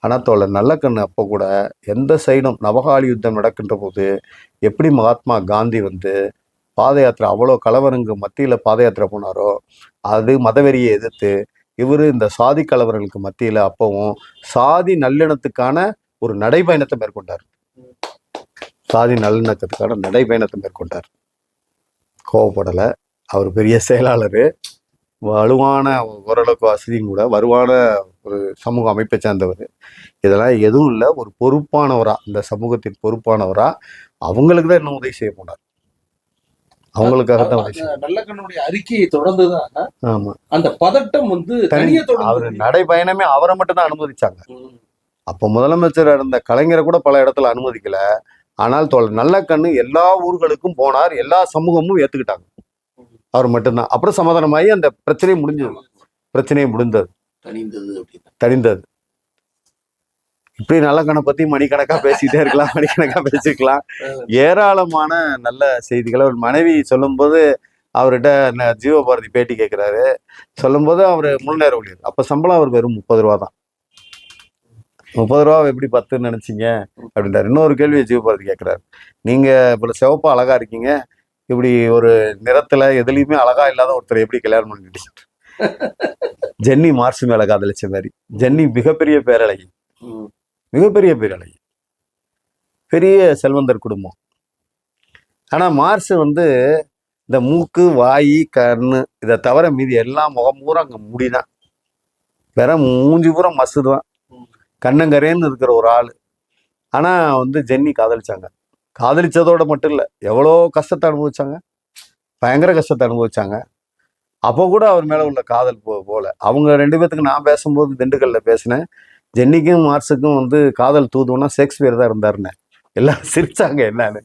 ஆனால் தோழர் நல்லக்கண்ணு அப்போ கூட எந்த சைடும் நவகாளி யுத்தம் நடக்கின்ற போது எப்படி மகாத்மா காந்தி வந்து பாத யாத்திரை, அவ்வளோ கலவரங்கு மத்தியில் பாத யாத்திரை போனாரோ, அது மதவெறியை எதிர்த்து இவர் இந்த சாதி கலவரங்களுக்கு மத்தியில் அப்பவும் சாதி நல்லிணத்துக்கான ஒரு நடைபயணத்தை மேற்கொண்டார். சாதி நல்லிணக்கத்துக்கான நடைபயணத்தை மேற்கொண்டார். கோவப்படலை. அவர் பெரிய செயலாளர், வலுவான ஓரளவுக்கு வசதியும் கூட, வலுவான ஒரு சமூக அமைப்பை சேர்ந்தவர். இதெல்லாம் எதுவும் இல்லை, ஒரு பொறுப்பானவரா, இந்த சமூகத்தின் பொறுப்பானவரா அவங்களுக்கு தான் இன்னும் உதவி செய்ய போனார். அவங்களுக்காக தான் உதவி செய்ய. நல்லக்கண்ணுடைய அறிக்கையை தொடர்ந்துதான் ஆமா, அந்த பதட்டம் வந்து அவர் நடைபயணமே அவரை மட்டும் தான் அனுமதிச்சாங்க. அப்போ முதலமைச்சர் இருந்த கலைஞரை கூட பல இடத்துல அனுமதிக்கல. ஆனால் நல்லக்கண்ணு எல்லா ஊர்களுக்கும் போனார், எல்லா சமூகமும் ஏத்துக்கிட்டாங்க, அவர் மட்டும்தான். அப்புறம் சமாதானமாகி அந்த பிரச்சனையும் முடிந்தது, தணிந்தது. இப்படி நல்லக்கண்ணை பத்தி மணிக்கணக்கா பேசிக்கிட்டே இருக்கலாம், மணிக்கணக்கா பேசிக்கலாம். ஏராளமான நல்ல செய்திகளை அவர் மனைவி சொல்லும்போது, அவர்கிட்ட ஜீவபாரதி பேட்டி கேட்கிறாரு, சொல்லும்போது அவர் முழு நேர ஊழியர். அப்ப சம்பளம் அவர் வெறும் 30 ரூபா தான். 30 ரூபா எப்படி 10ன்னு நினைச்சீங்க அப்படின்றாரு. இன்னொரு கேள்வியை ஜீவபாரதி கேட்கிறாரு, நீங்க இவ்வளவு சிவப்பா அழகா இருக்கீங்க, இப்படி ஒரு நிறத்துல எதுலையுமே அழகா இல்லாத ஒருத்தர் எப்படி கல்யாணம் பண்ணிட்டு? ஜென்னி மார்ஸ் மேல காதலிச்ச மாதிரி. ஜென்னி மிகப்பெரிய பேரழகி, பெரிய செல்வந்தர் குடும்பம். ஆனா மார்ஸ் வந்து இந்த மூக்கு, வாய், கண்ணு இதை தவிர மீதி எல்லாம் முகம் பூரா அங்க முடிதான், வேற மூஞ்சி பூரா மசு தான், கண்ணங்கரேன்னு இருக்கிற ஒரு ஆள். ஆனா வந்து ஜென்னி காதலிச்சாங்க. காதலிச்சதோட மட்டும் இல்லை, எவ்வளோ கஷ்டத்தை அனுபவிச்சாங்க, பயங்கர கஷ்டத்தை அனுபவிச்சாங்க. அப்போ கூட அவர் மேல உள்ள காதல் போல. அவங்க 2 பேத்துக்கு நான் பேசும்போது திண்டுக்கல்ல பேசினேன், ஜென்னிக்கும் மார்ஸுக்கும் வந்து காதல் தூதுவனா ஷேக்ஸ்பியர் தான் இருந்தாருன்னு. எல்லாரும் சிரிச்சாங்க. என்னன்னு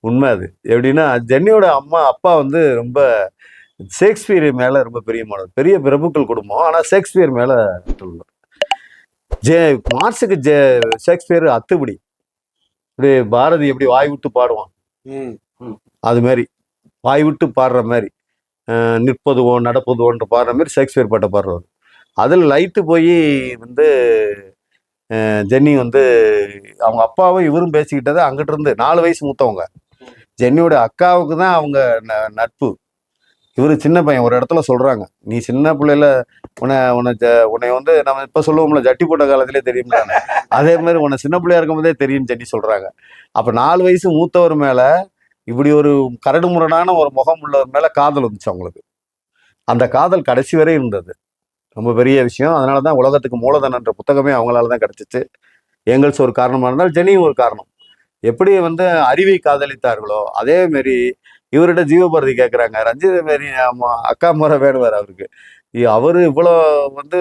உண்மை அது. எப்படின்னா ஜென்னியோட அப்பா வந்து ரொம்ப ஷேக்ஸ்பியர் மேல ரொம்ப பிரியமானவர், பெரிய பிரபுக்கள் குடும்பம், ஆனா ஷேக்ஸ்பியர் மேல மார்ஸுக்கு ஷேக்ஸ்பியர் அத்துப்படி. இப்படி பாரதி எப்படி வாய் விட்டு பாடுவான், அது மாதிரி வாய் விட்டு பாடுற மாதிரி, நிற்பதுவோ நடப்பதுவோன்ற பாடுற மாதிரி ஷேக்ஸ்பியர் பாட்டை பாடுறவர். அதில் லைட்டு போய் வந்து ஜென்னி வந்து அவங்க அப்பாவும் இவரும் பேசிக்கிட்டது அங்கிட்ட இருந்து 4 வயசு மூத்தவங்க. ஜென்னியோட அக்காவுக்கு தான் அவங்க நட்பு. இவரு சின்ன பையன். ஒரு இடத்துல சொல்றாங்க, நீ சின்ன பிள்ளையில உன்னை வந்து நம்ம இப்ப சொல்லுவோம்ல, ஜட்டி போட்ட காலத்திலே தெரியும்லான்னு, அதே மாதிரி உன்னை சின்ன பிள்ளையா இருக்கும் போதே தெரியும் ஜென்னி சொல்றாங்க. அப்ப 4 வயசு மூத்தவர் மேல இப்படி ஒரு கரடு முரடான ஒரு முகம் உள்ளவர் மேல காதல் வந்துச்சு அவங்களுக்கு. அந்த காதல் கடைசி வரை இருந்தது. ரொம்ப பெரிய விஷயம். அதனாலதான் உலகத்துக்கு மூலதனன்ற புத்தகமே அவங்களாலதான் கிடைச்சிச்சு. ஏங்கல்ஸ் ஒரு காரணமா இருந்தால் ஜென்னியும் ஒரு காரணம். எப்படி வந்து அறிவை காதலித்தார்களோ அதே மாதிரி இவர்கிட்ட ஜீவபாரதி கேட்குறாங்க, ரஞ்சித மாரி அக்கா முறை வேணுவார் அவருக்கு. அவரு இவ்வளோ வந்து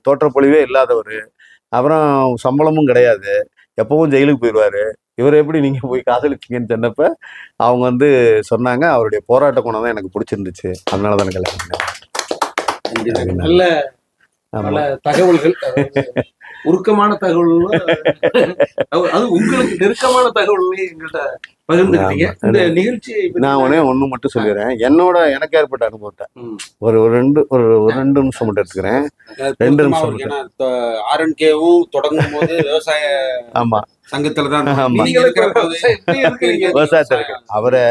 தோற்றப்பொழிவே இல்லாதவர், அப்புறம் சம்பளமும் கிடையாது, எப்பவும் ஜெயிலுக்கு போயிடுவாரு, இவர் எப்படி நீங்க போய் காதலிச்சீங்கன்னு சொன்னப்ப அவங்க வந்து சொன்னாங்க, அவருடைய போராட்ட குணம் தான் எனக்கு பிடிச்சிருந்துச்சு, அதனால தான் கல்யாணம் பண்ணேன். நல்ல பல தகவல்கள், உருக்கமான தகவல்கள், அது உங்களுக்கு நெருக்கமான தகவல்களையும் எங்கள்கிட்ட பகிர்ந்துக்கிட்டீங்க. இந்த நிகழ்ச்சியை நான் ஒண்ணு மட்டும் சொல்லிடுறேன், எனக்கு ஏற்பட்ட அனுபவத்தை ஒரு ரெண்டு நிமிஷம் மட்டும் எடுத்துக்கிறேன். 2 நிமிஷம். ஆர்என்கேவும் தொடங்கும் போது விவசாய ஆமா சங்கத்துல தான் விவசாயத்துல இருக்கு. அவரை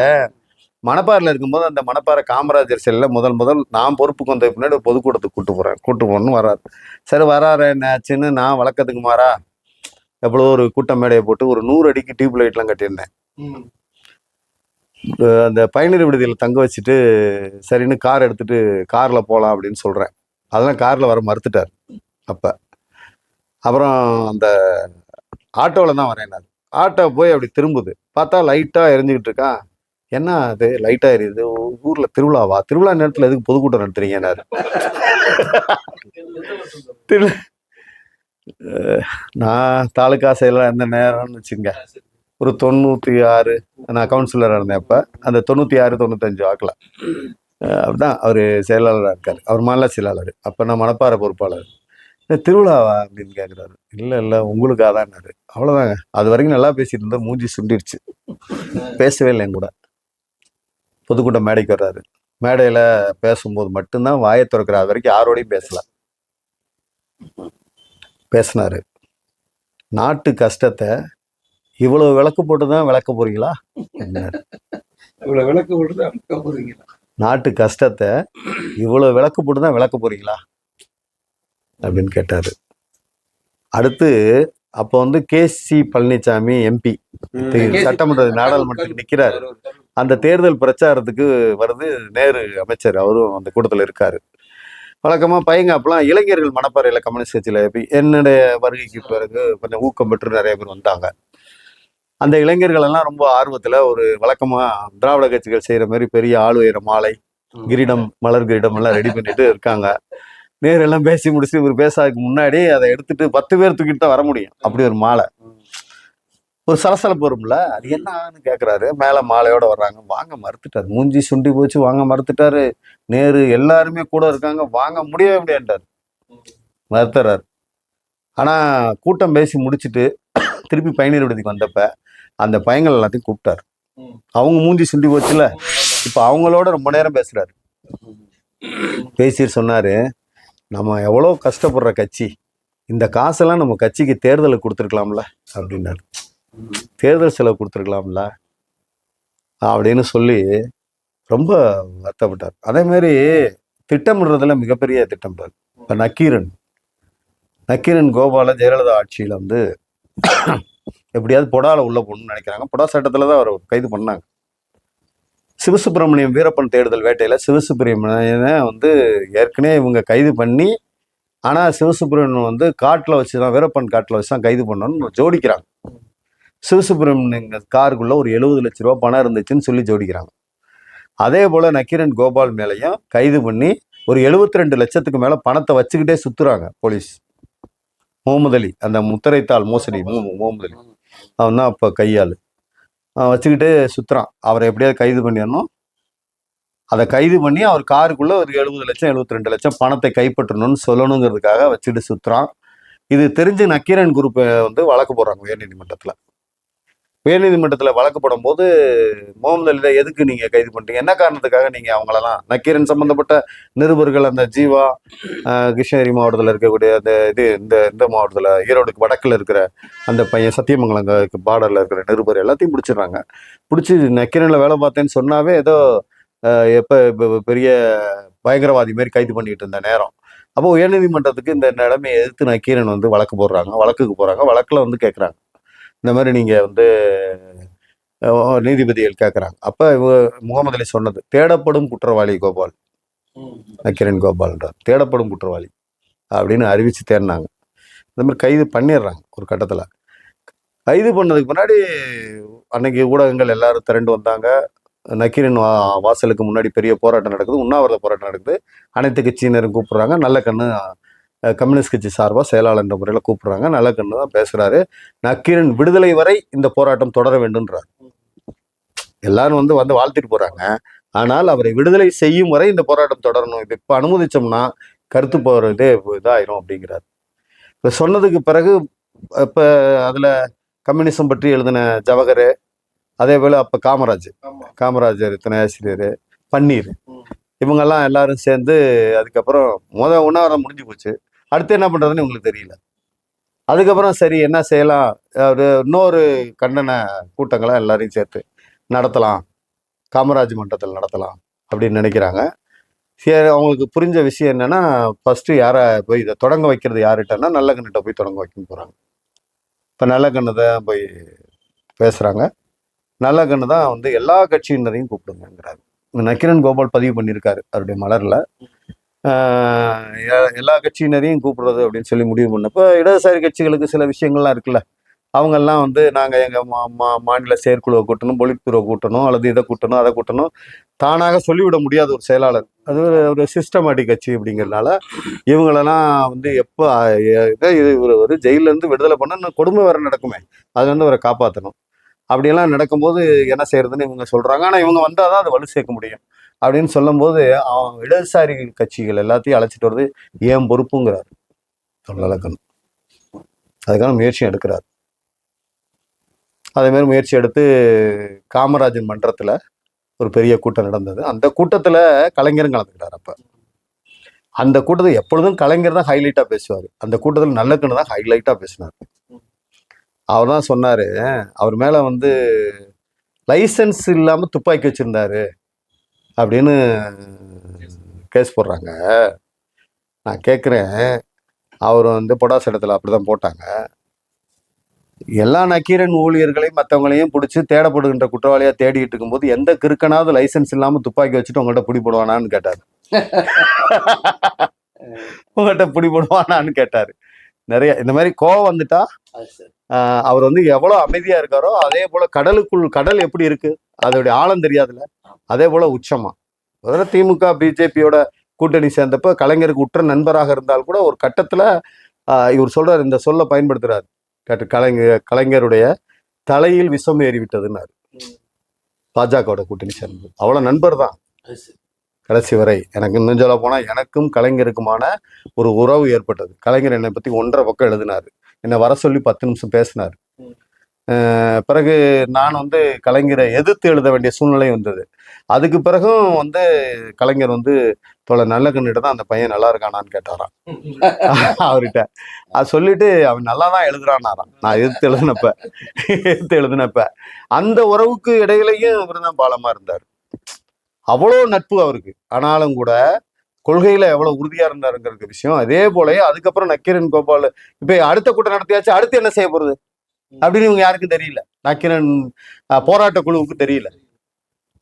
மணப்பாறையில் இருக்கும்போது அந்த மணப்பாறை காமராஜர் செல்ல முதல் நான் பொறுப்புக்கு வந்த பின்னாடி ஒரு பொதுக்கூட்டத்துக்கு கூட்டு போகணும்னு வராரு. சரி வராரு, என்னாச்சுன்னு நான் வழக்கத்துக்கு மாறா எவ்வளோ ஒரு கூட்டம் மேடையை போட்டு ஒரு 100 அடிக்கு டியூப் லைட்லாம் கட்டியிருந்தேன். அந்த பயணியர் விடுதியில் தங்க வச்சுட்டு சரின்னு கார் எடுத்துட்டு காரில் போகலாம் அப்படின்னு சொல்கிறேன். அதெல்லாம் காரில் வர மறுத்துட்டார். அப்புறம் அந்த ஆட்டோவில் தான் வரேன். ஆட்டோ போய் அப்படி திரும்புது, பார்த்தா லைட்டாக எரிஞ்சுக்கிட்டு இருக்கான். என்ன அது லைட்டாக எரியுது, ஊரில் திருவிழாவா, திருவிழா நேரத்தில் எதுக்கு பொதுக்கூட்டம் நடத்துறீங்கன்னாரு. திரு நான் தாலுக்கா செயலாளர் இருந்த நேரம்னு வச்சுங்க, ஒரு 96 நான் கவுன்சிலராக இருந்தேன். அப்போ அந்த 96 95 வாக்கில் அப்படிதான் அவர் செயலாளராக இருக்கார். அவர் மாநில செயலாளர். அப்போ நான் மணப்பாறை பொறுப்பாளர். திருவிழாவா அப்படின்னு கேட்குறாரு. இல்லை உங்களுக்காக தான்னாரு. அவ்வளோதாங்க. அது வரைக்கும் நல்லா பேசிட்டு இருந்தா, மூஞ்சி சுண்டிடுச்சு, பேசவே இல்லை என் கூட. பொதுக்கூட்டம் மேடைக்கு வர்றாரு. மேடையில் பேசும்போது மட்டும்தான் வாயை திறக்கிறார். அது வரைக்கும் யாரோடையும் பேசினாரு. நாட்டு கஷ்டத்தை இவ்வளவு விளக்கு போட்டு தான் விளக்க போறீங்களா? இவ்வளவு விளக்கு போட்டு தான் விளக்க போறீங்களா? நாட்டு கஷ்டத்தை இவ்வளவு விளக்கு போட்டு தான் விளக்க போறீங்களா அப்படின்னு கேட்டாரு. அடுத்து அப்போ வந்து KC பழனிசாமி MP சட்டமன்ற நாடாளுமன்றத்துக்கு நிற்கிறாரு. அந்த தேர்தல் பிரச்சாரத்துக்கு வருது நேரு அமைச்சர், அவரும் அந்த கூட்டத்தில் இருக்காரு. வழக்கமாக பையங்காப்பெல்லாம் இளைஞர்கள் மணப்பாறையில் கம்யூனிஸ்ட் கட்சியில் என்னுடைய வருகைக்கு பிறகு கொஞ்சம் ஊக்கம் பெற்று நிறைய பேர் வந்தாங்க. அந்த இளைஞர்கள் எல்லாம் ரொம்ப ஆர்வத்தில் ஒரு வழக்கமாக திராவிட கட்சிகள் செய்கிற மாதிரி பெரிய ஆளுயர மாலை, கிரீடம், மலர் கிரீடம் எல்லாம் ரெடி பண்ணிட்டு இருக்காங்க. நேரு எல்லாம் பேசி முடிச்சுட்டு இவர் பேசாதுக்கு முன்னாடி அதை எடுத்துட்டு 10 பேர் தூக்கிட்டு தான் வர முடியும். அப்படி ஒரு மாலை, ஒரு சலசலப்பு வரும்ல. அது என்னன்னு கேட்குறாரு. மேலே மாலையோட வர்றாங்க. வாங்க மறுத்துட்டாரு. மூஞ்சி சுண்டி போச்சு, வாங்க மறுத்துட்டாரு. நேரு எல்லாருமே கூட இருக்காங்க, வாங்க முடியவே முடியாண்டார், மறுத்துறாரு. ஆனால் கூட்டம் பேசி முடிச்சுட்டு திருப்பி பயணியர் விடுதிக்கு வந்தப்ப அந்த பையங்கள் எல்லாத்தையும் கூப்பிட்டாரு. அவங்க மூஞ்சி சுண்டி போச்சுல, இப்போ அவங்களோட ரொம்ப நேரம் பேசுறாரு. பேசிட்டு சொன்னாரு, நம்ம எவ்வளோ கஷ்டப்படுற கட்சி, இந்த காசெல்லாம் நம்ம கட்சிக்கு தேர்தலுக்கு கொடுத்துருக்கலாம்ல அப்படின்னாரு. தேர்தல் செலவு கொடுத்துருக்கலாம்ல அப்படின்னு சொல்லி ரொம்ப வருத்தப்பட்டார். அதே மாதிரி திட்டமிடுறதுல மிகப்பெரிய திட்டமிட்டார். இப்போ நக்கீரன் கோபால ஜெயலலிதா ஆட்சியில் வந்து எப்படியாவது பொடால உள்ள போகணும்னு நினைக்கிறாங்க. பொடா சட்டத்தில் தான் அவரை கைது பண்ணாங்க. சிவசுப்பிரமணியம் வீரப்பன் தேடுதல் வேட்டையில் சிவசுப்பிரமணியனை வந்து ஏற்கனவே இவங்க கைது பண்ணி, ஆனால் சிவசுப்பிரமணியன் வந்து காட்டில் வச்சு தான், வீரப்பன் காட்டில் வச்சு தான் கைது பண்ணணும்னு ஜோடிக்கிறாங்க. சிவசுப்பிரமணியன் காருக்குள்ள ஒரு 70 லட்ச ரூபா பணம் இருந்துச்சுன்னு சொல்லி ஜோடிக்கிறாங்க. அதே போல நக்கீரன் கோபால் மேலையும் கைது பண்ணி ஒரு 72 லட்சத்துக்கு மேல பணத்தை வச்சுக்கிட்டே சுத்துறாங்க போலீஸ். முகமது அலி, அந்த முத்திரைத்தாள் மோசடி முகமது அலி, அவன் தான் அப்போ கையாள், வச்சுக்கிட்டே சுத்துறான். அவரை எப்படியாவது கைது பண்ணிடணும். அதை கைது பண்ணி அவர் காருக்குள்ள ஒரு 70 லட்சம் 72 லட்சம் பணத்தை கைப்பற்றணும்னு சொல்லணுங்கிறதுக்காக வச்சுட்டு சுத்துறான். இது தெரிஞ்சு நக்கீரன் குரூப்பை வந்து வழக்கு போடுறாங்க உயர்நீதிமன்றத்தில். உயர்நீதிமன்றத்தில் வழக்கு போடும் போது முகமது அலியை எதுக்கு நீங்க கைது பண்றீங்க, என்ன காரணத்துக்காக நீங்க அவங்களெல்லாம், நக்கீரன் சம்பந்தப்பட்ட நிருபர்கள் அந்த ஜீவா, கிருஷ்ணகிரி மாவட்டத்தில் இருக்கக்கூடிய அந்த இந்த மாவட்டத்தில் ஈரோடுக்கு வடக்கில் இருக்கிற அந்த பையன் சத்தியமங்கலம் பார்டரில் இருக்கிற நிருபர் எல்லாத்தையும் பிடிச்சிடுறாங்க. பிடிச்சி நக்கீரனில் வேலை பார்த்தேன்னு சொன்னாவே ஏதோ எப்போ பெரிய பயங்கரவாதி மாதிரி கைது பண்ணிட்டு இருந்த நேரம். அப்போ உயர்நீதிமன்றத்துக்கு இந்த நிலைமையை எதிர்த்து நக்கீரன் வந்து வழக்குக்கு போறாங்க. வழக்கில் வந்து கேட்குறாங்க, இந்த மாதிரி நீங்கள் வந்து நீதிபதிகள் கேட்குறாங்க. அப்போ முகமது அலி சொன்னது, தேடப்படும் குற்றவாளி கோபால், நக்கீரன் கோபால்ன்றார், தேடப்படும் குற்றவாளி அப்படின்னு அறிவித்து தேடினாங்க. இந்த மாதிரி கைது பண்ணிடுறாங்க. ஒரு கட்டத்தில் கைது பண்ணதுக்கு முன்னாடி அன்னைக்கு ஊடகங்கள் எல்லாரும் திரண்டு வந்தாங்க. நக்கீரன் வாசலுக்கு முன்னாடி பெரிய போராட்டம் நடக்குது, உண்ணாவிரத போராட்டம் நடக்குது. அனைத்து கட்சியினரும் கூப்பிடுறாங்க. நல்ல கண்ணு கம்யூனிஸ்ட் கட்சி சார்பாக செயலாளர் என்ற முறையில் கூப்பிடுறாங்க. நல்ல கண்ணு தான் பேசுறாரு. நக்கீரன் விடுதலை வரை இந்த போராட்டம் தொடர வேண்டும்ன்றார். எல்லாரும் வந்து வாழ்த்திட்டு போறாங்க. ஆனால் அவரை விடுதலை செய்யும் வரை இந்த போராட்டம் தொடரணும். இது இப்போ அனுமதிச்சோம்னா கருத்து போறது இதாயிரும் அப்படிங்கிறார். இப்போ சொன்னதுக்கு பிறகு இப்போ அதில் கம்யூனிசம் பற்றி எழுதின ஜவஹர், அதே போல் அப்போ காமராஜர் ஆசிரியர், பன்னீர், இவங்கெல்லாம் எல்லாரும் சேர்ந்து அதுக்கப்புறம் உண்ணாவிரதம் முடிஞ்சு போச்சு. அடுத்து என்ன பண்ணுறதுன்னு உங்களுக்கு தெரியல. அதுக்கப்புறம் சரி என்ன செய்யலாம், ஒரு இன்னொரு கண்டன கூட்டங்களை எல்லாரையும் சேர்த்து நடத்தலாம், காமராஜ் மன்றத்தில் நடத்தலாம் அப்படின்னு நினைக்கிறாங்க. சரி, அவங்களுக்கு புரிஞ்ச விஷயம் என்னன்னா, ஃபர்ஸ்ட் யாரை போய் இதை தொடங்க வைக்கிறது யாருகிட்டன்னா நல்லக்கண்ணிட்ட போய் தொடங்க வைக்க போகிறாங்க. இப்போ நல்லக்கண்ணை தான் போய் பேசுகிறாங்க. நல்லகண்ணு தான் வந்து எல்லா கட்சியினரையும் கூப்பிடுங்கிறாரு. நக்கீரன் கோபால் பதிவு பண்ணியிருக்காரு அவருடைய மலர்ல. எல்லா கட்சியினரையும் கூப்பிடுறது அப்படின்னு சொல்லி முடிவு பண்ணப்போ இடதுசாரி கட்சிகளுக்கு சில விஷயங்கள்லாம் இருக்குல்ல, அவங்கெல்லாம் வந்து நாங்கள் எங்கள் மாநில செயற்குழுவை கூட்டணும், பொலிட் பியூரோ கூட்டணும், அல்லது இதை கூட்டணும் அதை கூட்டணும், தானாக சொல்லிவிட முடியாத ஒரு செயலாளர். அது ஒரு சிஸ்டமேட்டிக் கட்சி அப்படிங்கிறதுனால இவங்களெல்லாம் வந்து எப்போ இவர் வந்து ஜெயிலேருந்து விடுதலை பண்ண கொடுமை வேற நடக்குமே, அதுலேருந்து அவரை காப்பாற்றணும். அப்படியெல்லாம் நடக்கும்போது என்ன செய்யறதுன்னு இவங்க சொல்றாங்க. ஆனால் இவங்க வந்தால் தான் அதை வலு சேர்க்க முடியும் அப்படின்னு சொல்லும்போது இடதுசாரி கட்சிகள் எல்லாத்தையும் அழைச்சிட்டு வருது ஏன் பொறுப்புங்கிறார் நல்லகண்ணு. அதுக்கான முயற்சியும் எடுக்கிறார். அதே மாதிரி முயற்சி எடுத்து காமராஜன் மன்றத்தில் ஒரு பெரிய கூட்டம் நடந்தது. அந்த கூட்டத்தில் கலைஞரும் கலந்துக்கிறார். அப்போ அந்த கூட்டத்தில் எப்பொழுதும் கலைஞர் தான் ஹைலைட்டாக பேசுவார். அந்த கூட்டத்தில் நல்லகண்ணு தான் ஹைலைட்டாக பேசினார். அவர் தான் சொன்னார், அவர் மேலே வந்து லைசன்ஸ் இல்லாமல் துப்பாக்கி வச்சுருந்தாரு அப்படின்னு கேஸ் போடுறாங்க. நான் கேட்குறேன், அவர் வந்து பொடாஸ் இடத்துல அப்படி தான் போட்டாங்க. எல்லா நக்கீரன் ஊழியர்களையும் மற்றவங்களையும் பிடிச்சி தேடப்படுகின்ற குற்றவாளியாக தேடிட்டு இருக்கும்போது எந்த கிறுக்கனாவது லைசன்ஸ் இல்லாமல் துப்பாக்கி வச்சுட்டு உங்கள்கிட்ட பிடிபடுவானான்னு கேட்டார். உங்கள்கிட்ட பிடிபடுவானான்னு கேட்டார். நிறைய இந்த மாதிரி கோவம் வந்துட்டா அவர் வந்து எவ்வளோ அமைதியா இருக்காரோ அதே போல கடல் எப்படி இருக்கு அதோடைய ஆழம் தெரியாதுல, அதே போல உச்சமா. அதோட திமுக பிஜேபியோட கூட்டணி சேர்ந்தப்ப கலைஞருக்கு உற்ற நண்பராக இருந்தால் கூட ஒரு கட்டத்துல இவர் சொல்றாரு, இந்த சொல்ல பயன்படுத்துறாரு, கலைஞருடைய தலையில் விஷம் ஏறிவிட்டதுன்னாரு. பாஜகவோட கூட்டணி சேர்ந்தது அவ்வளவு நண்பர் தான் கடைசி வரை. எனக்கு இன்னும் சொல்ல போனா எனக்கும் கலைஞருக்குமான ஒரு உறவு ஏற்பட்டது. கலைஞர் என்னை பத்தி 1.5 பக்கம் எழுதினாரு, என்னை வர சொல்லி 10 நிமிஷம் பேசினார். பிறகு நான் வந்து கலைஞரை எதிர்த்து எழுத வேண்டிய சூழ்நிலை வந்தது. அதுக்கு பிறகும் வந்து கலைஞர் வந்து நல்லகண்ணிட்ட தான் அந்த பையன் நல்லா இருக்கானான்னு கேட்டாராம் அவர்கிட்ட. அது சொல்லிட்டு அவன் நல்லா தான் எழுதுறானாராம் நான் எதிர்த்து எழுதினப்ப அந்த உறவுக்கு இடையிலையும் இவர் தான் பாலமா இருந்தார். அவ்வளோ நட்பு அவருக்கு. ஆனாலும் கூட கொள்கையில எவ்வளவு உறுதியா இருந்தாருங்கிற விஷயம். அதே போலயே அதுக்கப்புறம் நக்கீரன் கோபால் இப்ப அடுத்த கூட்டம் நடத்தியாச்சு, அடுத்து என்ன செய்ய போறது அப்படின்னு இவங்க யாருக்கும் தெரியல. நக்கீரன் போராட்ட குழுவுக்கு தெரியல.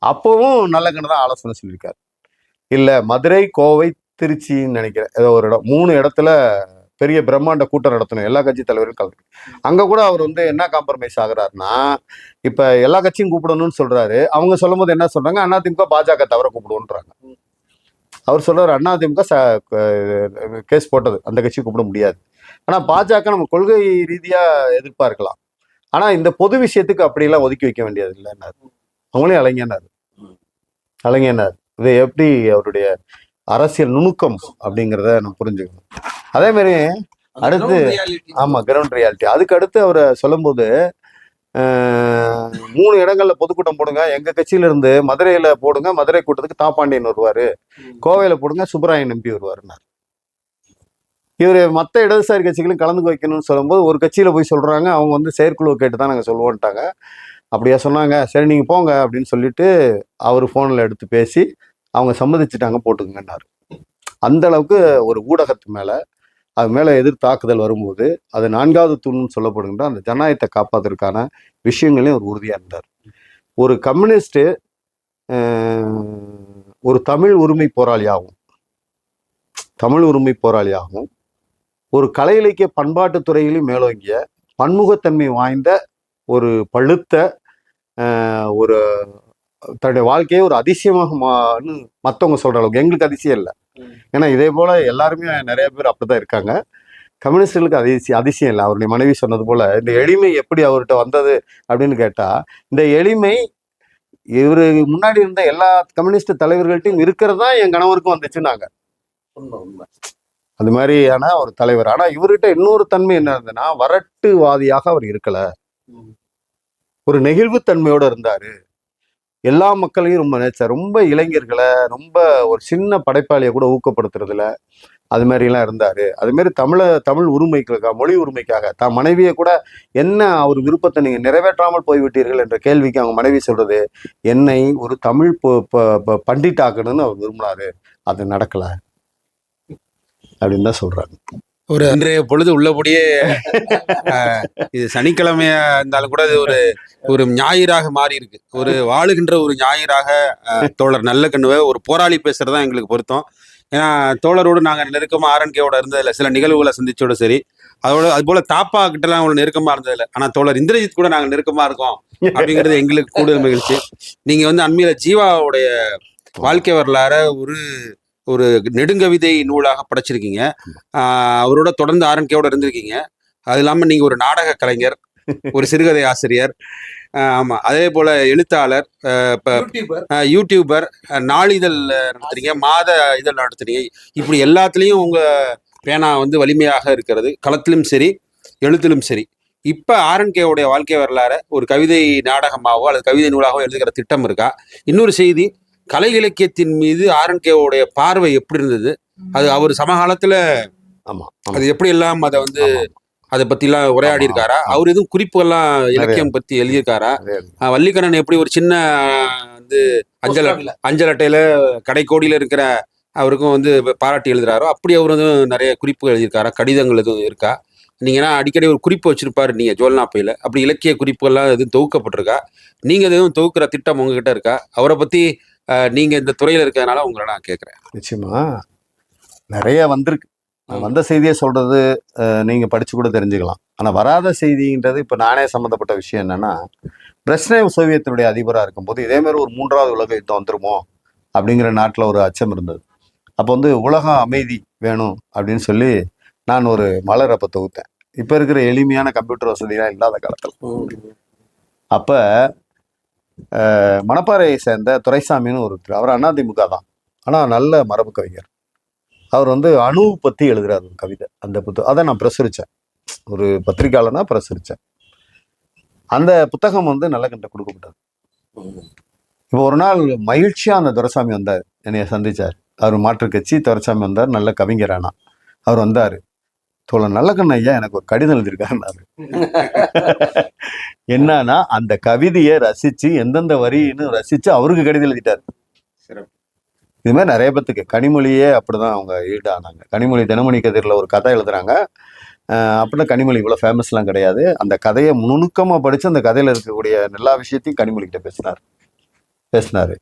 அப்பவும் நல்லகண்ணு தான் ஆலோசனை சொல்லியிருக்காரு. இல்ல மதுரை, கோவை, திருச்சின்னு நினைக்கிறேன் ஏதோ ஒரு இடம், 3 இடத்துல பெரிய பிரம்மாண்ட கூட்டம் நடத்தணும், எல்லா கட்சி தலைவரும் கலந்து. அங்க கூட அவர் வந்து என்ன காம்ப்ரமைஸ் ஆகுறாருன்னா, இப்ப எல்லா கட்சியும் கூப்பிடணும்னு சொல்றாரு. அவங்க சொல்லும் போது என்ன சொல்றாங்க, அதிமுக பாஜக தவிர கூப்பிடுவோன்றாங்க. அவர் சொல்றாரு அதிமுக கேஸ் போட்டது, அந்த கட்சி கூப்பிட முடியாது. ஆனா பாஜக நம்ம கொள்கை ரீதியா எதிர்பார்க்கலாம், ஆனா இந்த பொது விஷயத்துக்கு அப்படியெல்லாம் ஒதுக்கி வைக்க வேண்டியது இல்லைன்னாரு. அவங்களையும் அலைஞனார். இது எப்படி அவருடைய அரசியல் நுணுக்கம் அப்படிங்கிறத நம்ம புரிஞ்சுக்கணும். அதே மாதிரி அடுத்து கிரவுண்ட் ரியாலிட்டி. அதுக்கு அடுத்து அவரை சொல்லும்போது 3 இடங்கள்ல பொதுக்கூட்டம் போடுங்க, எங்க கட்சியில இருந்து மதுரையில போடுங்க, மதுரை கூட்டத்துக்கு தாப்பாண்டியன் வருவாரு, கோவையில போடுங்க சுப்பராயன் எம்பி வருவாருன்னாரு. இவர் மற்ற இடதுசாரி கட்சிகளும் கலந்து வைக்கணும்னு சொல்லும்போது ஒரு கட்சியில போய் சொல்றாங்க, அவங்க வந்து செயற்குழுவை கேட்டு தான் நாங்கள் சொல்லுவோன்ட்டாங்க. அப்படியா சொன்னாங்க, சரி நீங்க போங்க அப்படின்னு சொல்லிட்டு அவர் போன்ல எடுத்து பேசி அவங்க சம்மதிச்சுட்டாங்க, போட்டுக்கங்கன்னாரு. அந்த அளவுக்கு ஒரு ஊடகத்து மேல அது மேல எதிர்த்தாக்குதல் வரும்போது அது 4வது தூண்னு சொல்லப்படுகின்ற அந்த ஜனநாயகத்தை காப்பாற்றுறதுக்கான விஷயங்களையும் ஒரு உறுதியா இருந்தார். ஒரு கம்யூனிஸ்ட் ஒரு தமிழ் உரிமை போராளியாகவும் ஒரு கலை இலக்கிய பண்பாட்டு துறையிலும் மேலோங்கிய பன்முகத்தன்மை வாய்ந்த ஒரு பழுத்த ஒரு தன்னுடைய வாழ்க்கையை ஒரு அதிசயமாக மற்றவங்க சொல்ற அளவுக்கு எங்களுக்கு அதிசயம் இல்லை. ஏன்னா இதே போல எல்லாருமே நிறைய பேர் அப்படிதான் இருக்காங்க. கம்யூனிஸ்டுகளுக்கு அதிசயம் இல்லை. அவருடைய மனைவி சொன்னது போல இந்த எளிமை எப்படி அவர்கிட்ட வந்தது அப்படின்னு கேட்டா, இந்த எளிமை இவரு முன்னாடி இருந்த எல்லா கம்யூனிஸ்ட் தலைவர்கள்ட்டையும் இருக்கிறதா என் கணவருக்கும் வந்துச்சுன்னாங்க. அது மாதிரியான ஒரு தலைவர். ஆனா இவர்கிட்ட இன்னொரு தன்மை என்ன இருந்ததுன்னா, வரட்டுவாதியாக அவர் இருக்கல, ஒரு நெகிழ்வுத்தன்மையோட இருந்தாரு. எல்லா மக்களையும் ரொம்ப நேச்சார், ரொம்ப இளைஞர்களை, ரொம்ப ஒரு சின்ன படைப்பாளியை கூட ஊக்கப்படுத்துறதுல அது மாதிரி எல்லாம் இருந்தாரு. அது மாதிரி தமிழ் உரிமைக்காக, மொழி உரிமைக்காக தான் மனைவியை கூட என்ன அவர் விருப்பத்தை நீங்க நிறைவேற்றாமல் போய்விட்டீர்கள் என்ற கேள்விக்கு அவங்க மனைவி சொல்றது, என்னை ஒரு தமிழ் பண்டிட் ஆக்கணும்னு அவர் விரும்பினாரு, அது நடக்கல அப்படின்னு தான் சொல்றாங்க. ஒரு இன்றைய பொழுது உள்ளபடியே இது சனிக்கிழமையா இருந்தாலும் கூட அது ஒரு ஞாயிறாக மாறி இருக்கு. ஒரு வாழுகின்ற ஒரு ஞாயிறாக தோழர் நல்லக்கண்ணுவை ஒரு போராளி பேசுறதுதான் எங்களுக்கு பொருத்தம். ஏன்னா தோழரோடு நாங்கள் நெருக்கமாக ஆர்என்கேவோட இருந்ததில்லை, சில நிகழ்வுகளை சந்திச்சோட சரி. அது போல தாப்பா கிட்டலாம் அவ்வளோ நெருக்கமாக இருந்ததில்லை. ஆனால் தோழர் இந்திரஜித் கூட நாங்கள் நெருக்கமாக இருக்கோம் அப்படிங்கிறது எங்களுக்கு கூடுதல் மகிழ்ச்சி. நீங்கள் வந்து அண்மையில ஜீவாவுடைய வாழ்க்கை வரலாற ஒரு நெடுங்கவிதை நூலாக படைச்சிருக்கீங்க. அவரோட தொடர்ந்து ஆர்என்கேவோட இருந்திருக்கீங்க. அது இல்லாமல் நீங்கள் ஒரு நாடக கலைஞர், ஒரு சிறுகதை ஆசிரியர், ஆமாம், அதே போல் எழுத்தாளர், இப்போ யூடியூபர், நாளிதழ் நடத்துறீங்க, மாத இதழ் நடத்துறீங்க. இப்படி எல்லாத்துலேயும் உங்கள் பேனா வந்து வலிமையாக இருக்கிறது, களத்திலும் சரி எழுத்திலும் சரி. இப்போ ஆர்என்கேவுடைய வாழ்க்கை வரலாறு ஒரு கவிதை நாடகமாகவோ அல்லது கவிதை நூலாகவோ எழுதுகிற திட்டம் இருக்கா? இன்னொரு செய்தி, கலை இலக்கியத்தின் மீது ஆர்என்கேவுடைய பார்வை எப்படி இருந்தது? அது அவர் சமகாலத்துல அது எப்படி எல்லாம் அதை வந்து அதை பத்தி எல்லாம் உரையாடி இருக்காரா? அவர் எதுவும் குறிப்புகள்லாம் இலக்கியம் பத்தி எழுதியிருக்காரா? வள்ளிக்கண்ணன் எப்படி ஒரு சின்ன வந்து அஞ்சல் அட்டையில கடைக்கோடியில இருக்கிற அவருக்கும் வந்து பாராட்டி எழுதுறாரோ அப்படி அவர் வந்து நிறைய குறிப்புகள் எழுதியிருக்காரா? கடிதங்கள் எதுவும் இருக்கா? நீங்கன்னா அடிக்கடி ஒரு குறிப்பு வச்சிருப்பாரு நீங்க ஜோல்னாப்பையில, அப்படி இலக்கிய குறிப்புகள்லாம் எதுவும் தொகுக்கப்பட்டிருக்கா? நீங்க எதுவும் தொகுக்கிற திட்டம் உங்ககிட்ட இருக்கா? அவரை பத்தி நீங்க இந்த துறையில இருக்கிறதுனால உங்களை நான் கேட்குறேன். நிச்சயமா நிறைய வந்திருக்கு. வந்த செய்தியை சொல்றது நீங்க படிச்சு கூட தெரிஞ்சுக்கலாம். ஆனா வராத செய்தின்றது இப்ப நானே சம்மந்தப்பட்ட விஷயம் என்னன்னா, பிரெஸ்னேவ் சோவியத்தினுடைய அதிபராக இருக்கும்போது இதே மாதிரி ஒரு 3வது உலக யுத்தம் வந்துருமோ அப்படிங்கிற நாட்டில் ஒரு அச்சம் இருந்தது. அப்போ வந்து உலகம் அமைதி வேணும் அப்படின்னு சொல்லி நான் ஒரு மலர் அப்போ தொகுத்தேன். இப்போ இருக்கிற எளிமையான கம்ப்யூட்டர் வசதிலாம் இல்லாத காலத்தில். அப்போ மணப்பாறையை சேர்ந்த துரைசாமின்னு ஒருத்தர், அவர் அதிமுக தான், ஆனால் நல்ல மரபு கவிஞர். அவர் வந்து அணு பற்றி எழுதுறாரு ஒரு கவிதை. அந்த புத்தகம் அதை நான் பிரசுரித்தேன், ஒரு பத்திரிகையாளனா பிரசுரித்தேன். அந்த புத்தகம் வந்து நல்லக்கண்ட கொடுக்கப்பட்டது. இப்போ ஒரு நாள் மகிழ்ச்சியாக அந்த துரைசாமி வந்தார், என்னைய சந்திச்சார். அவர் மாற்றுக் கட்சி துரைசாமி வந்தார், நல்ல கவிஞரானா. அவர் வந்தார், தோழர் நல்லக்கண்ண ஐயா எனக்கு ஒரு கடிதம் எழுதியிருக்காருன்னாரு. என்னன்னா அந்த கவிதையை ரசிச்சு எந்தெந்த வரின்னு ரசிச்சு அவருக்கு கடிதம் எழுதிட்டாரு. இது மாதிரி நிறைய பேத்துக்கு கனிமொழியே அப்படிதான் அவங்க ஈடானாங்க. கனிமொழி தினமணி கதிரில் ஒரு கதை எழுதுறாங்க அப்படின்னா, கனிமொழி இவ்வளோ ஃபேமஸ்லாம் கிடையாது. அந்த கதையை நுணுக்கமாக படித்து அந்த கதையில் இருக்கக்கூடிய எல்லா விஷயத்தையும் கனிமொழிகிட்ட பேசினாரு.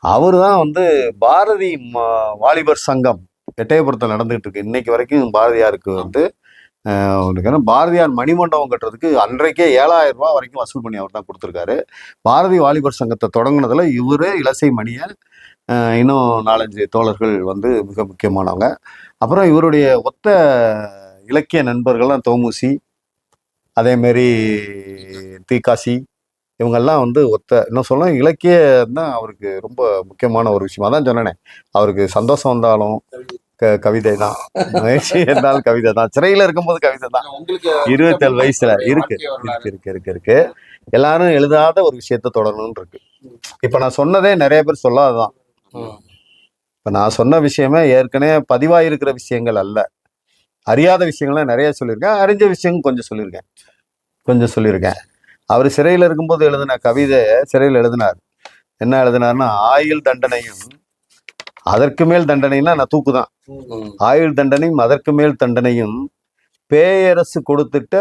அவர் தான் வந்து பாரதி வாலிபர் சங்கம் எட்டயபுரத்தில் நடந்துகிட்டு இருக்கு இன்னைக்கு வரைக்கும். பாரதியாருக்கு வந்து பாரதியார் மணிமண்டபம் கட்டுறதுக்கு அன்றைக்கே 7,000 ரூபாய் வரைக்கும் வசூல் பண்ணி அவர் தான் கொடுத்துருக்காரு. பாரதி வாலிபர் சங்கத்தை தொடங்கினதுல இவரே இலசை மணியை இன்னும் 4-5 தோழர்கள் வந்து மிக முக்கியமானவங்க. அப்புறம் இவருடைய ஒத்த இலக்கிய நண்பர்கள்லாம் தோமுசி, அதேமாரி தீகாசி, இவங்கெல்லாம் வந்து இன்னும் சொல்ல இலக்கியம் தான் அவருக்கு ரொம்ப முக்கியமான ஒரு விஷயம். அதான் சொன்னேனே, அவருக்கு சந்தோஷம் வந்தாலும் கவிதை தான், மகிழ்ச்சி இருந்தாலும் கவிதை தான், சிறையில் இருக்கும்போது கவிதை தான். 27 வயசுல இருக்கு. எல்லாரும் எழுதாத ஒரு விஷயத்த தொடரணும்னு இருக்கு. இப்ப நான் சொன்னதே நிறைய பேர் சொல்லாததான். இப்ப நான் சொன்ன விஷயமே ஏற்கனவே பதிவாயிருக்கிற விஷயங்கள் அல்ல, அறியாத விஷயங்கள்லாம் நிறைய சொல்லியிருக்கேன், அறிஞ்ச விஷயங்கள் கொஞ்சம் சொல்லியிருக்கேன். அவர் சிறையில் இருக்கும்போது எழுதின கவிதை சிறையில் எழுதினார். என்ன எழுதினார்னா, ஆயுள் தண்டனையும் அதற்கு மேல் தண்டனைன்னா நான் தூக்கு தான், ஆயுள் தண்டனையும் அதற்கு மேல் தண்டனையும் பேயரசு கொடுத்துட்ட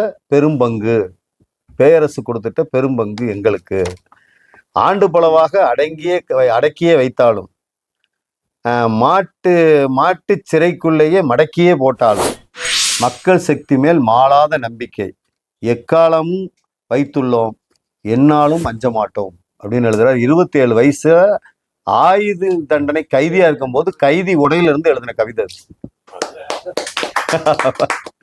பெரும்பங்கு எங்களுக்கு, ஆண்டு பலவாக அடக்கியே வைத்தாலும், மாட்டு சிறைக்குள்ளேயே மடக்கியே போட்டாலும், மக்கள் சக்தி மேல் மாளாத நம்பிக்கை எக்காலமும் வைத்துள்ளோம், என்னாலும் அஞ்ச மாட்டோம் அப்படின்னு எழுதுறாரு. 27 வயசு ஆயுத தண்டனை கைதியா இருக்கும் போது கைதி உடையில இருந்து எழுதின கவிதை.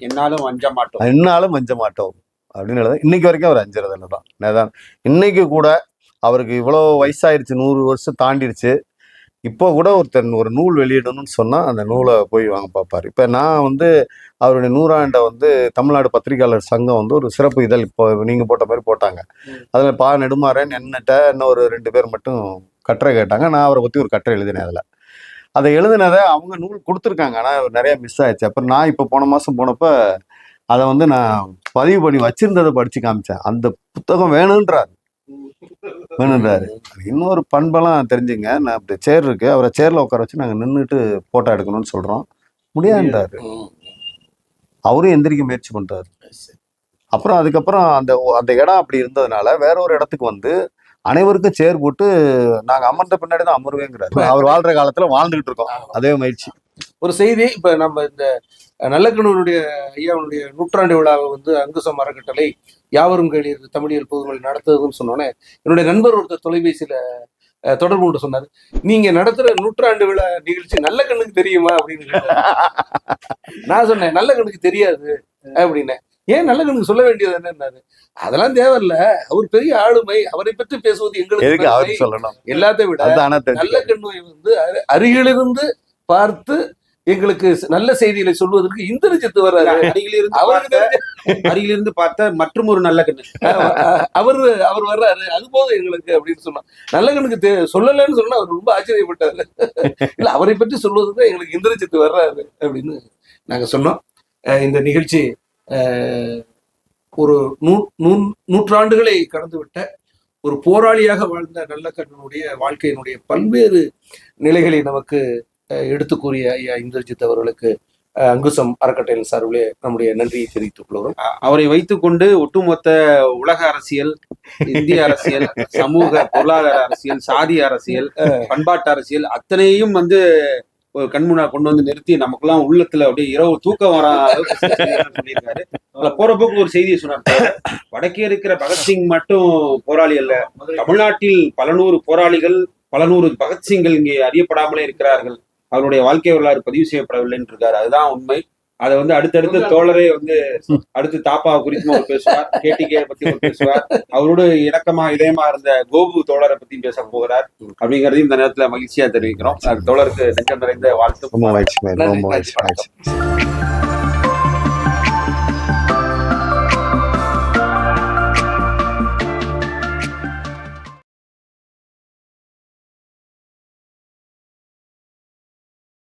என்னாலும் அஞ்ச மாட்டோம் அப்படின்னு எழுத இன்னைக்கு வரைக்கும் அவர் அஞ்சுறதுன்னு தான். இன்னைக்கு கூட அவருக்கு இவ்வளோ வயசாயிருச்சு, 100 வருஷம் தாண்டிடுச்சு. இப்போ கூட ஒருத்தர் ஒரு நூல் வெளியிடணும்னு சொன்னால் அந்த நூலை போய் வாங்க பார்ப்பார். இப்போ நான் வந்து அவருடைய 100ஆண்டை வந்து தமிழ்நாடு பத்திரிகையாளர் சங்கம் வந்து ஒரு சிறப்பு இதழ் இப்போ நீங்கள் போட்ட மாதிரி போட்டாங்க. அதில் நெடுமாறன் என்னட்ட இன்னும் ஒரு 2 பேர் மட்டும் கட்டுரை கேட்டாங்க. நான் அவரை பற்றி ஒரு கட்டுரை எழுதினேன். அதை எழுதினதை அவங்க நூல் கொடுத்துருக்காங்க, ஆனால் நிறைய மிஸ் ஆயிடுச்சு. அப்புறம் நான் இப்போ போன மாதம் போனப்போ அதை வந்து நான் பதிவு பண்ணி வச்சிருந்ததை படித்து காமிச்சேன். அந்த புத்தகம் வேணுன்றாரு. இன்னொரு பண்பெல்லாம் தெரிஞ்சுங்க, நான் இப்படி சேர் இருக்கு, அவரை சேர்ல உட்கார வச்சு நாங்கள் நின்றுட்டு போட்டோ எடுக்கணும்னு சொல்றோம், முடியாதுன்றாரு. அவரும் எந்திரிக்க முயற்சி பண்றாரு. அப்புறம் அதுக்கப்புறம் அந்த அந்த இடம் அப்படி இருந்ததுனால வேற ஒரு இடத்துக்கு வந்து அனைவருக்கும் சேர் போட்டு நாங்க அமர்ந்த பின்னாடி தான் அமர்வேங்கிறாரு. அவர் வாழ்ற காலத்துல வாழ்ந்துகிட்டு இருக்கோம் அதே முயற்சி. ஒரு செய்தி, இப்ப நம்ம இந்த நல்லக்கண்ணூருடைய ஐயாவுடைய நூற்றாண்டு விழாவை வந்து அங்குசம் அறக்கட்டளை யாவரும் கேளீர் தமிழியல் பொதுமொழி நடத்துதுன்னு சொன்னோன்னே என்னுடைய நண்பர் ஒருத்தர் தொலைபேசியில தொடர்பு கொண்டு சொன்னாரு, நீங்க நடத்துற நூற்றாண்டு விழா நிகழ்ச்சி நல்ல கண்ணுக்கு தெரியுமா அப்படின்னு கேட்டாரு. நான் சொன்னேன் நல்ல கண்ணுக்கு தெரியாது அப்படின்னு. ஏன் நல்ல கண்ணுக்கு சொல்ல வேண்டியது என்னன்னாரு, அதெல்லாம் தேவையில்ல, அவர் பெரிய ஆளுமை, அவரை பற்றி பேசுவது எங்களுக்கு அவருக்கு சொல்லணும். எல்லாத்தையும் விட நல்ல கண்ணுவை வந்து அருகிலிருந்து பார்த்து எங்களுக்கு நல்ல செய்திகளை சொல்வதற்கு இந்திரஜித்து வர்றாரு. அருகிலிருந்து பார்த்த மற்றும் ஒரு நல்ல கண்ணு அவர் வர்றாரு, அது போதும் எங்களுக்கு அப்படின்னு சொன்னோம். நல்ல கண்ணுக்கு சொல்லலன்னு சொன்னா அவர் ரொம்ப ஆச்சரியப்பட்டாரு. இல்ல, அவரை பற்றி சொல்வதற்கு எங்களுக்கு இந்திரஜித்து வர்றாரு அப்படின்னு நாங்க சொன்னோம். இந்த நிகழ்ச்சி ஒரு நூற்றாண்டுகளை கடந்துவிட்ட ஒரு போராளியாக வாழ்ந்த நல்லக்கண்ணனுடைய வாழ்க்கையினுடைய பல்வேறு நிலைகளை நமக்கு எடுத்து கூறிய ஐயா இந்திரஜித் அவர்களுக்கு அங்குசம் அறக்கட்டளையின் சார்பிலே நம்முடைய நன்றியை தெரிவித்துக் கொள்கிறோம். அவரை வைத்துக்கொண்டு ஒட்டுமொத்த உலக அரசியல், இந்திய அரசியல், சமூக பொருளாதார அரசியல், சாதி அரசியல், பண்பாட்டு அரசியல் அத்தனையும் வந்து ஒரு கண்முன்னா கொண்டு வந்து நிறுத்தி நமக்கெல்லாம் உள்ளத்துல அப்படியே இரவு தூக்கம் வர சொல்லியிருக்காரு. அதுல போறப்போக்கு ஒரு செய்தியை சொன்னார், வடக்கே இருக்கிற பகத்சிங் மட்டும் போராளி அல்ல, தமிழ்நாட்டில் பல நூறு போராளிகள், பல நூறு பகத்சிங்கள் இங்கே அறியப்படாமலே இருக்கிறார்கள், அவருடைய வாழ்க்கை வரலாறு பதிவு செய்யப்படவில்லைன்னு இருக்காரு. அதுதான் உண்மை. அதை வந்து அடுத்தடுத்து தோழரே வந்து அடுத்து தாப்பாவை குறித்தும் அவர் பேசுவார், கேடிகே பத்தி அவர் பேசுவார், அவரோடு இணக்கமா இதயமா இருந்த கோபு தோழரை பத்தியும் பேச போகிறார். அப்படிங்கறதையும் இந்த நேரத்துல மகிழ்ச்சியா தெரிவிக்கிறோம். தோழருக்கு நெஞ்சம் நிறைந்த வாழ்த்து. ரொம்ப மகிழ்ச்சி.